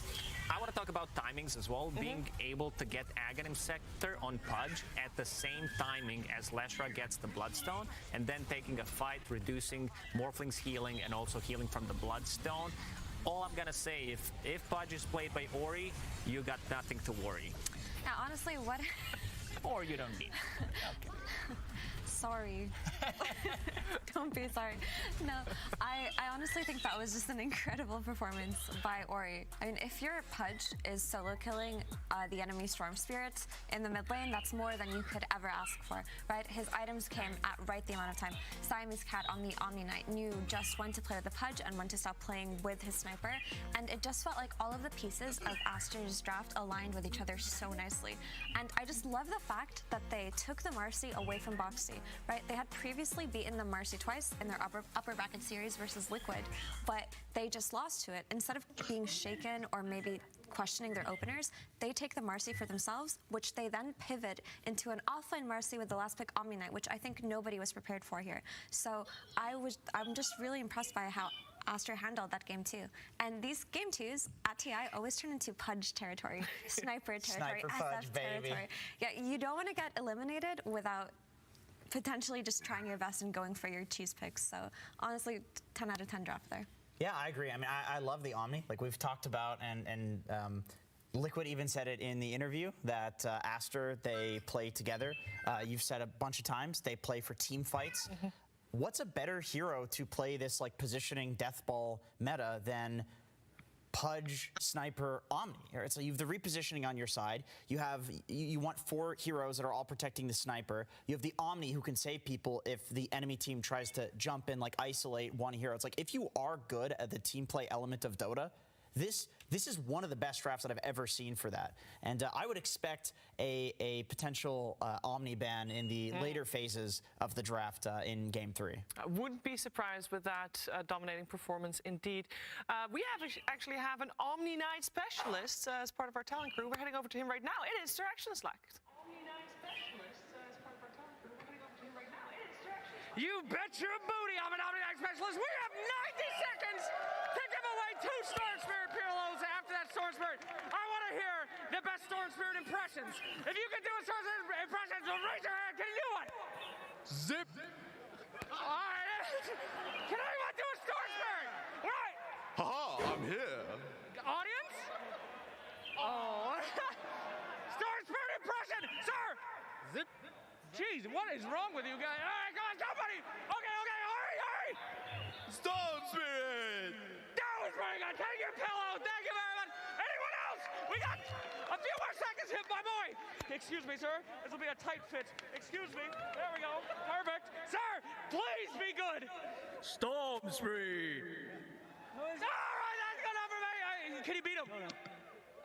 I want to talk about timings as well. Being able to get Aghanim Scepter on Pudge at the same timing as Leshra gets the Bloodstone, and then taking a fight, reducing Morphling's healing and also healing from the Bloodstone. All I'm gonna say, if Pudge is played by Ori, you got nothing to worry.
Now, honestly, what?
Or you don't need.
Okay. Sorry. Don't be sorry. No, I honestly think that was just an incredible performance by Ori. I mean, if your Pudge is solo killing the enemy Storm Spirits in the mid lane, that's more than you could ever ask for, right? His items came at right the amount of time. Siamese Cat on the Omni Knight knew just when to play with the Pudge and when to stop playing with his sniper, and it just felt like all of the pieces of Aster's draft aligned with each other so nicely. And I just love the fact that they took the Marcy away from Boxy, right? They had previously beaten the Marcy twice in their upper bracket series versus Liquid, but they just lost to it. Instead of being shaken or maybe questioning their openers, they take the Marcy for themselves, which they then pivot into an offline Marcy with the last pick Omni Knight, which I think nobody was prepared for here. So I'm just really impressed by how Aster handled that game 2. And these game 2s at TI always turn into Pudge territory, sniper territory,
Sniper Pudge,
SF
baby.
territory. Yeah, you don't want to get eliminated without potentially just trying your best and going for your cheese picks. So honestly, 10 out of 10 draft there.
Yeah, I agree. I mean, I love the Omni. Like we've talked about, and Liquid even said it in the interview that Aster, they play together. You've said a bunch of times they play for team fights. What's a better hero to play this positioning death ball meta than Pudge, Sniper, Omni? So you have the repositioning on your side. You want 4 heroes that are all protecting the Sniper. You have the Omni who can save people if the enemy team tries to jump in, isolate one hero. It's if you are good at the team play element of Dota, this is one of the best drafts that I've ever seen for that. And I would expect a potential Omni ban in the later phases of the draft in Game 3.
I wouldn't be surprised with that dominating performance indeed. We actually have an Omni Knight specialist as part of our talent crew. We're heading over to him right now. It is Sir Action Slack. Omni Knight specialist as part of our talent crew. We're heading over to him right now. It is Sir Action Slack.
You bet your booty I'm an Omni Knight specialist. We have 90 seconds to give away 2 Storm Spirit pillows after that Storm Spirit. I want to hear the best Storm Spirit impressions. If you can do a Storm Spirit impression, so raise your hand. Can you do one?
Zip.
All right. Can anyone do a Storm Spirit? Right.
Haha, I'm here.
Audience? Oh. Storm Spirit impression, sir. Zip. Jeez, what is wrong with you guys? All right, come on, somebody. Okay, hurry.
Storm Spirit.
That was pretty good. Take your pillow. Thank you very much. Anyone else? We got a few more seconds here, my boy. Excuse me, sir. This will be a tight fit. Excuse me. There we go. Perfect. Sir, please be good.
Storm Spirit.
All right, that's good enough for me. Can you beat him?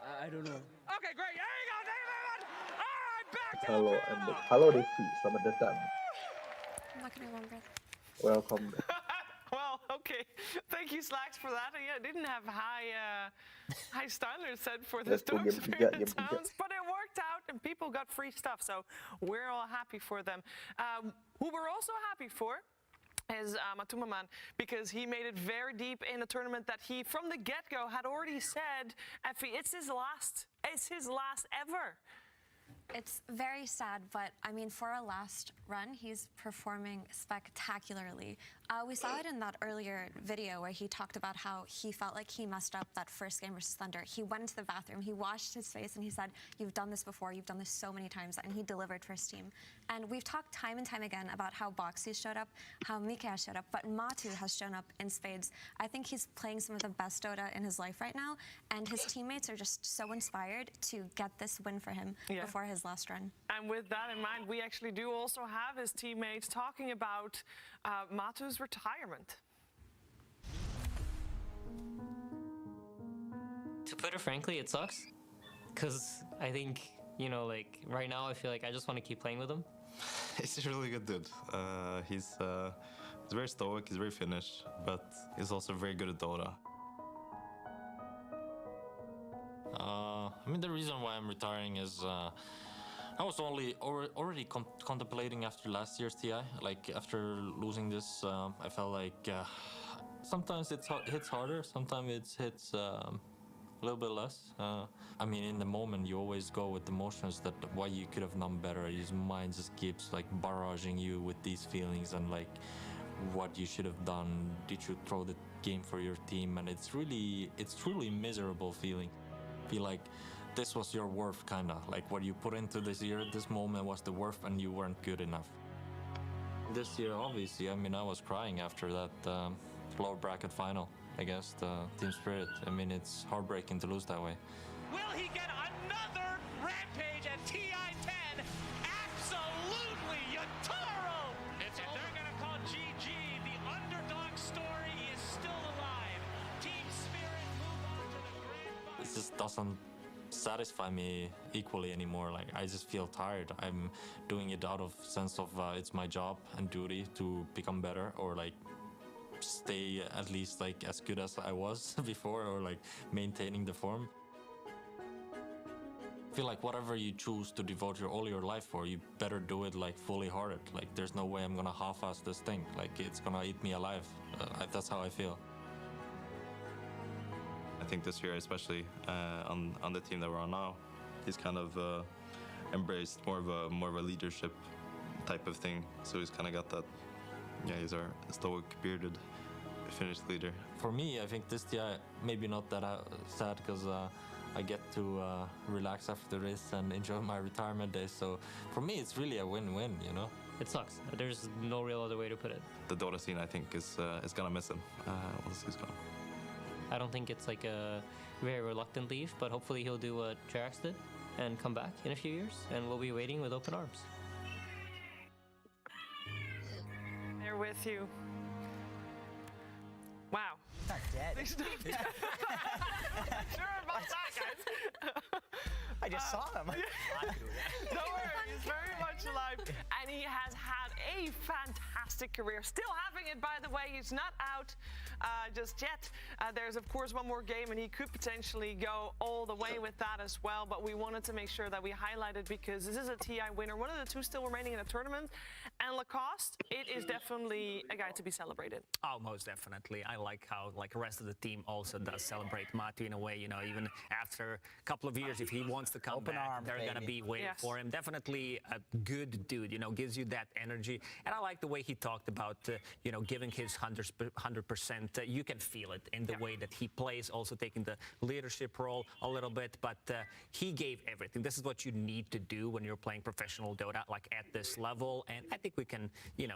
I don't know.
Okay, great. There you go. Thank you very much. All right, back to
Halo,
the panel.
halo Devi, selamat datang.
I'm not gonna remember.
Welcome.
Well, okay. Thank you, Slacks, for that. Yeah, I didn't have high standards set for the
Let's go
Storm
game
Spirit
3, game 3.
sounds, but it worked out, and people got free stuff, so we're all happy for them. Who we're also happy for is Matumaman, because he made it very deep in a tournament that he, from the get-go, had already said, Effie, it's his last ever.
It's very sad, but I mean, for a last run, he's performing spectacularly. We saw it in that earlier video where he talked about how he felt like he messed up that first game versus Thunder. He went into the bathroom, he washed his face, and he said, "You've done this before, you've done this so many times," and he delivered for his team. And we've talked time and time again about how Boxy showed up, how Mike has showed up, but Matu has shown up in spades. I think he's playing some of the best Dota in his life right now, and his teammates are just so inspired to get this win for him before his last run.
And with that in mind, we actually do also have his teammates talking about Matu's retirement.
To put it frankly, it sucks. Because I think, like, right now I feel like I just want to keep playing with him.
He's a really good dude. He's very stoic, he's very Finnish, but he's also very good at Dota. I mean, the reason why I'm retiring is I was already contemplating after last year's TI. Like, after losing this, I felt like sometimes it hits harder, sometimes it hits a little bit less. I mean, in the moment, you always go with emotions that why you could have done better. Your mind just keeps like barraging you with these feelings and like what you should have done. Did you throw the game for your team? And it's truly miserable feeling. Feel like this was your worth, kinda like what you put into this year. This moment was the worth, and you weren't good enough. This year, obviously, I mean, I was crying after that lower bracket final against Team Spirit. I mean, it's heartbreaking to lose that way.
Will he get another rampage at TI-10? Absolutely, Yatoro! And they're gonna call GG. The underdog story is still alive. Team Spirit move on to the grand final.
It just doesn't satisfy me equally anymore. Like, I just feel tired. I'm doing it out of sense of it's my job and duty to become better, or like stay at least like as good as I was before, or like maintaining the form. I feel like whatever you choose to devote all your life for, you better do it like fully hearted. Like, there's no way I'm gonna half-ass this thing. Like, it's gonna eat me alive. That's how I feel. I think this year, especially on the team that we're on now, he's kind of embraced more of a leadership type of thing. So he's kind of got that. Yeah, he's our stoic, bearded Finnish leader. For me, I think this year maybe not that sad, because I get to relax after this and enjoy my retirement days. So for me, it's really a win-win, you know.
It sucks. There's no real other way to put it.
The Dota scene, I think, is gonna miss him once he's gone.
I don't think it's like a very reluctant leave, but hopefully he'll do what Jerax did and come back in a few years, and we'll be waiting with open arms.
They're with you. Wow.
Not dead.
sure about that, guys.
I just saw him.
Don't worry, he's very much alive. And he has had a fantastic career. Still having it, by the way. He's not out just yet. There's, of course, one more game, and he could potentially go all the way with that as well. But we wanted to make sure that we highlighted because this is a TI winner, one of the two still remaining in the tournament. And Lacoste, it is definitely a guy to be celebrated.
Oh, most definitely. I like how the rest of the team also does celebrate Matu in a way, even after a couple of years, if he wants to come back, they're going to be waiting for him. Definitely a good dude, gives you that energy. And I like the way he talked about, giving his 100%. You can feel it in the way that he plays, also taking the leadership role a little bit. But he gave everything. This is what you need to do when you're playing professional Dota, like at this level. And I think we can,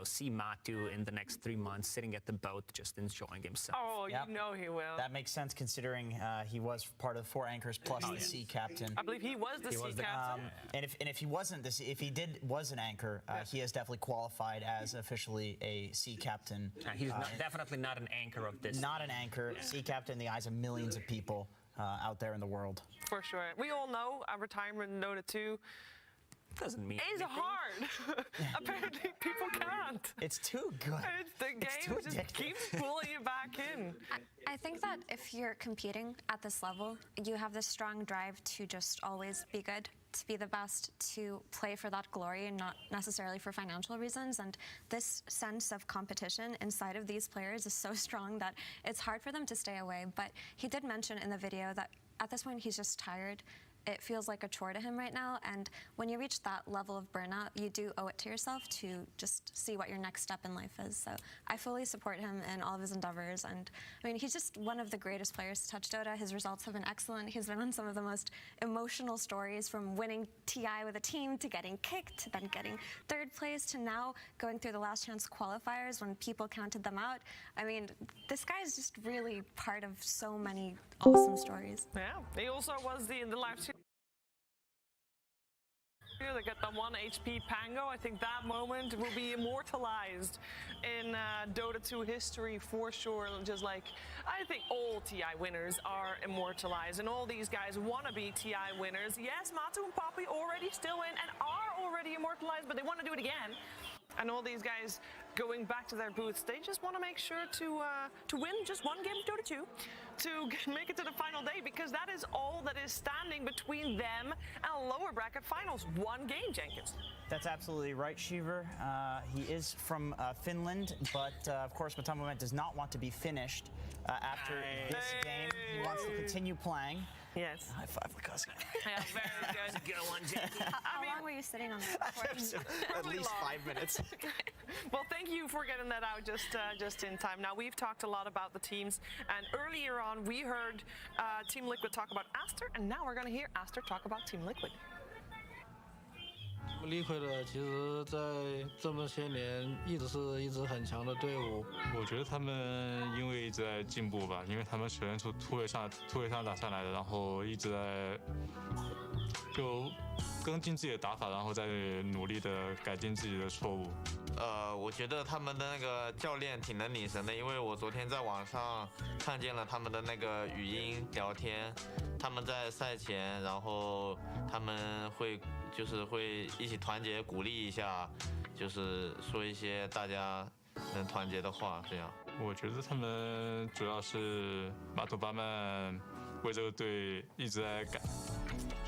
see Matu in the next 3 months sitting at the boat, just enjoying himself.
Oh, you know he will.
That makes sense considering he was part of 4 anchors plus the C captain.
I believe he was the C captain.
And if he wasn't if he was an anchor, he has definitely qualified as officially a C captain.
He's definitely not an anchor of this.
Not an anchor. C captain in the eyes of millions of people out there in the world.
For sure. We all know a retirement in Dota 2
doesn't mean
it's hard. Apparently people can't.
It's too good.
The game just keeps pulling you back in.
I think that if you're competing at this level, you have this strong drive to just always be good, to be the best, to play for that glory and not necessarily for financial reasons. And this sense of competition inside of these players is so strong that it's hard for them to stay away. But he did mention in the video that at this point he's just tired. It feels like a chore to him right now, and when you reach that level of burnout, you do owe it to yourself to just see what your next step in life is. So I fully support him in all of his endeavors, and I mean, he's just one of the greatest players to touch Dota. His results have been excellent. He's been on some of the most emotional stories, from winning TI with a team to getting kicked, to then getting 3rd place, to now going through the last chance qualifiers when people counted them out. I mean, this guy is just really part of so many awesome stories.
Yeah, he also was in the live stream. They got the 1 HP Pango. I think that moment will be immortalized in Dota 2 history for sure. Just like I think all TI winners are immortalized, and all these guys want to be TI winners. Yes, Matu and Poppy already still in and are already immortalized, but they want to do it again. And all these guys going back to their booths, they just want to make sure to win just 1 game of Dota 2 to make it to the final day, because that is all that is standing between them and lower bracket finals. 1 game, Jenkins.
That's absolutely right, Shiver. He is from Finland, but of course Matamamet does not want to be finished after this game. He wants to continue playing.
Yes.
High five, Lacoste.
Yeah, very good.
Good one, Jackie.
How long were you sitting on that?
At least 5 minutes.
Well, thank you for getting that out just in time. Now, we've talked a lot about the teams, and earlier on we heard Team Liquid talk about Aster, and now we're going to hear Aster talk about Team Liquid.
Liquid 其实在这么些年一直很强的队伍。
我觉得他们因为一直在进步吧，因为他们首先从突围上打上来的，然后一直在就跟进自己的打法，然后再努力的改进自己的错误。
我觉得他们的那个教练挺能领神的，因为我昨天在网上看见了他们的那个语音聊天，他们在赛前，然后他们会一起团结鼓励一下，就是说一些大家能团结的话，这样。
我觉得他们主要是马图巴曼为这个队一直在改，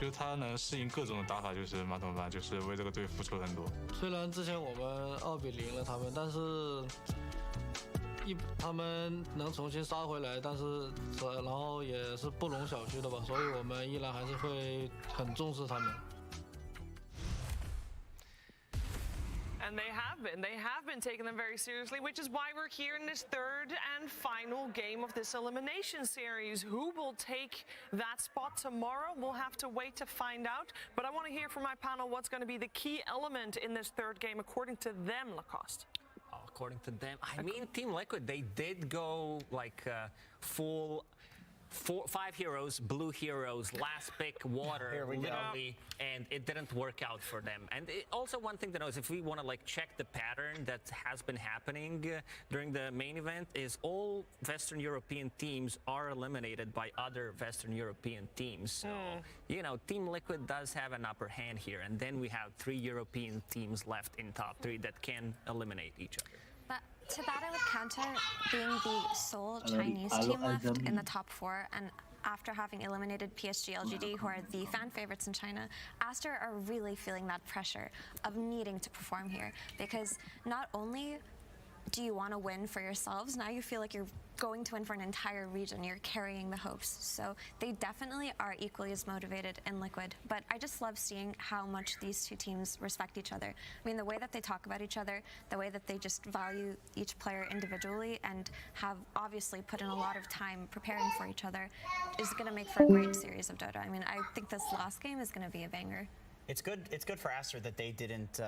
就是他能适应各种的打法，就是马图巴曼就是为这个队付出很多。
虽然之前我们2比0了他们，但是他们能重新杀回来，但是然后也是不容小觑的吧，所以我们依然还是会很重视他们。
And they have been taking them very seriously, which is why we're here in this 3rd and final game of this elimination series. Who will take that spot tomorrow? We'll have to wait to find out. But I want to hear from my panel what's going to be the key element in this 3rd game according to them, Lacoste.
According to them, I mean, Team Liquid, they did go like full 5 heroes, blue heroes, last pick, water,
Here we go.
literally, and it didn't work out for them. And also one thing to know is if we want to like check the pattern that has been happening during the main event is all Western European teams are eliminated by other Western European teams. So, you know, Team Liquid does have an upper hand here. And then we have 3 European teams left in top 3 that can eliminate each other.
But to that I would counter being the sole Chinese team left in the top 4, and after having eliminated PSG LGD, who are the fan favorites in China, Aster are really feeling that pressure of needing to perform here, because not only do you want to win for yourselves, now you feel like you're going to win for an entire region, you're carrying the hopes. So they definitely are equally as motivated in Liquid, but I just love seeing how much these 2 teams respect each other. I mean, the way that they talk about each other, the way that they just value each player individually and have obviously put in a lot of time preparing for each other is going to make for a great series of Dota. I mean, I think this last game is going to be a banger.
It's good for Aster that they didn't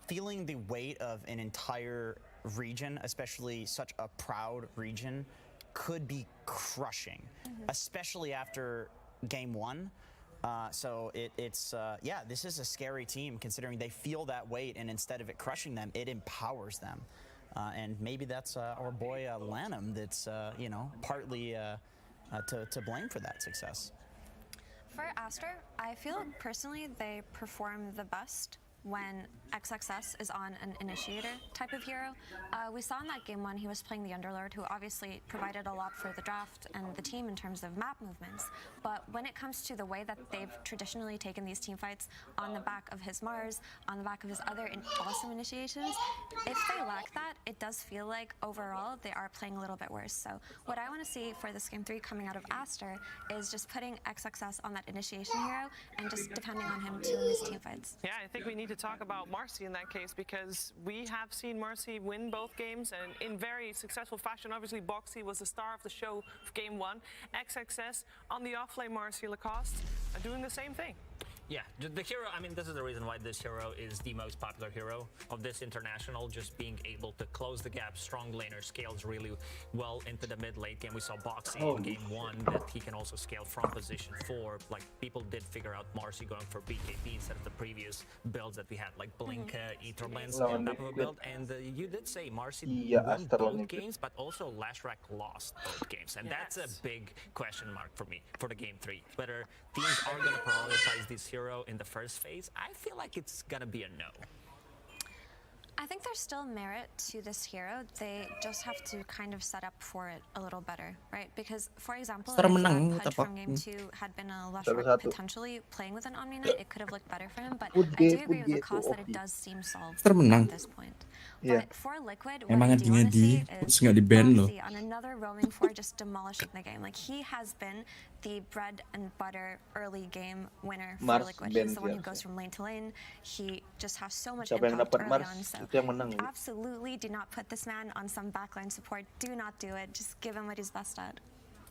feeling the weight of an entire region, especially such a proud region, could be crushing, especially after game 1. So it's this is a scary team considering they feel that weight, and instead of it crushing them, it empowers them. And maybe that's our boy Lanham that's you know, partly to blame for that success.
For Aster, I feel personally they perform the best when XXS is on an initiator type of hero. We saw in that game 1 he was playing the Underlord, who obviously provided a lot for the draft and the team in terms of map movements. But when it comes to the way that they've traditionally taken these team fights on the back of his Mars, on the back of his other awesome initiations, if they lack that, it does feel like overall they are playing a little bit worse. So what I want to see for this game 3 coming out of Aster is just putting XXS on that initiation hero and just depending on him to win these team fights.
Yeah, I think we need to talk about Marcy in that case, because we have seen Marcy win both games and in very successful fashion. Obviously, Boxy was the star of the show for game 1. XXS on the offlane Marcy Lacoste are doing the same thing.
Yeah, the hero, I mean, this is the reason why this hero is the most popular hero of this international, just being able to close the gap. Strong laner scales really well into the mid-late game. We saw Boxy in game 1 that he can also scale from position 4. Like, people did figure out Marcy going for BKB instead of the previous builds that we had, like Blink, Ether Lens, type of a build. And you did say Marcy won both games, but also Lashrak lost both games. And that's a big question mark for me for the game 3. Whether teams are going to prioritize this hero in the first phase, I feel like it's gonna be a no.
I think there's still merit to this hero. They just have to kind of set up for it a little better, right? Because, for example, if Pudge from game 2 had been a Lashrak potentially playing with an Omni Knight, it could have looked better for him. But I do agree with the cost that it does seem solved at this point. But for Liquid, what I do want to see is Boxy on another roaming 4 just demolishing the game. Like, he has been the bread and butter early game winner for Liquid. He's the one who goes from lane to lane. He just has so much impact early on. So absolutely do not put this man on some backline support. Do not do it. Just give him what he's best at.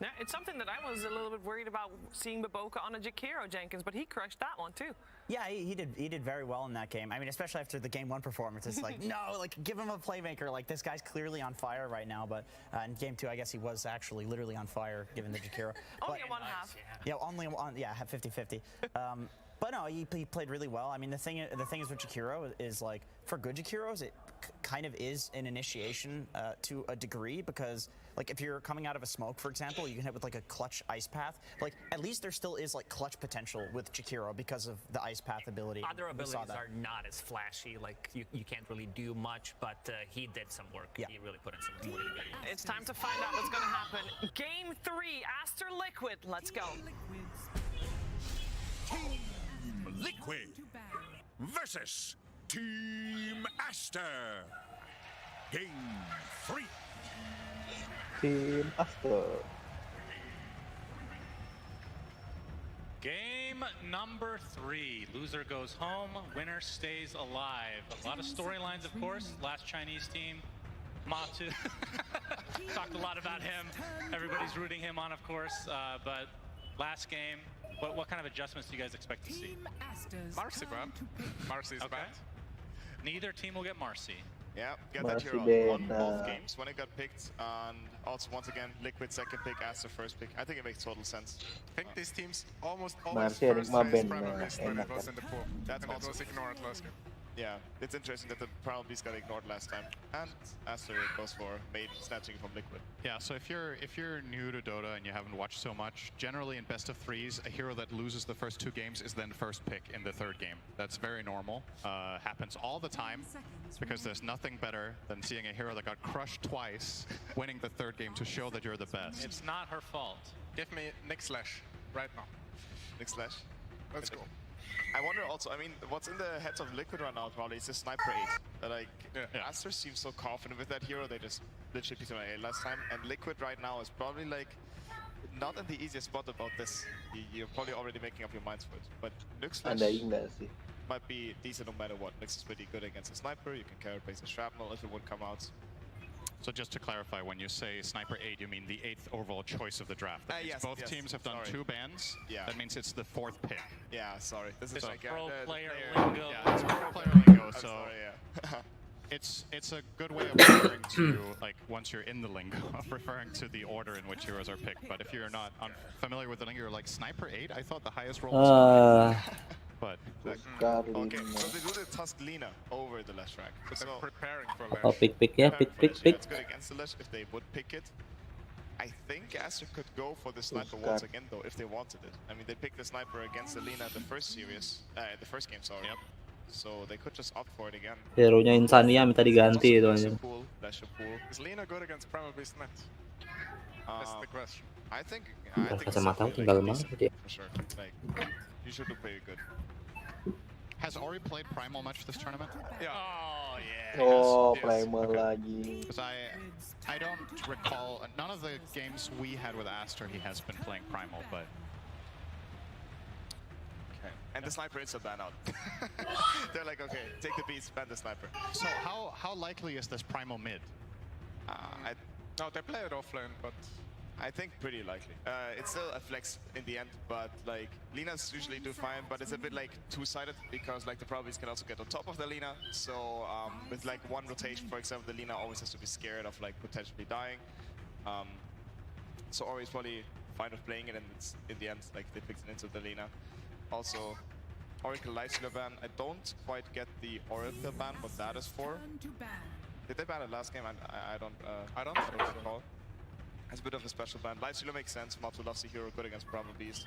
Yeah, it's something that I was a little bit worried about seeing Baboka on a Jakiro Jenkins, but he crushed that one too.
Yeah, he did very well in that game. I mean, especially after the game 1 performance, it's like, no, like, give him a playmaker. Like, this guy's clearly on fire right now. But in game 2, I guess he was actually literally on fire given the Jakiro.
Only one half.
Yeah, only on 50-50. But no, he played really well. I mean, the thing is with Jakiro is, like, for good Jakiros, it kind of is an initiation to a degree, because, like, if you're coming out of a smoke, for example, you can hit with, like, a clutch ice path. Like, at least there still is, like, clutch potential with Jakiro because of the ice path ability.
Other abilities are not as flashy. Like, you can't really do much, but he did some work. Yeah. He really put in some work.
It's time to find out what's going to happen. Game 3, Aster Liquid. Let's go.
Team Liquid versus Team Aster. Game 3.
Team Aster.
Game number 3. Loser goes home, winner stays alive. A lot of storylines, of course. Last Chinese team, Matu. Talked a lot about him. Everybody's rooting him on, of course. But last game, what kind of adjustments do you guys expect to see?
Marcy, bro. Marcy's back.
Neither team will get Marcy.
Yeah, got that
Masih
hero on
beda.
both games when it got picked, and also once again, Liquid second pick, Aster first pick. I think it makes total sense.
I think these teams almost always
Masih
first
Enigma
raise
band
Primal
nah,
Beast when
enak
it was
kan.
in the pool.
That's
And it
also
was ignored last game.
Yeah, it's interesting that the Primal Beast got ignored last time, and Aster goes for main snatching from Liquid.
Yeah, so if you're new to Dota and you haven't watched so much, generally in best of threes, a hero that loses the first 2 games is then first pick in the 3rd game. That's very normal. Happens all the time because there's nothing better than seeing a hero that got crushed twice, winning the 3rd game to show that you're the best.
It's not her fault.
Give me Nick Slash right now.
Nick Slash.
Let's go.
I wonder also, I mean, what's in the heads of Liquid right now probably is the Sniper 8. Like, Aster seems so confident with that hero, they just literally picked him at 8 last time, and Liquid right now is probably like, not in the easiest spot about this. You're probably already making up your minds for it, but Nick Slash might be decent no matter what. Nyx is pretty good against a Sniper, you can carry base a Shrapnel if it would come out.
So just to clarify, when you say Sniper 8, you mean the 8th overall choice of the draft. That means
Yes,
both
yes,
teams have done
sorry.
2 bans.
Yeah.
That means it's the 4th pick.
Yeah, sorry. This is
So
like
pro player
lingo.
lingo.
Yeah, it's pro player lingo,
I'm
so
sorry, yeah.
it's a good way of referring to, like, once you're in the lingo, of referring to the order in which heroes are picked. But if you're not familiar with the lingo, you're like, Sniper 8? I thought the highest roll was 9. But
Okay, so they do the Tusk Lina over the Lash track. So
they're preparing for
Oh, pick ya, pick.
It's good against the Lash if they would pick it. I think Aster could go for the Sniper once again though, if they wanted it. I mean, they picked the Sniper against the Lina in the first series, the first game, sorry. Yep. So they could just opt for it again.
Hero-nya Insania minta diganti itu aja.
Lash pool.
Is Lina good against Primal Beast net? That's the question.
I think
Kacamata tinggal mana dia.
for sure. Like, you should do pretty good.
has Ori played Primal much this tournament?
Yeah.
Oh yeah.
Oh, Primal lagi.
Because I don't recall none of the games we had with Aster he has been playing Primal, but
okay. And the Sniper is a ban out. They're like, okay, take the beast, ban the Sniper.
So how likely is this Primal mid?
No, they play it offlane, but
I think pretty likely. It's still a flex in the end, but like Linas usually do fine, but it's a bit like two-sided because like the Probies can also get on top of the Lina. So with like one rotation, for example, the Lina always has to be scared of like potentially dying. So Ori is probably fine with playing it, and it's in the end like they picked it into the Lina. Also, Oracle Lifestealer ban. I don't quite get the Oracle ban, what that is for. Did they ban it last game? I don't recall. It's a bit of a special ban. Lifestealer makes sense. Matu loves the hero, good against Primal Beast.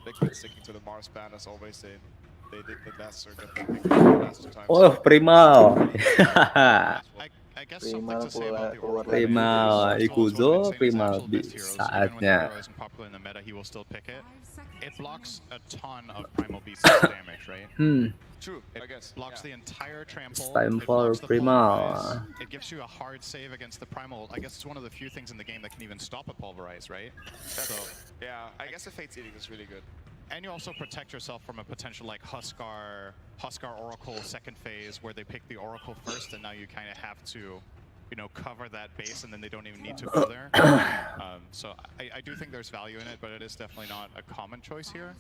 Liquid sticking to the Mars ban as always. They did the last circuit. They picked the last two times.
Oh, Primal.
I guess something to say about the Oracle.
Primal, Ikuzo, Primal saatnya.
Isn't popular in the meta, he will still pick it. It blocks a ton of Primal Beast's damage, right?
True, I guess.
Blocks the entire trample.
It's time for
blocks the
Primal.
pulverize. It gives you a hard save against the Primal. I guess it's one of the few things in the game that can even stop a pulverize, right? So
yeah, I guess the Fate's Eating is really good.
and you also protect yourself from a potential like Huskar Oracle second phase where they pick the Oracle first, and now you kind of have to, you know, cover that base, and then they don't even need to go there. So I do think there's value in it, but it is definitely not a common choice here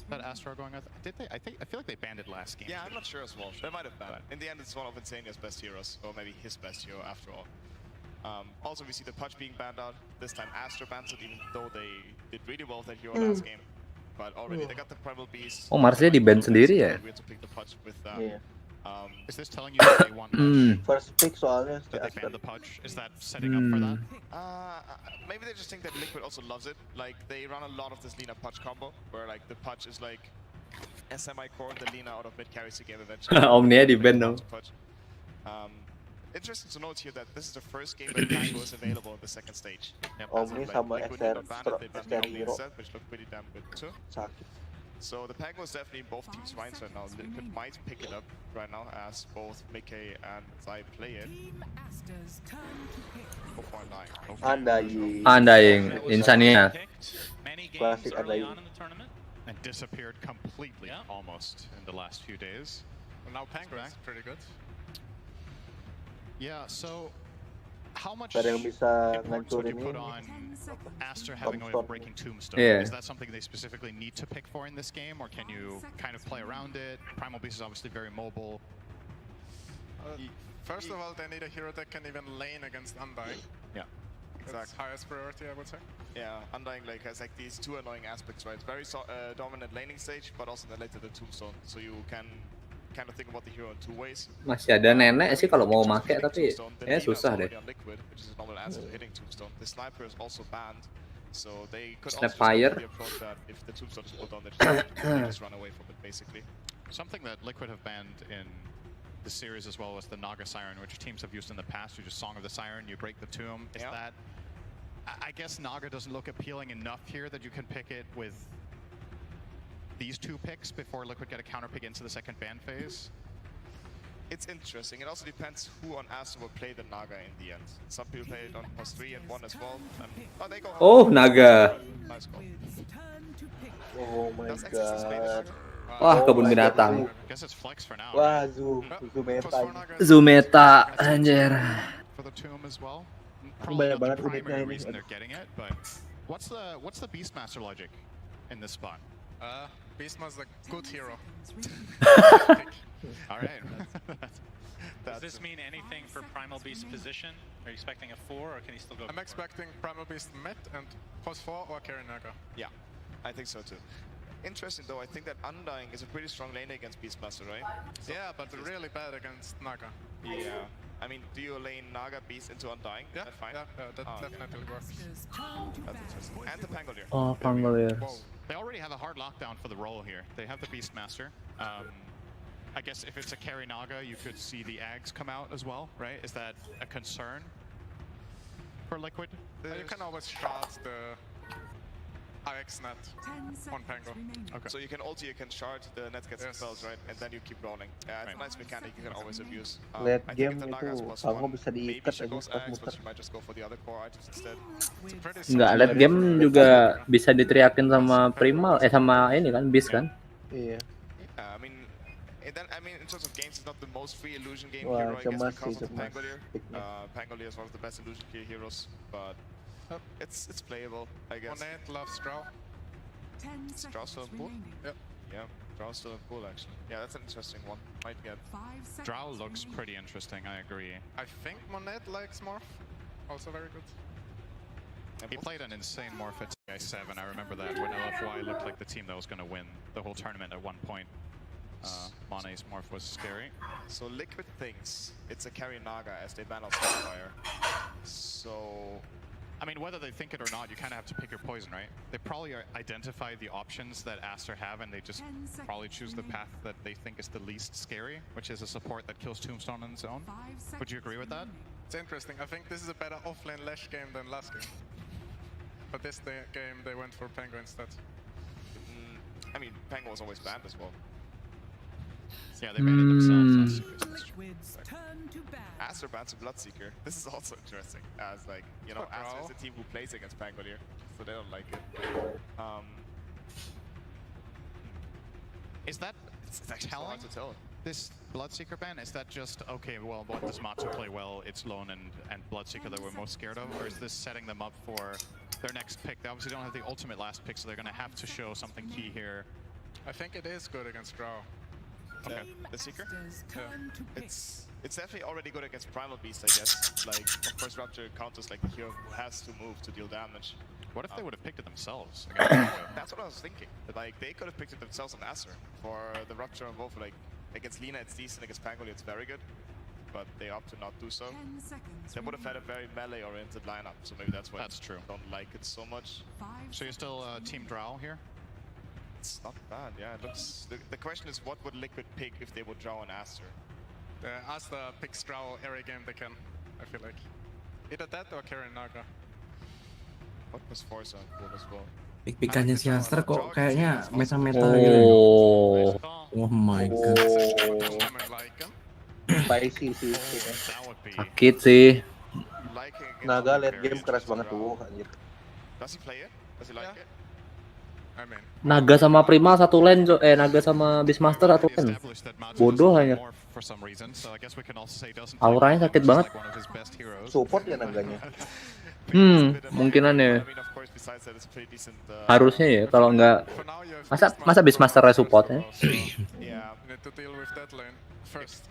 that Astra are going with. Did they? I feel like they banned it last game.
Yeah, I'm not sure as well. They might have banned it. In the end, it's one of Insania's best heroes, or maybe his best hero after all. Also, we see the Pudge being banned out. This time Astra bans it, even though they did really well with that hero last game. But already they got the Primal Beast.
Oh, Marsnya di-ban sendiri ya?
We had to pick the Pudge with
Yeah.
Is this telling you that they want Pudge?
First pick soalnya
That they banned the Pudge? Is that setting up for that?
Maybe they just think that Liquid also loves it. Like, they run a lot of this Lina Pudge combo, where like the Pudge is like a semi-core, and the Lina out of mid carries the game eventually.
Omnia di-ban dong.
Interesting to note here that this is the first game that Tango is available in the second stage.
Omni sama
Liquid
SR
did not ban it, they banned
SR
Omni
hero
instead, which looked pretty damn good too.
sakit.
So the Pango is definitely in both teams' minds right now. Liquid might pick it up right now as both Mickey and Zai play it. 4.9.
Undying, Insania.
Classic Undying.
And disappeared completely almost in the last few days.
And now Pango is pretty good.
Yeah, so how much
Ada yang bisa
importance would you
ngancurin
put
ini.
on Aster having a way of breaking Tombstone?
Yeah.
Is that something they specifically need to pick for in this game, or can you kind of play around it? Primal Beast is obviously very mobile.
First of all, they need a hero that can even lane against Undying.
Yeah.
That's highest priority, I would say.
Yeah, Undying like has like these two annoying aspects, right? It's very dominant laning stage, but also related to Tombstone, so you can kind of think about the hero in two ways.
Masih ada nenek sih kalau mau make, tapi ya susah deh.
Liquid, which is a normal answer to hitting Tombstone. The sniper is also banned, so they could
Snap
also
fire.
just approach that if the Tombstone is pulled on, they just run away from it basically.
Something that Liquid have banned in the series as well was the Naga Siren, which teams have used in the past. You just Song of the Siren, you break the tomb. Is that? I guess Naga doesn't look appealing enough here that you can pick it with these two picks before Liquid get a counter pick into the second ban phase.
It's interesting. It also depends who on Astro will play the Naga in the end. Some people play it on +3 and 1 as well. And, they go
Oh, Naga.
Nice call.
Oh my god.
Wah, kebun binatang.
Guess it's flex for now.
Wah, Zumeta.
Zumeta, anjir.
For the tomb as well.
Banyak
Probably not
banget
the primary
unitnya
reason
ini.
they're getting it, but what's the Beastmaster logic in this spot?
Beastmaster's a good hero.
All right.
Does this mean anything for Primal Beast's position? Are you expecting a 4 or can he still go?
I'm expecting Primal Beast mid and +4 or carry Naga.
Yeah, I think so too. Interesting though, I think that Undying is a pretty strong lane against Beastmaster, right? So
Yeah, but really bad against Naga.
yeah. I mean, do you lane Naga Beast into Undying?
Yeah,
That's fine.
yeah, that definitely works.
That's interesting. And the Pangolier.
Oh, Pangolier.
They already have a hard lockdown for the role here. They have the Beastmaster. I guess if it's a carry Naga, you could see the Ags come out as well, right? Is that a concern for Liquid?
You can always shard the IX net on Pango.
Okay.
So you can ulti, you can shard, the net gets spells, right? And then you keep rolling. Yeah, it's a nice mechanic you can always abuse.
Late
I
game
think if the Naga
itu
is
Pango
+1,
bisa
maybe
diikat
she
aja
goes
pas
Ags, but
muter.
she might just go for the other core items instead.
Enggak, late game juga bisa diteriakin sama Primal, sama ini kan, Beast kan?
Iya.
I mean, in terms of games, it's not the most free illusion game
Wah,
hero, I guess,
cemas
because
sih,
of the
cemas.
Pangolier.
Picknya.
Pangolier is one of the best illusion key heroes, but it's playable, I guess.
Monet loves Drow.
Drow still in pool?
Yep.
Yeah, Drow still in pool actually. Yeah, that's an interesting one. Might get.
Drow looks pretty interesting, I agree.
I think Monet likes Morph. Also very good.
He played an insane morph at TI7. I remember that when LFY looked like the team that was going to win the whole tournament at one point. Mone's morph was scary.
So Liquid thinks it's a carry Naga as they ban out Starfire. So,
I mean, whether they think it or not, you kind of have to pick your poison, right? They probably identify the options that Aster have, and they just probably choose the path that they think is the least scary, which is a support that kills Tombstone on its own. Would you agree with that?
It's interesting. I think this is a better offlane Lash game than last game. But this game they went for Pango instead.
I mean, Pango was always banned as well.
Yeah, they banned it themselves.
Aster bans a Bloodseeker. This is also interesting. As like, you know, Aster is a team who plays against Pangolier, so they don't like it.
Is that
it's actually
telling?
hard to tell.
This Bloodseeker ban, is that just, okay, well, what does Matsu play well? It's Lone and Bloodseeker that we're most scared of? Or is this setting them up for their next pick? They obviously don't have the ultimate last pick, so they're going to have to show something key here.
I think it is good against Drow.
Okay. The Seeker? Yeah. It's definitely already good against Primal Beast, I guess. Like, of course, Rapture counters like the hero who has to move to deal damage.
What if they would have picked it themselves?
That's what I was thinking. Like, they could have picked it themselves on Acer. For the Rupture and Wolf, like, against Lina it's decent, against Pangolier it's very good. But they opt to not do so. They would have had a very melee-oriented lineup, so maybe that's why
That's true.
I don't like it so much.
So you're still Team Drow here?
It's not bad, yeah. It looks. The question is, what would Liquid pick if they would draw an Aster?
Aster picks Drow every game they can, I feel like. Either that or carry Naga.
What was Forza cool as well?
Pick-pickannya si Aster kok kayaknya meta-meta gitu. Oh my god.
Spicy sih.
Sakit sih.
Naga late game keras banget tuh, anjir.
Does he play it? Does he like it?
I mean,
Naga sama Primal satu lane, Naga sama Beastmaster satu lane. Bodoh hanya. Auranya sakit banget.
Support ya Naganya.
Mungkinannya. Harusnya ya, kalau nggak masa Beastmaster support ya.
you need to deal with that lane first.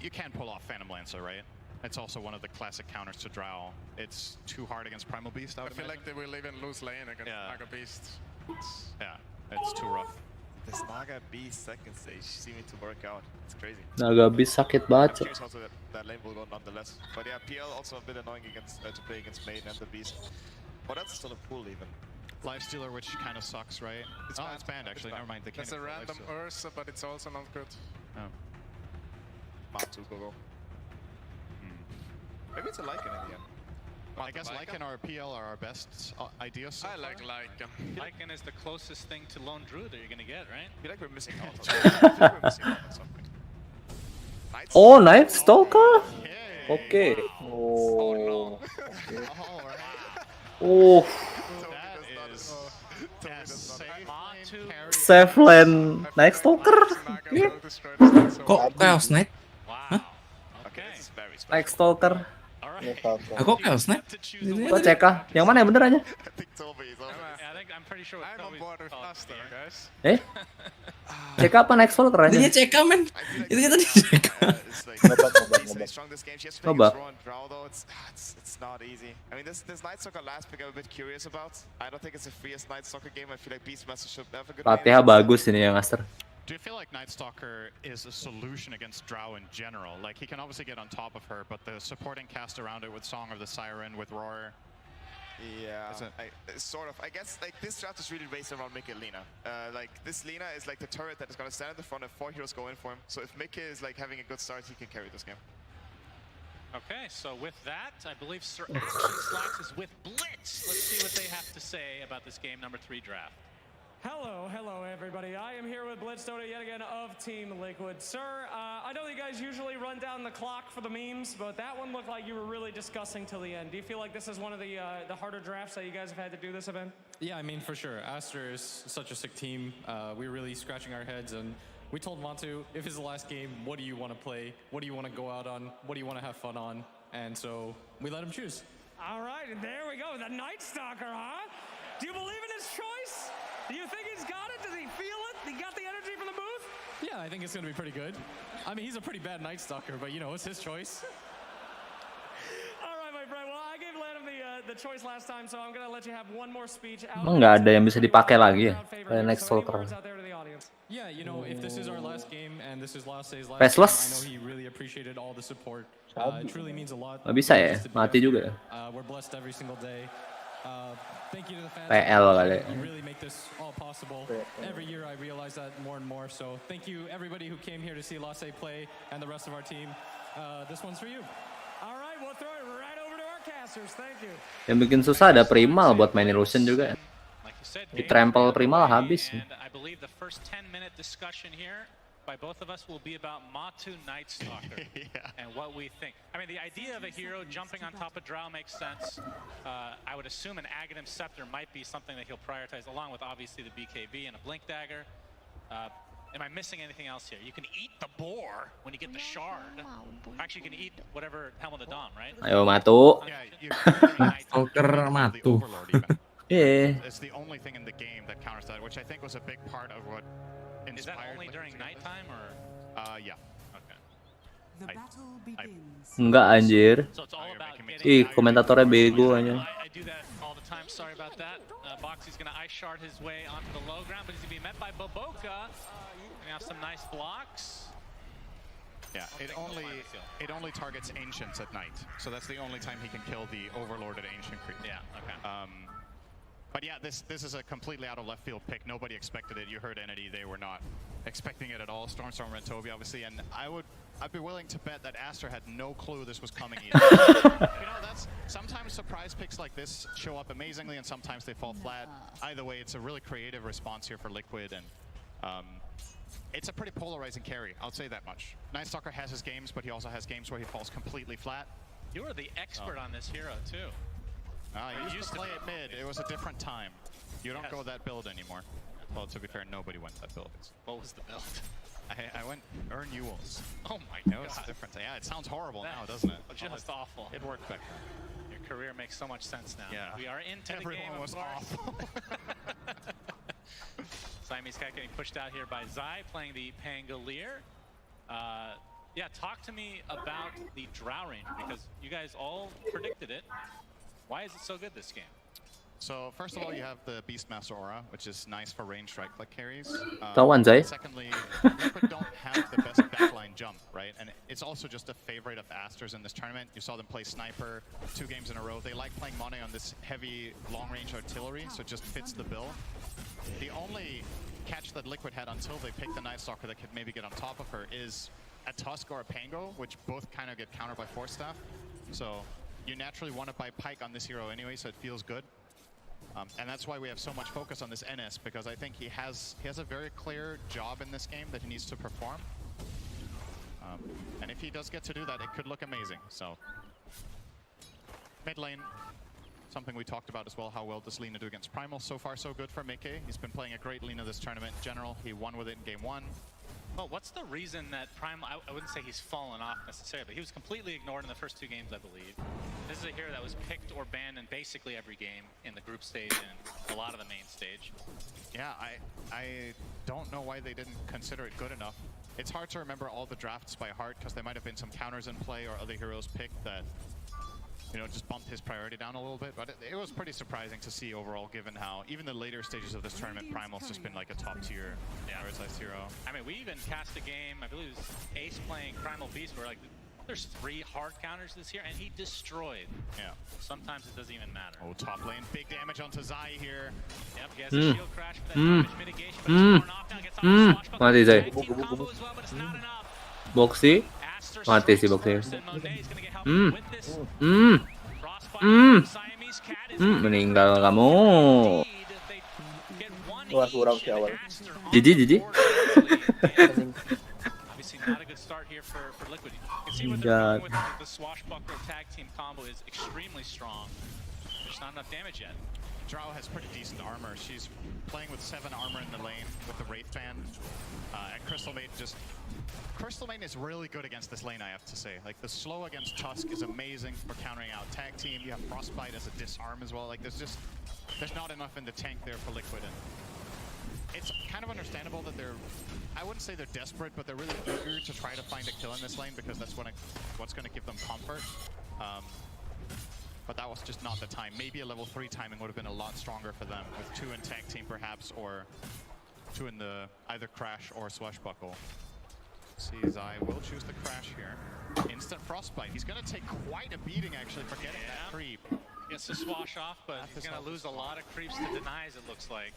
you can't pull off Phantom Lancer, right? It's also one of the classic counters to Drow. It's too hard against Primal Beast, I
feel like they will even lose lane against Naga Beast.
Yeah, it's too rough.
This Naga Beast second stage seeming to work out. It's crazy.
Naga Beast sakit banget.
I'm curious also that lane will go nonetheless. But yeah, PL also a bit annoying against to play against Maiden and the Beast. Oh, that's still a pool even.
Lifestealer, which kind of sucks, right? It's banned actually. Never mind. They can't.
It's a random Ursa, but it's also not good.
Oh.
Matu go. Maybe it's a Lycan in the end.
I guess Lycan or PL are our best ideas. So
I like Lycan.
Lycan is the closest thing to Lone Druid that you're gonna get, right?
I feel like we're missing out on something.
Oh, Night Stalker? Okay. Oh. Oh. Safe lane Night Stalker?
Kok Chaos Knight? Hah?
Night Stalker?
Aku Chaos Knight?
Kok CK? Yang mana yang bener aja?
I'm pretty sure
I'm on board with Master, guys.
CK apa Night Stalker aja?
Dia CK men. Itu kita di CK.
Coba.
It's not easy. I mean, this Night Stalker last pick I'm a bit curious about. I don't think it's the freest Night Stalker game. I feel like Beastmaster should have a good
Latihan bagus ini ya Master.
Do you feel like Night Stalker is a solution against Drow in general? Like, he can obviously get on top of her, but the supporting cast around it with Song of the Siren, with Roar.
Yeah, sort of. I guess like this draft is really based around Mickey and Lina. Like this Lina is like the turret that is going to stand in the front and 4 heroes go in for him. So if Mickey is like having a good start, he can carry this game.
Okay, so with that, I believe Sir Action Slacks is with Blitz. Let's see what they have to say about this game number 3 draft.
Hello everybody. I am here with Blitz Dota yet again of Team Liquid. Sir, I know you guys usually run down the clock for the memes, but that one looked like you were really discussing till the end. Do you feel like this is one of the harder drafts that you guys have had to do this event?
Yeah, I mean, for sure. Aster is such a sick team. We're really scratching our heads, and we told Matu, if it's the last game, what do you want to play? What do you want to go out on? What do you want to have fun on? And so we let him choose.
All right, and there we go. The Night Stalker, huh? Do you believe in his choice? Do you think he's got it? Does he feel it? He got the energy from the booth?
Yeah, I think it's going to be pretty good. I mean, he's a pretty bad Night Stalker, but you know, it's his choice.
All right, my friend. Well, I gave Lanham the choice last time, so I'm going to let you have one more speech.
Emang nggak ada yang bisa dipakai lagi ya? Kayak Night Stalker.
Yeah, you know, if this is our last game and this is last day's last
Faceless?
game, I know he really appreciated all the support. It truly means a lot.
Nggak bisa ya? Mati juga ya?
We're blessed every single day. Thank you to the fans.
PL kali.
You really make this all possible. Every year I realize that more and more. So thank you everybody who came here to see Lasse play and the rest of our team. This one's for you.
All right, we'll throw it right over to our casters. Thank you.
Yang bikin susah ada Primal buat main Illusion juga. Di trample Primal habis.
And I believe the first 10-minute discussion here by both of us will be about Matu Night Stalker and what we think. I mean, the idea of a hero jumping on top of Drow makes sense. I would assume an Aghanim Scepter might be something that he'll prioritize, along with obviously the BKB and a Blink Dagger. Am I missing anything else here? You can eat the boar when you get the shard. Actually, you can eat whatever Helm of the Dawn, right?
Ayo Matu.
Stalker Matu.
Yeah.
It's the only thing in the game that counters that, which I think was a big part of what inspired.
Is that only during nighttime or?
Yeah.
Okay.
Enggak anjir. Ih, komentatornya bego aja.
I do that all the time. Sorry about that. Boxy's gonna ice shard his way onto the low ground, but he's gonna be met by Boboka. We have some nice blocks.
Yeah, it only targets Ancients at night, so that's the only time he can kill the overlorded Ancient creep.
Yeah. Okay.
But yeah, this is a completely out of left field pick. Nobody expected it. You heard Entity; they were not expecting it at all. Stormstorm and Toby, obviously, and I'd be willing to bet that Aster had no clue this was coming either. You know, that's sometimes surprise picks like this show up amazingly, and sometimes they fall flat. Either way, it's a really creative response here for Liquid, and it's a pretty polarizing carry. I'll say that much. Night Stalker has his games, but he also has games where he falls completely flat.
You are the expert on this hero too.
You used to play it mid. It was a different time. You don't go that build anymore. Well, to be fair, nobody went that build.
What was the build?
I went Earn Ewells.
Oh my
god. It was different. Yeah, it sounds horrible now, doesn't it?
Just awful.
It worked back then.
Your career makes so much sense now.
Yeah.
We are into the game.
Everyone was awful.
Siamese Cat getting pushed out here by Zai, playing the Pangolier. Yeah, talk to me about the Drow Ranger, because you guys all predicted it. Why is it so good this game?
So first of all, you have the Beastmaster aura, which is nice for range strike click carries. Secondly, Liquid don't have the best backline jump, right? And it's also just a favorite of Aster's in this tournament. You saw them play Sniper 2 games in a row. They like playing Monet on this heavy long-range artillery, so it just fits the bill. The only catch that Liquid had until they picked the Night Stalker that could maybe get on top of her is a Tusk or a Pango, which both kind of get countered by Force Staff. So you naturally want to buy Pike on this hero anyway, so it feels good. And that's why we have so much focus on this NS, because I think he has a very clear job in this game that he needs to perform. And if he does get to do that, it could look amazing. So mid lane, something we talked about as well, how well does Lina do against Primal? So far so good for Mickey. He's been playing a great Lina this tournament in general. He won with it in game 1.
Well, what's the reason that Primal, I wouldn't say he's fallen off necessarily, but he was completely ignored in the first 2 games, I believe. This is a hero that was picked or banned in basically every game in the group stage and a lot of the main stage.
Yeah, I don't know why they didn't consider it good enough. It's hard to remember all the drafts by heart, because there might have been some counters in play or other heroes picked that, you know, just bumped his priority down a little bit. But it was pretty surprising to see overall, given how even the later stages of this tournament, Primal's just been like a top tier prioritized hero.
I mean, we even cast a game, I believe it was Ace playing Primal Beast, where like, there's 3 hard counters this year, and he destroyed.
Yeah.
Sometimes it doesn't even matter.
Oh, top lane, big damage onto Zai here.
Yep, he has a shield crash for that damage mitigation, but it's torn off now, gets on the swashbuckler.
Mati Zai.
Combo as well, but it's not enough.
Boxy. Mati si Boxy. Meninggal kamu.
Wah, kurang si awal.
Jiji.
Obviously not a good start here for Liquid. You can see what they're going with the swashbuckler tag team combo is extremely strong. There's not enough damage yet.
Drow has pretty decent armor. She's playing with 7 armor in the lane with the Wraith Fan. And Crystal Maiden is really good against this lane, I have to say. Like, the slow against Tusk is amazing for countering out tag team. You have Frostbite as a disarm as well. Like, there's not enough in the tank there for Liquid. And it's kind of understandable that I wouldn't say they're desperate, but they're really eager to try to find a kill in this lane, because that's what's going to give them comfort. But that was just not the time. Maybe a level 3 timing would have been a lot stronger for them, with 2 in tag team perhaps, or 2 in the either crash or swashbuckle. See, Zai will choose the crash here. Instant frostbite. He's going to take quite a beating actually for getting that creep.
Gets the swash off, but he's going to lose a lot of creeps to denies, it looks like.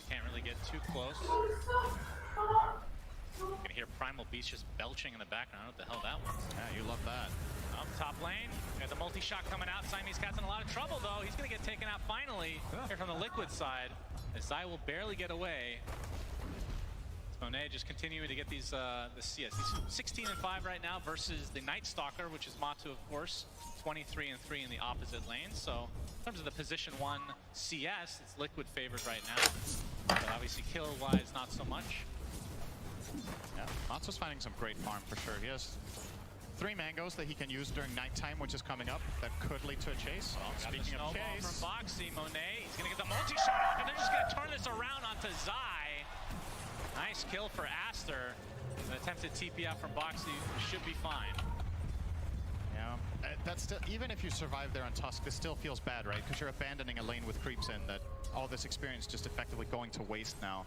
Can't really get too close. You can hear Primal Beast just belching in the background. What the hell that was?
Yeah, you love that.
Up top lane, got the multi-shot coming out. Siamese Cat's in a lot of trouble, though. He's going to get taken out finally here from the Liquid side. As Zai will barely get away. Monet just continuing to get these the CS. He's 16-5 right now versus the Night Stalker, which is Matu, of course, 23-3 in the opposite lane. So in terms of the position 1 CS, it's Liquid favored right now. But obviously kill-wise, not so much.
Yeah, Matu's finding some great farm for sure. He has 3 mangoes that he can use during nighttime, which is coming up. That could lead to a chase.
Oh,
speaking of chase,
from Boxy, Monet, he's gonna get the multi-shot off, and they're just gonna turn this around onto Zai. Nice kill for Aster. An attempted TP out from Boxy should be fine.
Yeah, that's still, even if you survive there on Tusk, this still feels bad, right? Because you're abandoning a lane with creeps in, that all this experience just effectively going to waste now.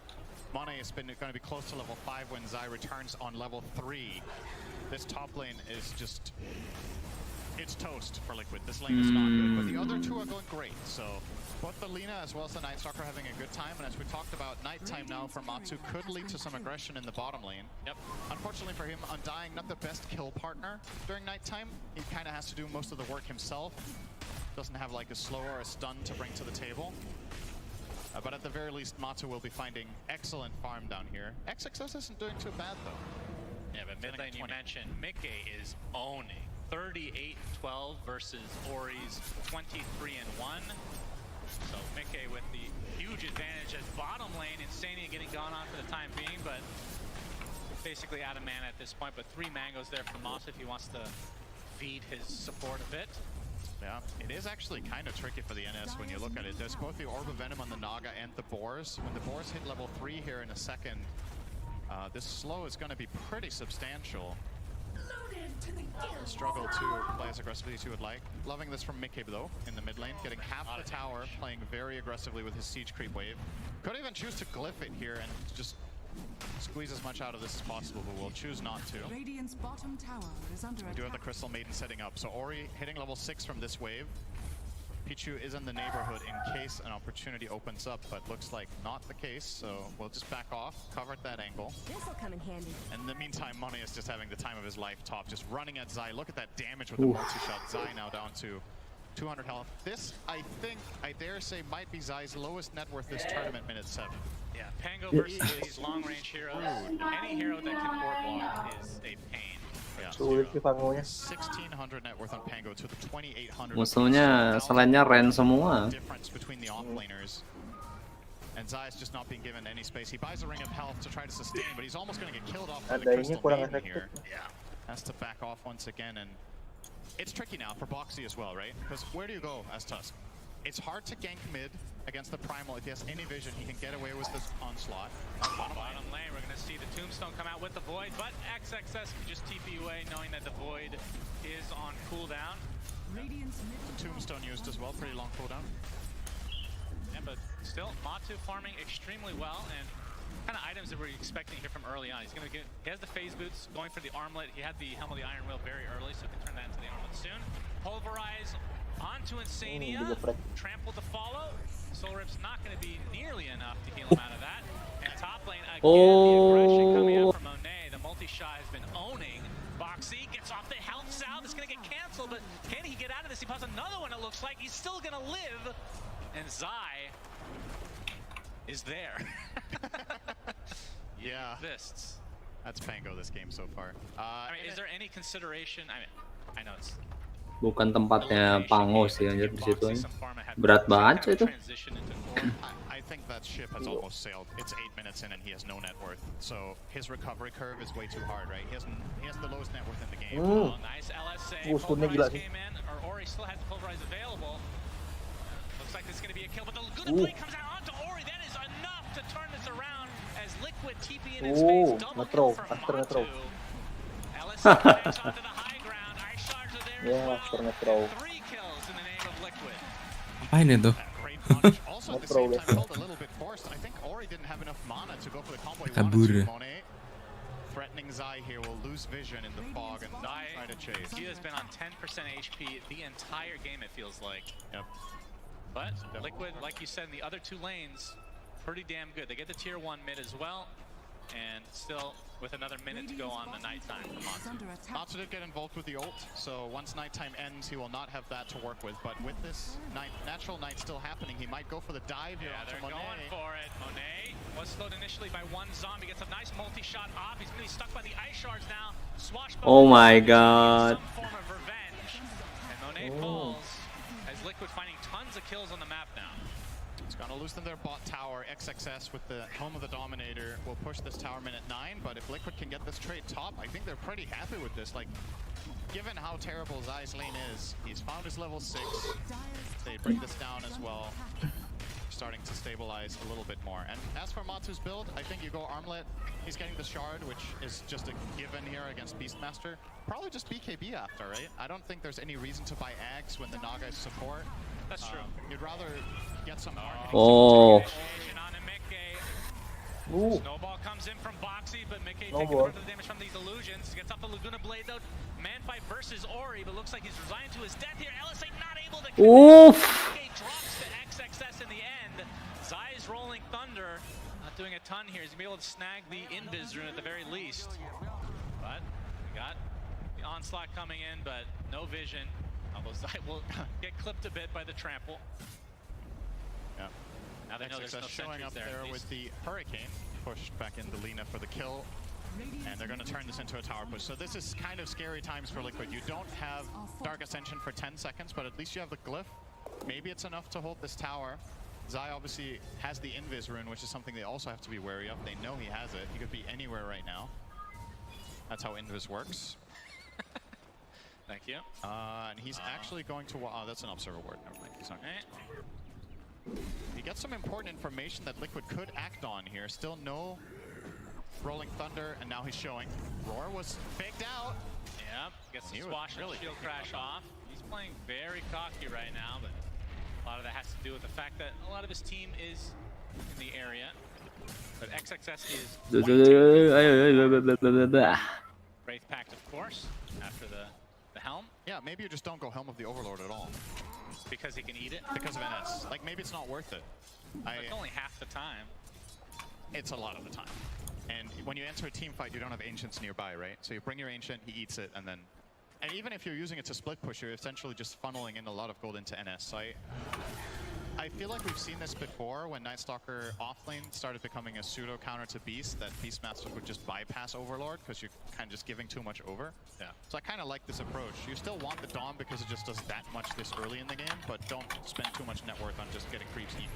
Monet has been going to be close to level 5 when Zai returns on level 3. This top lane is just, it's toast for Liquid. This lane is not good, but the other 2 are going great. So both the Lina as well as the Night Stalker are having a good time, and as we talked about, nighttime now for Matu could lead to some aggression in the bottom lane.
Yep.
Unfortunately for him, Undying, not the best kill partner during nighttime. He kind of has to do most of the work himself. Doesn't have like a slow or a stun to bring to the table. But at the very least, Matu will be finding excellent farm down here. XXS isn't doing too bad though.
Yeah, but mid lane you mentioned, Mickey is owning. 38-12 versus Ori's 23-1. So Mickey with the huge advantage as bottom lane. Insania getting gone on for the time being, but basically out of mana at this point. But 3 mangoes there for Moss if he wants to feed his support a bit.
Yeah, it is actually kind of tricky for the NS when you look at it. There's both the Orb of Venom on the Naga and the Boars. When the Boars hit level 3 here in a second, this slow is going to be pretty substantial.
struggle to play as aggressively as you would like. Loving this from Mickey though in the mid lane, getting half the tower, playing very aggressively with his siege creep wave. Could even choose to glyph it here and just squeeze as much out of this as possible, but we'll choose not to.
Radiant's bottom tower is under
We do have the Crystal Maiden setting up, so Ori hitting level 6 from this wave. Pichu is in the neighborhood in case an opportunity opens up, but looks like not the case, so we'll just back off, covered that angle.
This'll come in handy.
And in the meantime, Money is just having the time of his life top, just running at Zai. Look at that damage with the multi-shot. Zai now down to 200 health. This, I think, I dare say, might be Zai's lowest net worth this tournament, minute 7.
Yeah, Pango versus these long-range heroes. Any hero that can core block is a pain.
Yeah.
Sulit sih Pangonya.
1600 net worth on Pango to the 2800.
Musuhnya selainnya Ren semua.
Difference between the off-laners. And Zai's just not being given any space. He buys a ring of health to try to sustain, but he's almost going to get killed off by the Crystal Maiden here. Yeah. Has to back off once again, and it's tricky now for Boxy as well, right? Because where do you go as Tusk? It's hard to gank mid against the Primal. If he has any vision, he can get away with this onslaught.
Bottom lane, we're going to see the Tombstone come out with the Void, but XXS can just TP away, knowing that the Void is on cooldown.
The Tombstone used as well, pretty long cooldown.
Yeah, but still, Matu farming extremely well, and kind of items that we're expecting here from early on. He's going to get, he has the phase boots, going for the armlet. He had the Helm of the Iron Will very early, so he can turn that into the armlet soon. Pulverize onto Insania, trample to follow. Soul Rip's not going to be nearly enough to heal him out of that. And top lane, again, the aggression coming out from Monet. The multi-shot has been owning. Boxy gets off the health salve. It's going to get canceled, but can he get out of this? He pops another one, it looks like. He's still going to live. And Zai is there.
Yeah.
Exists.
That's Pango this game so far.
I mean, is there any consideration? I mean, I know it's...
Bukan tempatnya Pango sih anjir di situ. Berat banget sih itu.
I think that ship has almost sailed. It's 8 minutes in and he has no net worth. So his recovery curve is way too hard, right? He has the lowest net worth in the game.
Nice LSA. Pulverize came in, or Ori still has Pulverize available. Looks like this is going to be a kill, but the good play comes out onto Ori. That is enough to turn this around as Liquid TP in his face. Double kill for Matu. LSA connects onto the high ground. Ice shards are there as well. 3 kills in the name of Liquid.
Apain itu?
Also at the same time felt a little bit forced. I think Ori didn't have enough mana to go for the combo he
Kabur.
wanted to. Monet threatening Zai here will lose vision in the fog and not try to chase.
He has been on 10% HP the entire game, it feels like.
Yep.
But Liquid, like you said, in the other 2 lanes, pretty damn good. They get the tier 1 mid as well, and still with another minute to go on the nighttime for Matu.
Matu did get involved with the ult, so once nighttime ends, he will not have that to work with. But with this natural night still happening, he might go for the dive here onto
They're
Monet.
going for it. Monet was slowed initially by 1 zombie, gets a nice multi-shot off. He's going to be stuck by the ice shards now.
Oh my god.
Some form of revenge. And Monet falls as Liquid finding tons of kills on the map now.
It's gonna loosen their bot tower. XXS with the Helm of the Dominator will push this tower minute 9, but if Liquid can get this trade top, I think they're pretty happy with this. Like, given how terrible Zai's lane is, he's found his level 6. They bring this down as well. Starting to stabilize a little bit more. And as for Matu's build, I think you go Armlet. He's getting the Shard, which is just a given here against Beastmaster. Probably just BKB after, right? I don't think there's any reason to buy Ags when the Naga is support.
That's true.
You'd rather get some marketing.
Oh.
Snowball comes in from Boxy, but Mickey taking part of the damage from these illusions. Gets off the Laguna Blade though. Man fight versus Ori, but looks like he's resigned to his death here. LSA not able to connect. Mickey drops to XXS in the end. Zai's rolling thunder. Not doing a ton here. He's gonna be able to snag the invis rune at the very least. But we got the onslaught coming in, but no vision. Although Zai will get clipped a bit by the trample.
Yeah.
Now they know there's no
showing up there with the Hurricane. Pushed back into Lina for the kill. And they're going to turn this into a tower push. So this is kind of scary times for Liquid. You don't have Dark Ascension for 10 seconds, but at least you have the Glyph. Maybe it's enough to hold this tower. Zai obviously has the Invis rune, which is something they also have to be wary of. They know he has it. He could be anywhere right now. That's how Invis works.
Thank you.
And he's actually going to... Oh, that's an Observer Ward. Never mind. He's not going to. He gets some important information that Liquid could act on here. Still no Rolling Thunder, and now he's showing. Roar was faked out.
Yep, gets the swash and shield crash off. He's playing very cocky right now, but a lot of that has to do with the fact that a lot of his team is in the area. But XXS is Wraith Pact, of course, after the Helm.
Yeah, maybe you just don't go Helm of the Overlord at all.
Because he can eat it?
Because of NS. Like, maybe it's not worth it.
It's only half the time.
It's a lot of the time. And when you enter a team fight, you don't have Ancients nearby, right? So you bring your Ancient, he eats it, and then... And even if you're using it to split push, you're essentially just funneling in a lot of gold into NS. So I feel like we've seen this before when Nightstalker offlane started becoming a pseudo counter to Beast, that Beastmasters would just bypass Overlord because you're kind of just giving too much over.
Yeah.
So I kind of like this approach. You still want the Dom because it just does that much this early in the game, but don't spend too much net worth on just getting creeps eaten.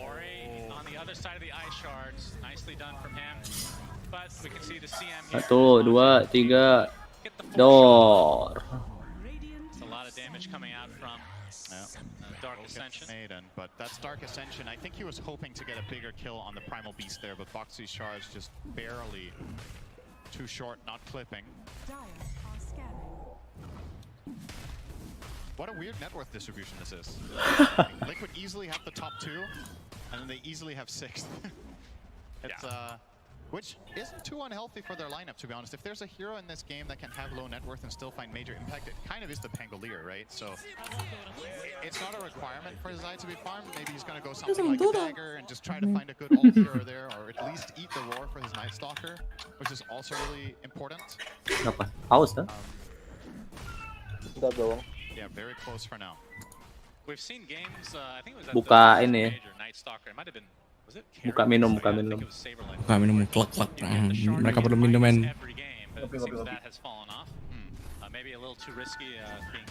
Ori on the other side of the ice shards. Nicely done from him. But we can see the CM here.
1, 2, 3, door.
It's a lot of damage coming out from Dark Ascension.
But that's Dark Ascension. I think he was hoping to get a bigger kill on the Primal Beast there, but Boxy's shards just barely too short, not clipping. What a weird net worth distribution this is. Liquid easily have the top 2, and then they easily have 6th. It's which isn't too unhealthy for their lineup, to be honest. If there's a hero in this game that can have low net worth and still find major impact, it kind of is the Pangolier, right? So it's not a requirement for Zai to be farmed. Maybe he's going to go something like a Dagger and just try to find a good ult hero there, or at least eat the roar for his Nightstalker, which is also really important.
Apa? Haus dah?
Yeah, very close for now.
We've seen games, I think it was at
Buka
the
ini.
major Nightstalker. It might have been, was it
Buka minum, buka minum.
Buka minum, klak. Mereka belum minum, men.
every game, but it seems that has fallen off. Maybe a little too risky, being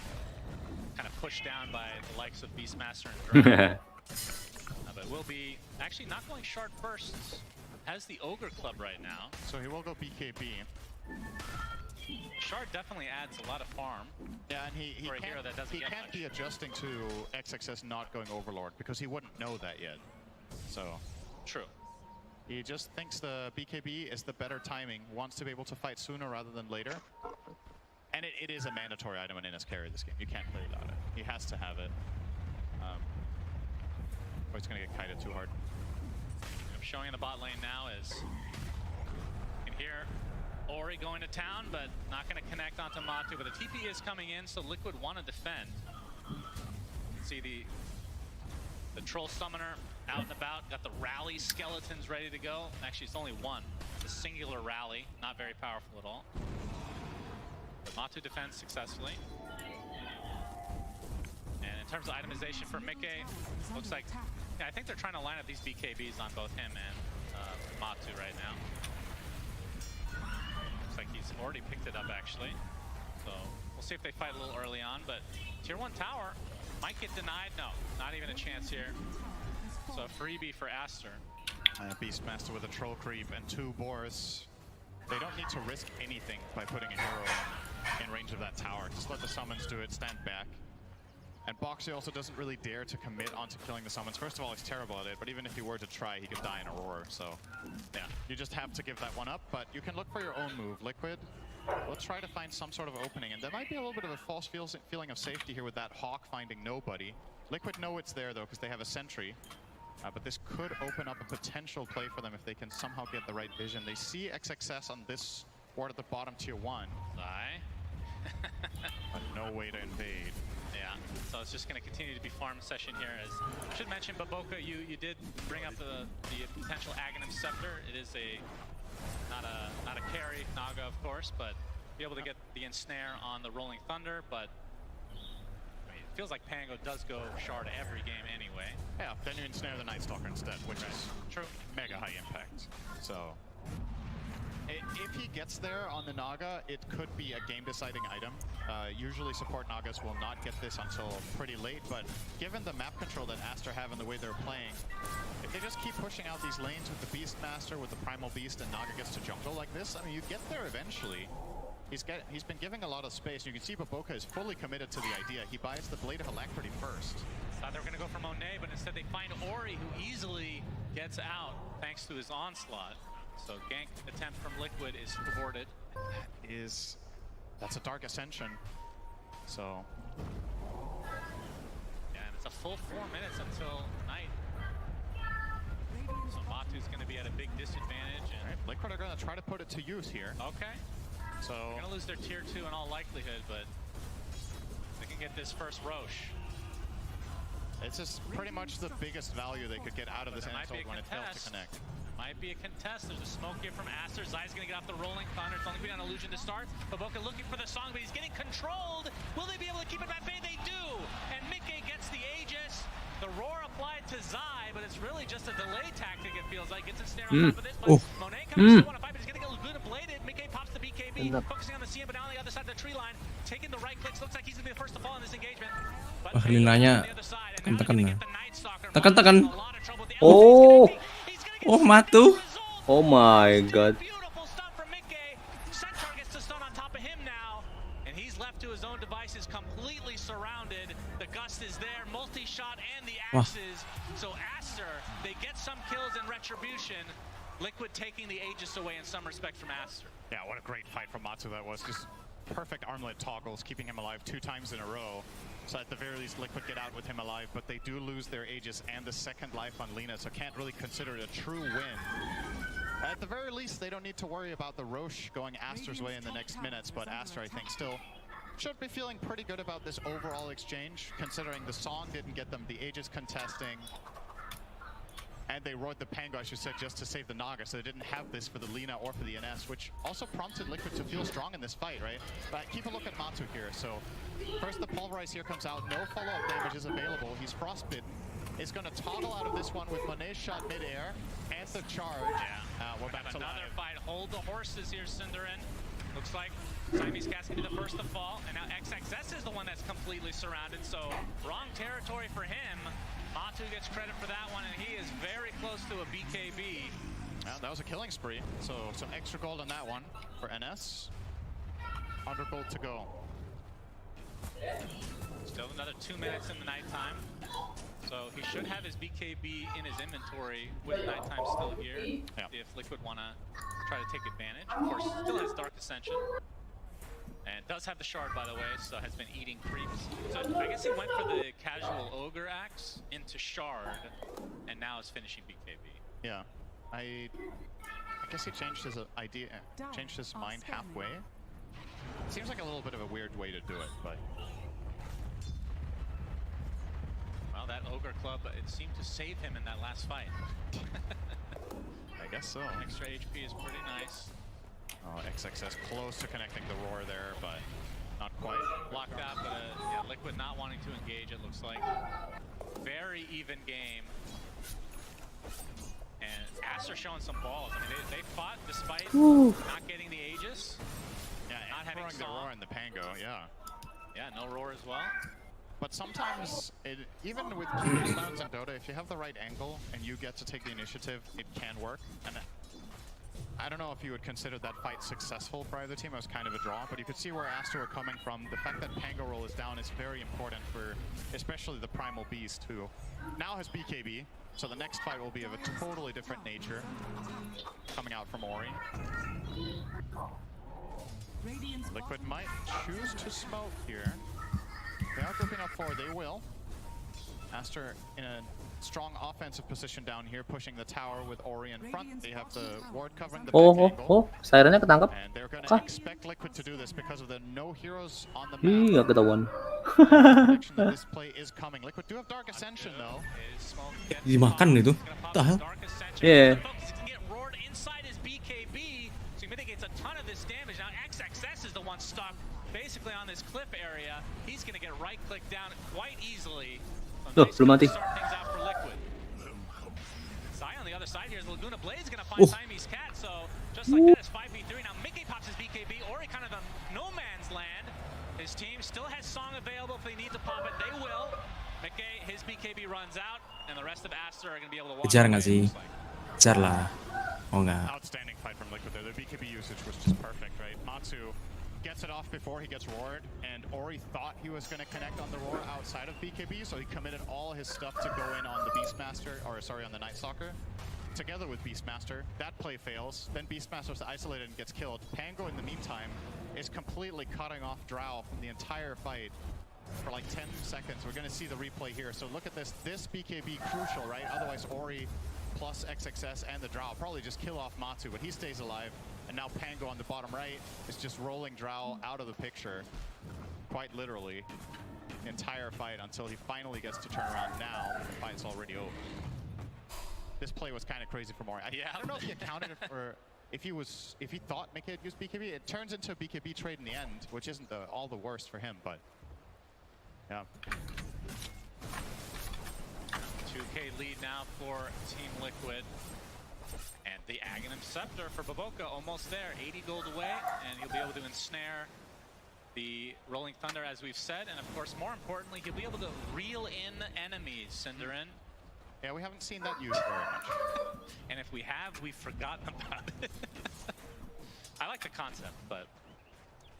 kind of pushed down by the likes of Beastmaster and Drone. But will be actually not going shard first. Has the Ogre Club right now.
So he will go BKB.
Shard definitely adds a lot of farm.
Yeah, and he can't be adjusting to XXS not going Overlord because he wouldn't know that yet. So
true.
He just thinks the BKB is the better timing, wants to be able to fight sooner rather than later. And it is a mandatory item in NS carry this game. You can't play without it. He has to have it. Or he's gonna get kited too hard.
I'm showing in the bot lane now is you can hear Ori going to town, but not going to connect onto Matu. But the TP is coming in, so Liquid want to defend. You can see the Troll Summoner out and about. Got the Rally Skeletons ready to go. Actually, it's only one. It's a singular Rally. Not very powerful at all. But Matu defends successfully. And in terms of itemization for Mickey, looks like... Yeah, I think they're trying to line up these BKBs on both him and Matu right now. Like he's already picked it up actually, so we'll see if they fight a little early on. But tier 1 tower might get denied. No, not even a chance here. So a freebie for Aster.
Beastmaster with a troll creep and 2 boars. They don't need to risk anything by putting a hero in range of that tower. Just let the summons do it, stand back. And Boxy also doesn't really dare to commit onto killing the summons. First of all, he's terrible at it, but even if he were to try, he could die in a roar. So yeah, you just have to give that one up, but you can look for your own move. Liquid, let's try to find some sort of opening. And there might be a little bit of a false feeling of safety here with that Hawk finding nobody. Liquid know it's there though, because they have a sentry. But this could open up a potential play for them if they can somehow get the right vision. They see XXS on this ward at the bottom tier 1. But no way to invade.
Yeah, so it's just going to continue to be farm session here. As I should mention, Baboka, you did bring up the potential Aghanim Scepter. It is not a carry Naga, of course, but be able to get the ensnare on the Rolling Thunder. But I mean, it feels like Pango does go shard every game anyway.
Yeah, then you ensnare the Nightstalker instead, which is
true,
mega high impact. So if he gets there on the Naga, it could be a game-deciding item. Usually support Nagas will not get this until pretty late, but given the map control that Aster have and the way they're playing, if they just keep pushing out these lanes with the Beastmaster, with the Primal Beast, and Naga gets to jungle like this, I mean, you get there eventually. He's been giving a lot of space. You can see Baboka is fully committed to the idea. He buys the Blade of Alacrity first.
Thought they were going to go for Monet, but instead they find Ori, who easily gets out thanks to his onslaught. So gank attempt from Liquid is thwarted.
Is That's a Dark Ascension. So...
Yeah, and it's a full 4 minutes until night. So Matu's going to be at a big disadvantage. And
Liquid are going to try to put it to use here.
Okay.
So
they're going to lose their tier 2 in all likelihood, but they can get this first Roche.
It's just pretty much the biggest value they could get out of this insult when it fails to connect.
Might be a contest. There's a smoke here from Aster. Zai's going to get off the rolling thunder. It's only been an illusion to start. Baboka looking for the song, but he's getting controlled. Will they be able to keep it at bay? They do. And Mickey gets the Aegis. The roar applied to Zai, but it's really just a delay tactic, it feels like. Gets a snare on top of this, but Monet coming to want to fight, but he's going to get Laguna bladed. Mickey pops the BKB, focusing on the CM, but now on the other side of the tree line, taking the right clicks. Looks like he's going to be the first to fall in this engagement.
Wah, Linanya tekan-tekan nah. Tekan-tekan.
Oh.
Oh, Matu.
Oh my god.
To his own devices, completely surrounded. The gust is there, multi-shot, and the
Wah.
axes. So Aster, they get some kills in retribution. Liquid taking the Aegis away in some respect from Aster.
Yeah, what a great fight from Matu that was. Just perfect armlet toggles, keeping him alive 2 times in a row. So at the very least, Liquid get out with him alive, but they do lose their Aegis and the second life on Lina, so can't really consider it a true win. At the very least, they don't need to worry about the Roche going Aster's way in the next minutes, but Aster, I think, still should be feeling pretty good about this overall exchange, considering the song didn't get them the Aegis contesting, and they roared the Pango, I should say, just to save the Naga, so they didn't have this for the Lina or for the NS, which also prompted Liquid to feel strong in this fight, right? But keep a look at Matu here. So first the Pulverize here comes out, no follow-up damage is available, he's frostbitten. Is going to toggle out of this one with Monet's shot mid-air and the charge.
Yeah,
we're back to
another
live.
fight. Hold the horses here, Cinderin. Looks like Siamese Cat's going to be the first to fall, and now XXS is the one that's completely surrounded, so wrong territory for him. Matu gets credit for that one, and he is very close to a BKB.
Yeah, that was a killing spree, so some extra gold on that one for NS. 100 gold to go.
Still another 2 minutes in the nighttime. So he should have his BKB in his inventory with nighttime still here. If Liquid want to try to take advantage. Of course, still has Dark Ascension. And does have the shard, by the way, so has been eating creeps. So I guess he went for the casual Ogre Axe into shard, and now is finishing BKB.
Yeah, I guess he changed his idea, changed his mind halfway. Seems like a little bit of a weird way to do it, but...
Well, that Ogre Club, it seemed to save him in that last fight.
I guess so.
Extra HP is pretty nice.
Oh, XXS close to connecting the roar there, but not quite.
Locked out, but yeah, Liquid not wanting to engage, it looks like. Very even game. And Aster showing some balls. I mean, they fought despite not getting the Aegis.
Yeah,
not
and
having
throwing the roar and the Pango, yeah.
Yeah, no roar as well.
But sometimes, even with cooldowns in Dota, if you have the right angle and you get to take the initiative, it can work. And I don't know if you would consider that fight successful for either team. It was kind of a draw, but you could see where Aster were coming from. The fact that Pango roll is down is very important for especially the Primal Beast, who now has BKB. So the next fight will be of a totally different nature coming out from Ori. Liquid might choose to smoke here. They are grouping up 4, they will. Aster in a strong offensive position down here, pushing the tower with Ori in front. They have the ward covering the back angle.
Sirennya ketangkap.
And they're going to expect Liquid to do this because of the no heroes on the map.
Nggak ketahuan.
Prediction that this play is coming. Liquid do have Dark Ascension though.
Dimakan itu. What the hell?
Yeah.
Inside his BKB, so he mitigates a ton of this damage. Now XXS is the one stuck basically on this cliff area. He's going to get right-clicked down quite easily.
Loh, belum mati.
Start things out for Liquid. Zai on the other side here is Laguna Blaze going to find Siamese Cat, so just like that is 5v3. Now Mickey pops his BKB, Ori kind of the no man's land. His team still has Song available if they need to pop it, they will. Mickey, his BKB runs out, and the rest of Aster are going to be able to walk
Kejar
away,
nggak sih? Kejar lah. Oh nggak.
Outstanding fight from Liquid there. The BKB usage was just perfect, right? Matsu gets it off before he gets roared, and Ori thought he was going to connect on the roar outside of BKB, so he committed all his stuff to go in on the Beastmaster, or sorry, on the Night Stalker, together with Beastmaster. That play fails, then Beastmaster's isolated and gets killed. Pango, in the meantime,
is completely cutting off Drow from the entire fight for like 10 seconds. We're going to see the replay here. So look at this. This BKB crucial, right? Otherwise, Ori plus XXS and the Drow probably just kill off Matu, but he stays alive. And now Pango on the bottom right is just rolling Drow out of the picture, quite literally, the entire fight until he finally gets to turn around. Now the fight's already over. This play was kind of crazy for Ori.
Yeah.
I don't know if he accounted for if he thought Mickey had used BKB. It turns into a BKB trade in the end, which isn't all the worst for him, but yeah.
2K lead now for Team Liquid. And the Aghanim Scepter for Baboka almost there. 80 gold away, and he'll be able to ensnare the Rolling Thunder, as we've said. And of course, more importantly, he'll be able to reel in enemies, Cinderin.
Yeah, we haven't seen that used very much.
And if we have, we've forgotten about it. I like the concept, but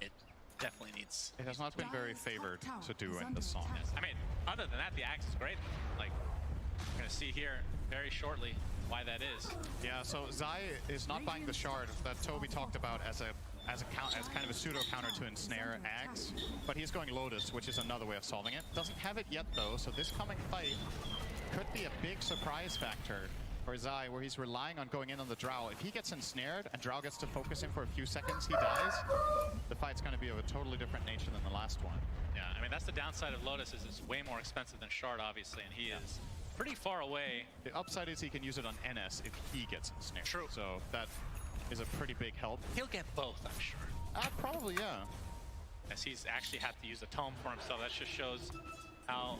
it definitely needs...
It has not been very favored to do in the song.
I mean, other than that, the axe is great. Like, we're going to see here very shortly why that is.
Yeah, so Zai is not buying the shard that Toby talked about as kind of a pseudo counter to ensnare Axe, but he's going Lotus, which is another way of solving it. Doesn't have it yet though, so this coming fight could be a big surprise factor for Zai, where he's relying on going in on the Drow. If he gets ensnared and Drow gets to focus him for a few seconds, he dies. The fight's going to be of a totally different nature than the last one.
Yeah, I mean, that's the downside of Lotus, is it's way more expensive than Shard, obviously, and he is pretty far away.
The upside is he can use it on NS if he gets ensnared.
True.
So that is a pretty big help.
He'll get both, I'm sure.
Probably, yeah.
As he's actually had to use a tome for himself. That just shows how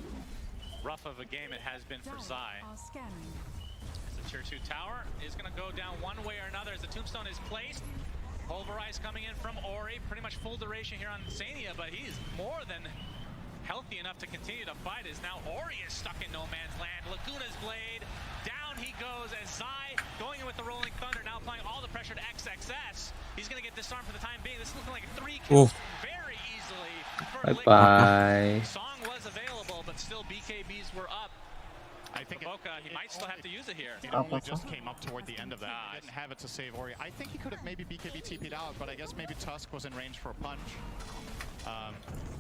rough of a game it has been for Zai. As the tier 2 tower is going to go down one way or another as the tombstone is placed. Pulverize coming in from Ori. Pretty much full duration here on Insania, but he's more than healthy enough to continue to fight, as now Ori is stuck in no man's land. Laguna's blade, down he goes as Zai going in with the Rolling Thunder, now applying all the pressure to XXS. He's going to get disarmed for the time being. This is looking like 3 kills very easily for Liquid.
Bye-bye.
Song was available, but still BKBs were up. I think Baboka, he might still have to use it here.
It only just came up toward the end of that. He didn't have it to save Ori. I think he could have maybe BKB TP'd out, but I guess maybe Tusk was in range for a punch.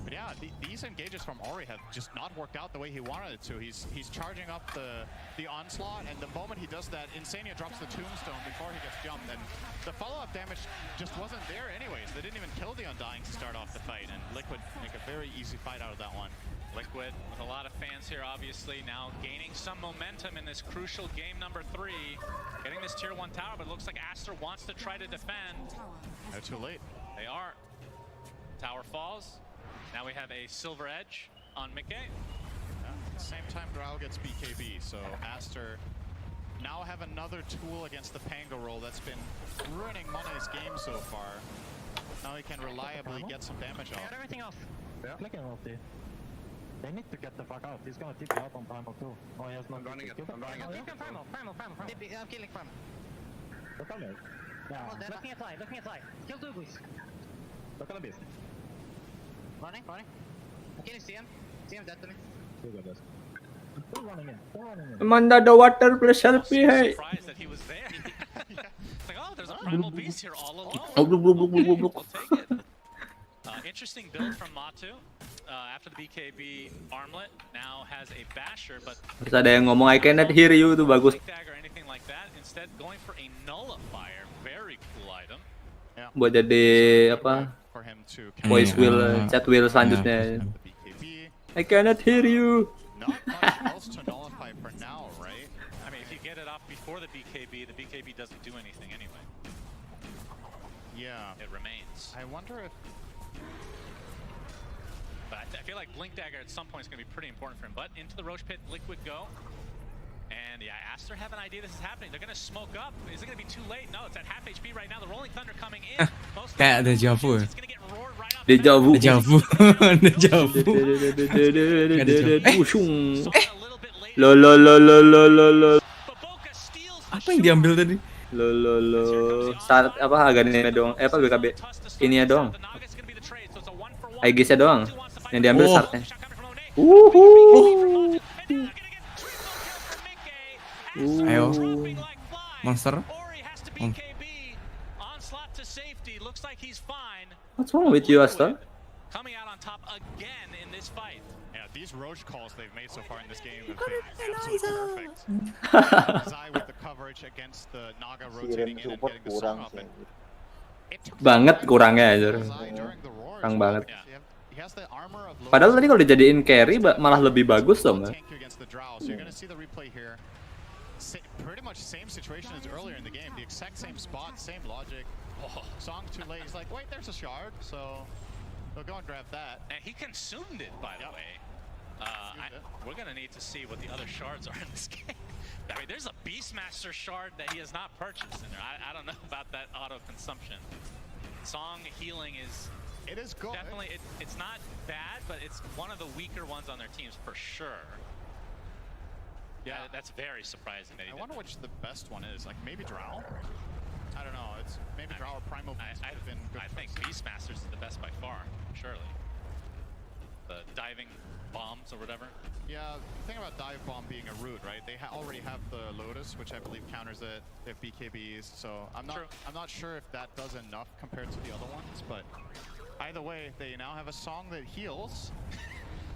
But yeah, these engages from Ori have just not worked out the way he wanted it to. He's charging up the onslaught, and the moment he does that, Insania drops the tombstone before he gets jumped, and the follow-up damage just wasn't there anyways. They didn't even kill the Undying to start off the fight, and Liquid make a very easy fight out of that one.
Liquid with a lot of fans here, obviously, now gaining some momentum in this crucial game number 3. Getting this tier 1 tower, but it looks like Aster wants to try to defend.
They're too late.
They are. Tower falls. Now we have a Silver Edge on Mickey.
At the same time, Drow gets BKB, so Aster now have another tool against the Pango roll that's been ruining Monet's game so far. Now he can reliably get some damage off.
Everything off. Flicking off there. They need to get the fuck out. He's gonna tip you out on primal too. Oh, he has no. I'm running it. I'm running it. Primal. I'm killing primal. Look on there. Yeah. Looking at light. Looking at light. Kill two boys. Look on the beast. Running. I'm killing CM. CM dead to me. Still running in.
Manda the water plus selfie hai.
Surprised that he was there. It's like, oh, there's a primal beast here all alone. We'll take it. Interesting build from Matu. After the BKB armlet, now has a basher, but
Terus ada yang ngomong I cannot hear you tuh bagus.
or anything like that. Instead, going for a nullifier. Very cool item.
Buat jadi apa? Voice wheel, chat wheel selanjutnya. I cannot hear you.
Not much else to nullify for now, right?
I mean, if you get it off before the BKB doesn't do anything anyway.
Yeah.
It remains.
I wonder if...
But I feel like Blink Dagger at some point is going to be pretty important for him. But into the Roche Pit, Liquid go. And yeah, Aster have an idea this is happening. They're going to smoke up. Is it going to be too late? No, it's at half HP right now. The Rolling Thunder coming in.
Kayak deja vu.
Deja vu.
Deja vu. Deja vu.
Lo.
Apa yang diambil tadi?
Lo. Start apa harganya doang? Apa BKB? Ininya doang. IG-nya doang. Yang diambil startnya.
Ayo. Monster.
Onslaught to safety. Looks like he's fine.
What's wrong with you, Aston?
Coming out on top again in this fight.
Yeah, these Roche calls they've made so far in this game have been absolutely perfect. Zai with the coverage against the Naga rotating in and getting the song up. And
Banget kurangnya aja. Kurang banget. Padahal tadi kalau dijadiin carry malah lebih bagus dong.
Pretty much same situation as earlier in the game. The exact same spot, same logic. Song too late. He's like, wait, there's a shard, so they'll go and grab that.
And he consumed it, by the way. We're gonna need to see what the other shards are in this game. I mean, there's a Beastmaster shard that he has not purchased in there. I don't know about that auto consumption. Song healing is.
It is good.
Definitely, it's not bad, but it's one of the weaker ones on their teams for sure. Yeah, that's very surprising. That
I wonder which the best one is. Like maybe Drow. I don't know. It's maybe Drow or Primal Beast would have been good.
I think Beastmasters is the best by far, surely. The diving bombs or whatever.
Yeah, the thing about dive bomb being a root, right? They already have the Lotus, which I believe counters it. They have BKBs, so I'm not sure if that does enough compared to the other ones. But either way, they now have a song that heals.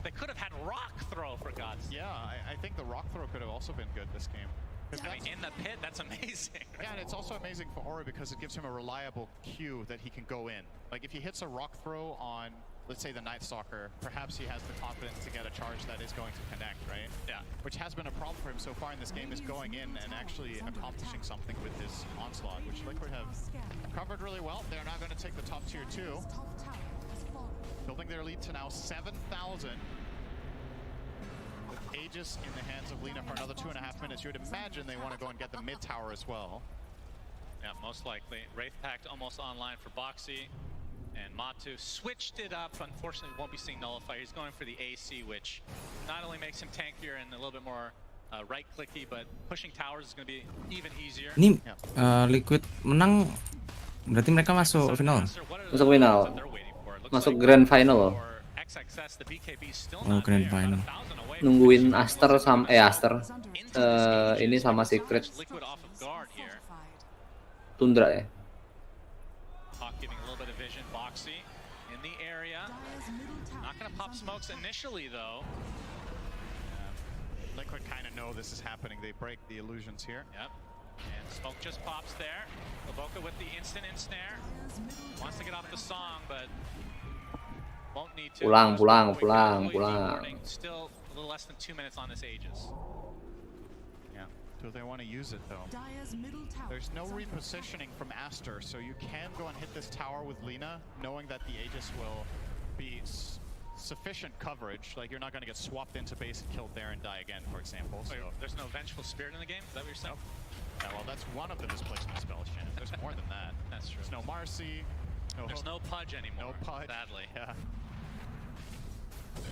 They could have had rock throw, for God's sake.
Yeah, I think the rock throw could have also been good this game.
I mean, in the pit, that's amazing.
Yeah, and it's also amazing for Ori because it gives him a reliable cue that he can go in. Like if he hits a rock throw on, let's say the Night Stalker, perhaps he has the confidence to get a charge that is going to connect, right?
Yeah.
Which has been a problem for him so far in this game, is going in and actually accomplishing something with his onslaught, which Liquid have covered really well. They're now going to take the top tier 2. Building their lead to now 7,000. With Aegis in the hands of Lina for another 2.5 minutes, you would imagine they want to go and get the mid tower as well.
Yeah, most likely. Wraith Pact almost online for Boxy. And Matu switched it up. Unfortunately, won't be seeing Nullifier. He's going for the AC, which not only makes him tankier and a little bit more right-clicky, but pushing towers is going to be even easier.
Ini Liquid menang, berarti mereka masuk final.
Masuk final. Masuk grand final loh.
Oh, grand final.
Nungguin Aster sama ini sama Secret. Tundra ya.
Giving a little bit of vision. Boxy in the area. Not going to pop smokes initially, though.
Liquid kind of know this is happening. They break the illusions here.
Yep. And smoke just pops there. Evoca with the instant ensnare. Wants to get off the song, but won't need to.
Pulang.
Still a little less than 2 minutes on this Aegis.
Do they want to use it though? There's no repositioning from Aster, so you can go and hit this tower with Lina, knowing that the Aegis will be sufficient coverage. Like you're not going to get swapped into base and killed there and die again, for example. So
there's no Vengeful Spirit in the game? Is that what you're saying?
Yeah, well, that's one of the displacement spells, Shannon. There's more than that.
That's true.
There's no Marcy.
There's no Pudge anymore.
No Pudge.
Sadly.
Yeah.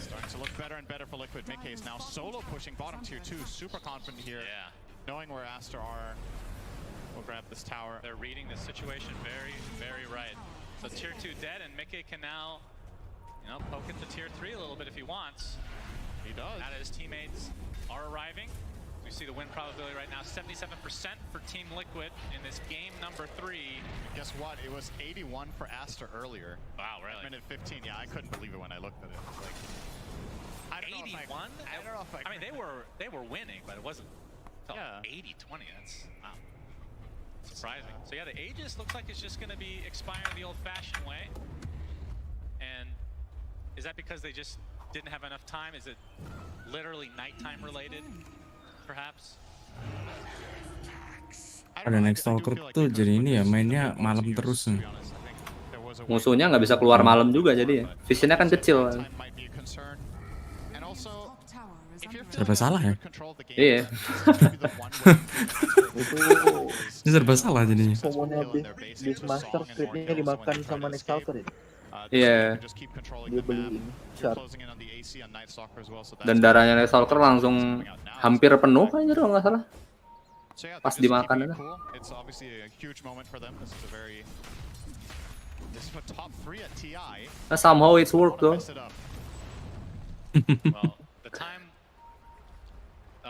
Starting to look better and better for Liquid. Mickey is now solo pushing bottom tier 2. Super confident here.
Yeah.
Knowing where Aster are. We'll grab this tower.
They're reading the situation very, very right. So tier 2 dead, and Mickey can now, poke at the tier 3 a little bit if he wants.
He does.
Now that his teammates are arriving. We see the win probability right now, 77% for Team Liquid in this game number 3.
Guess what? It was 81 for Aster earlier.
Wow, really?
Minute 15. Yeah, I couldn't believe it when I looked at it. Like, I don't
81?
I don't know if I
mean, they were winning, but it wasn't.
Yeah.
80-20. That's wow. Surprising. So yeah, the Aegis looks like it's just going to be expiring the old-fashioned way. And is that because they just didn't have enough time? Is it literally nighttime related? Perhaps.
Ada Night Stalker tuh jadi ini ya mainnya malam terus.
Musuhnya nggak bisa keluar malam juga jadi ya. Visionnya kan kecil.
Serba salah ya?
Iya.
Ini serba salah jadinya.
Komunnya Beastmaster scriptnya dimakan sama Night Stalker ya?
Iya.
Dia beli shard.
Dan darahnya Night Stalker langsung hampir penuh aja kalau nggak salah. Pas dimakan aja. Somehow it's worked though.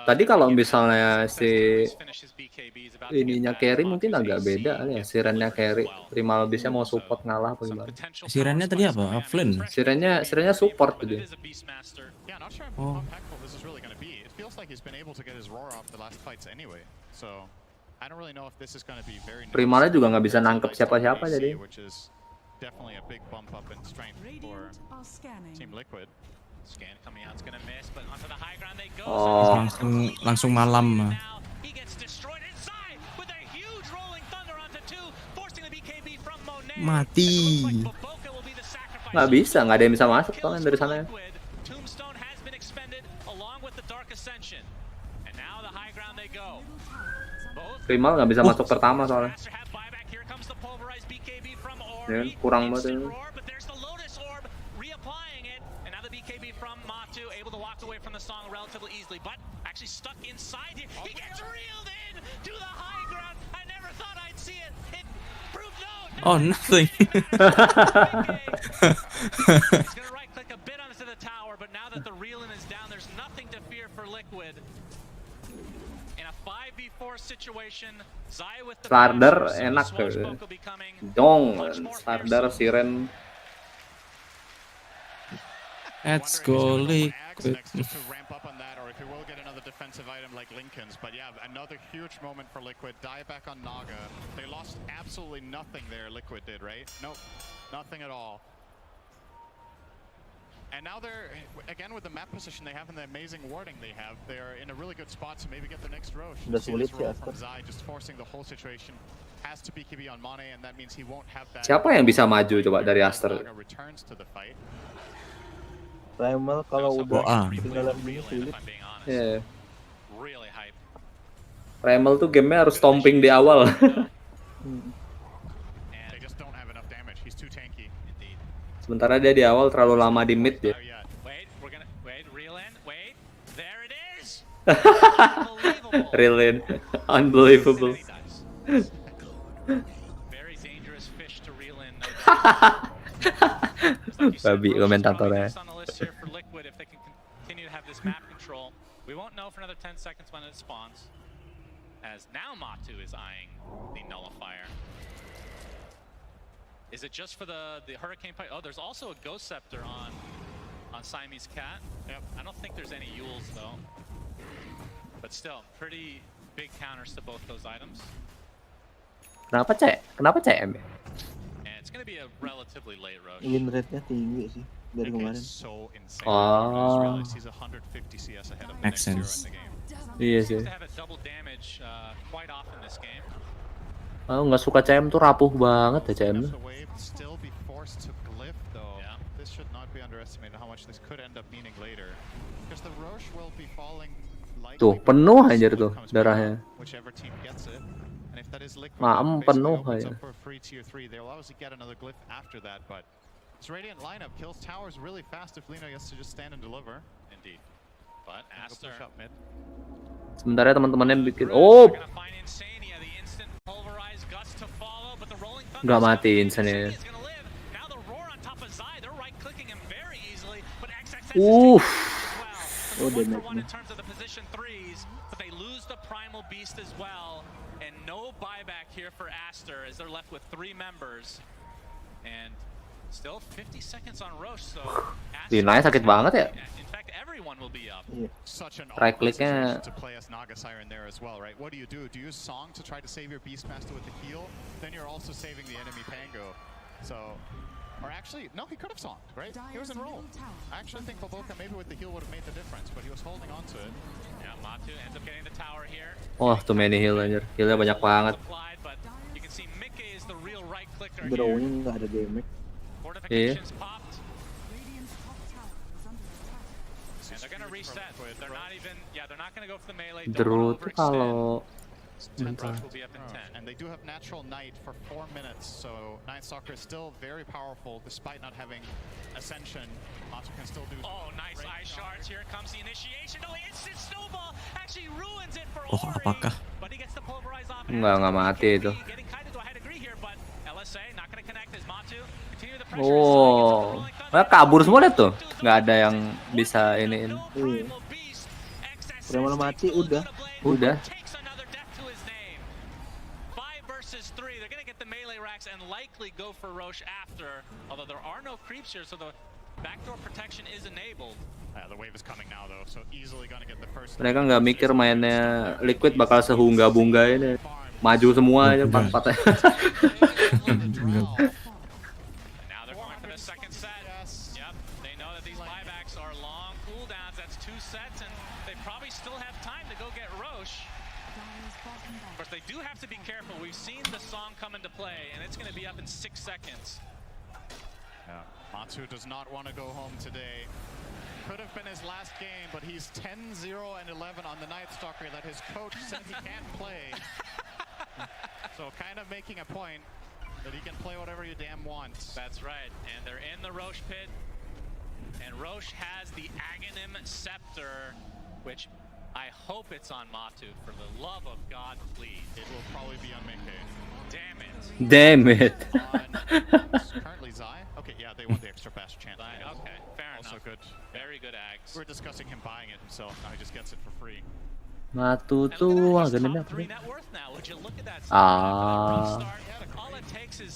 Tadi kalau misalnya si ininya carry mungkin agak beda ya. Sirennya carry, Primal bisa mau support ngalah apa gimana?
Sirennya tadi apa? Offlane?
Sirennya support gitu.
Yeah, not sure
Oh.
how impactful this is really going to be. It feels like he's been able to get his roar off the last fights anyway. So I don't really know if this is going to be very.
Primalnya juga nggak bisa nangkep siapa-siapa jadi.
Which is definitely a big bump up in strength for Team Liquid.
Scan coming out, it's gonna miss, but onto the high ground they go.
Oh.
Langsung malam.
He gets destroyed inside with a huge rolling thunder onto 2, forcing the BKB from Monet.
Mati.
Nggak bisa, nggak ada yang bisa masuk soalnya dari sana.
Tombstone has been expended along with the Dark Ascension. And now the high ground they go.
Primal nggak bisa masuk pertama soalnya. Ya, kurang banget ini.
Able to walk away from the song relatively easily, but actually stuck inside here. He gets reeled in to the high ground. I never thought I'd see it. It proved no.
Oh, nothing.
He's gonna right click a bit onto the tower, but now that the reel-in is down, there's nothing to fear for Liquid. In a 5v4 situation, Zai with the
Slardar enak tuh. Dong, Slardar Siren.
Let's go Liquid.
To ramp up on that, or if he will get another defensive item like Lincoln's. But yeah, another huge moment for Liquid. Die back on Naga. They lost absolutely nothing there, Liquid did, right? Nope, nothing at all. And now they're, again with the map position they have and the amazing warding they have, they're in a really good spot to maybe get the next Roche.
Udah sulit sih
From Zai, just forcing the whole situation. Has to be BKB on Mane, and that means he won't have that.
Siapa yang bisa maju coba dari Aster?
Returns to the fight.
Primal kalau udah tinggalan ini sulit.
Yeah. Primal tuh gamenya harus stomping di awal. Sementara dia di awal terlalu lama di mid ya. Real in, unbelievable. Babi komentatornya.
Here for Liquid if they can continue to have this map control. We won't know for another 10 seconds when it spawns. As now Matu is eyeing the nullifier. Is it just for the Hurricane Pipe? Oh, there's also a Ghost Scepter on Siamese Cat. Yep. I don't think there's any Yules though. But still, pretty big counters to both those items.
Kenapa CM?
And it's going to be a relatively late rush.
Win rate-nya tinggi sih dari kemarin.
Oh.
Makes sense.
Iya sih. Aku nggak suka CM tuh rapuh banget ya CM tuh. Tuh penuh aja tuh darahnya. Maem penuh aja.
This Radiant lineup kills towers really fast if Lino gets to just stand and deliver.
Indeed. But Aster
sementara teman-temannya bikin nggak mati Insane. Oh,
in terms of the position 3s, but they lose the primal beast as well, and no buyback here for Aster as they're left with 3 members. And still 50 seconds on Roche, so
Dinanya sakit banget ya.
in fact everyone will be up. Such an
Right click-nya
to play as Naga Siren there as well, right? What do? Do you use Song to try to save your Beastmaster with the heal? Then you're also saving the enemy Pango. So, or actually, no, he could have Songed, right? He was in roll. I actually think Boboka maybe with the heal would have made the difference, but he was holding on to it.
Yeah, Matu ends up getting the tower here.
Oh, too many heal anjir. Healnya banyak banget.
But you can see Mickey is the real right clicker here.
Drawing nggak ada damage.
Fortifications popped. And they're gonna reset. They're not even, they're not gonna go for the melee.
Drew tuh kalau
10 seconds will be up in 10. And they do have natural Night for 4 minutes, so Night Stalker is still very powerful despite not having Ascension. Matu can still do. Oh, nice Ice Shards. Here comes the initiation. Oh, instant snowball actually ruins it for
Oh, apakah?
But he gets the pulverize off.
Nggak mati itu.
Getting kind of to a high degree here, but LSA not gonna connect as Matu.
Oh, kabur semua lihat tuh. Nggak ada yang bisa iniin.
Udah malah mati, udah.
Takes another death to his name. 5 versus 3. They're gonna get the melee racks and likely go for Roche after. Although there are no creeps here, so the backdoor protection is enabled.
The wave is coming now though, so easily gonna get the first.
Mereka nggak mikir mainnya Liquid bakal sehungga-bunga ini. Maju semua aja 4-4.
Now they're going for the second set. Yep, they know that these buybacks are long cooldowns. That's 2 sets, and they probably still have time to go get Roche. Of course, they do have to be careful. We've seen the song come into play, and it's going to be up in 6 seconds.
Yeah, Matu does not want to go home today. Could have been his last game, but he's 10-0 and 11 on the Night Stalker that his coach said he can't play. So kind of making a point that he can play whatever you damn want.
That's right, and they're in the Roche pit, and Roche has the Aghanim Scepter, which I hope it's on Matu. For the love of God, please.
It will probably be on Meke.
Damn it.
Currently Zai? Okay, yeah, they want the extra fast chance.
Okay, fair enough.
Also good.
Very good Ags.
We're discussing him buying it himself. Now he just gets it for free.
Matu tuh agaknya apa?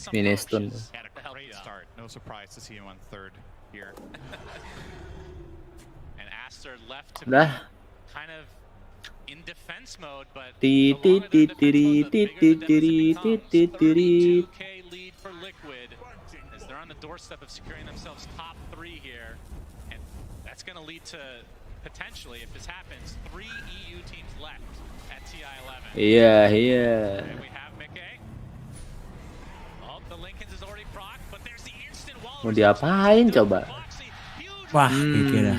Ministun.
Had a great start. No surprise to see him on third here.
And Aster left to
Udah.
kind of in defense mode, but
Ti ti ti ti ti ti ti ti ti ti.
2K lead for Liquid as they're on the doorstep of securing themselves top 3 here, and that's going to lead to potentially, if this happens, 3 EU teams left at TI11.
Iya.
And we have Mike. Oh, the Lincolns is already proc, but there's the instant wall.
Mau diapain coba?
Wah, pikir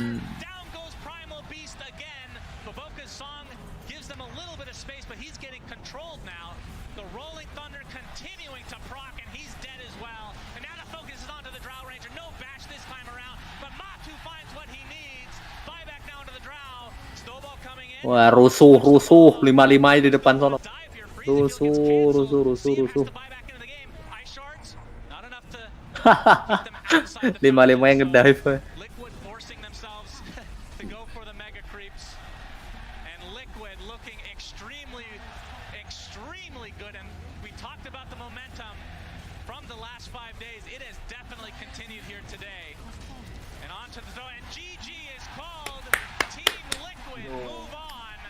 Wah, rusuh 5-5 di depan sono. Rusuh. 5-5 yang ngedive.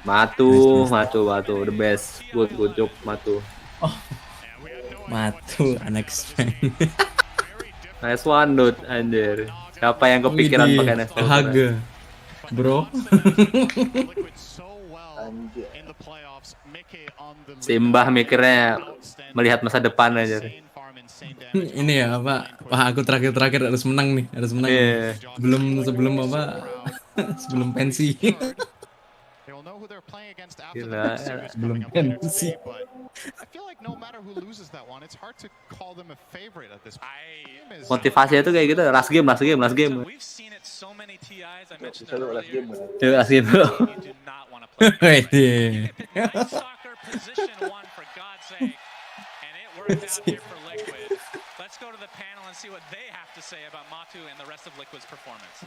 Matu, the best. Good job, Matu. Oh, Matu, anak spam.
Nice one, dude, anjir. Siapa yang kepikiran pakai nice one?
Haga, bro.
Simbah mikirnya melihat masa depan aja.
Ini ya apa? Wah, aku terakhir harus menang nih,
Yeah.
Sebelum pensi.
Gila.
Belum pensi.
Motivasi itu kayak gitu, last game.
Last game.
Let's go to the panel and see what they have to say about Matu and the rest of Liquid's performance.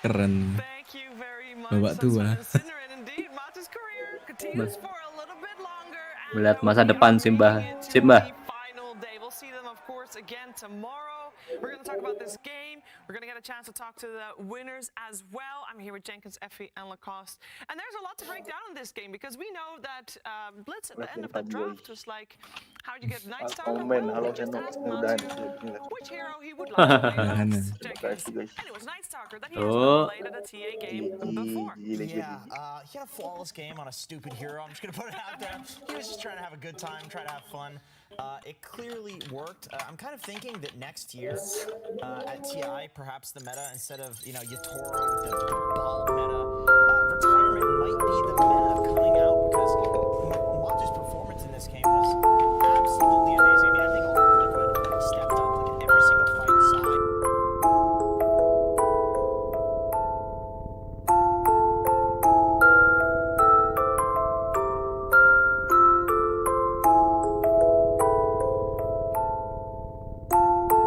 Keren. Babak tua.
Melihat masa depan Simbah.
Again tomorrow. We're going to talk about this game. We're going to get a chance to talk to the winners as well. I'm here with Jenkins, Effie, and Lacoste. And there's a lot to break down in this game because we know that Blitz at the end of the draft was like, how'd you get Night Stalker? Well, just asked Matu which hero he would like to play with Jenkins. And it was Night Stalker that he has not played at a TA game before.
Yeah, he had a flawless game on a stupid hero. I'm just going to put it out there. He was just trying to have a good time, trying to have fun. It clearly worked. I'm kind of thinking that next year at TI, perhaps the meta, instead of, Yatoro with the ball meta, retirement might be the meta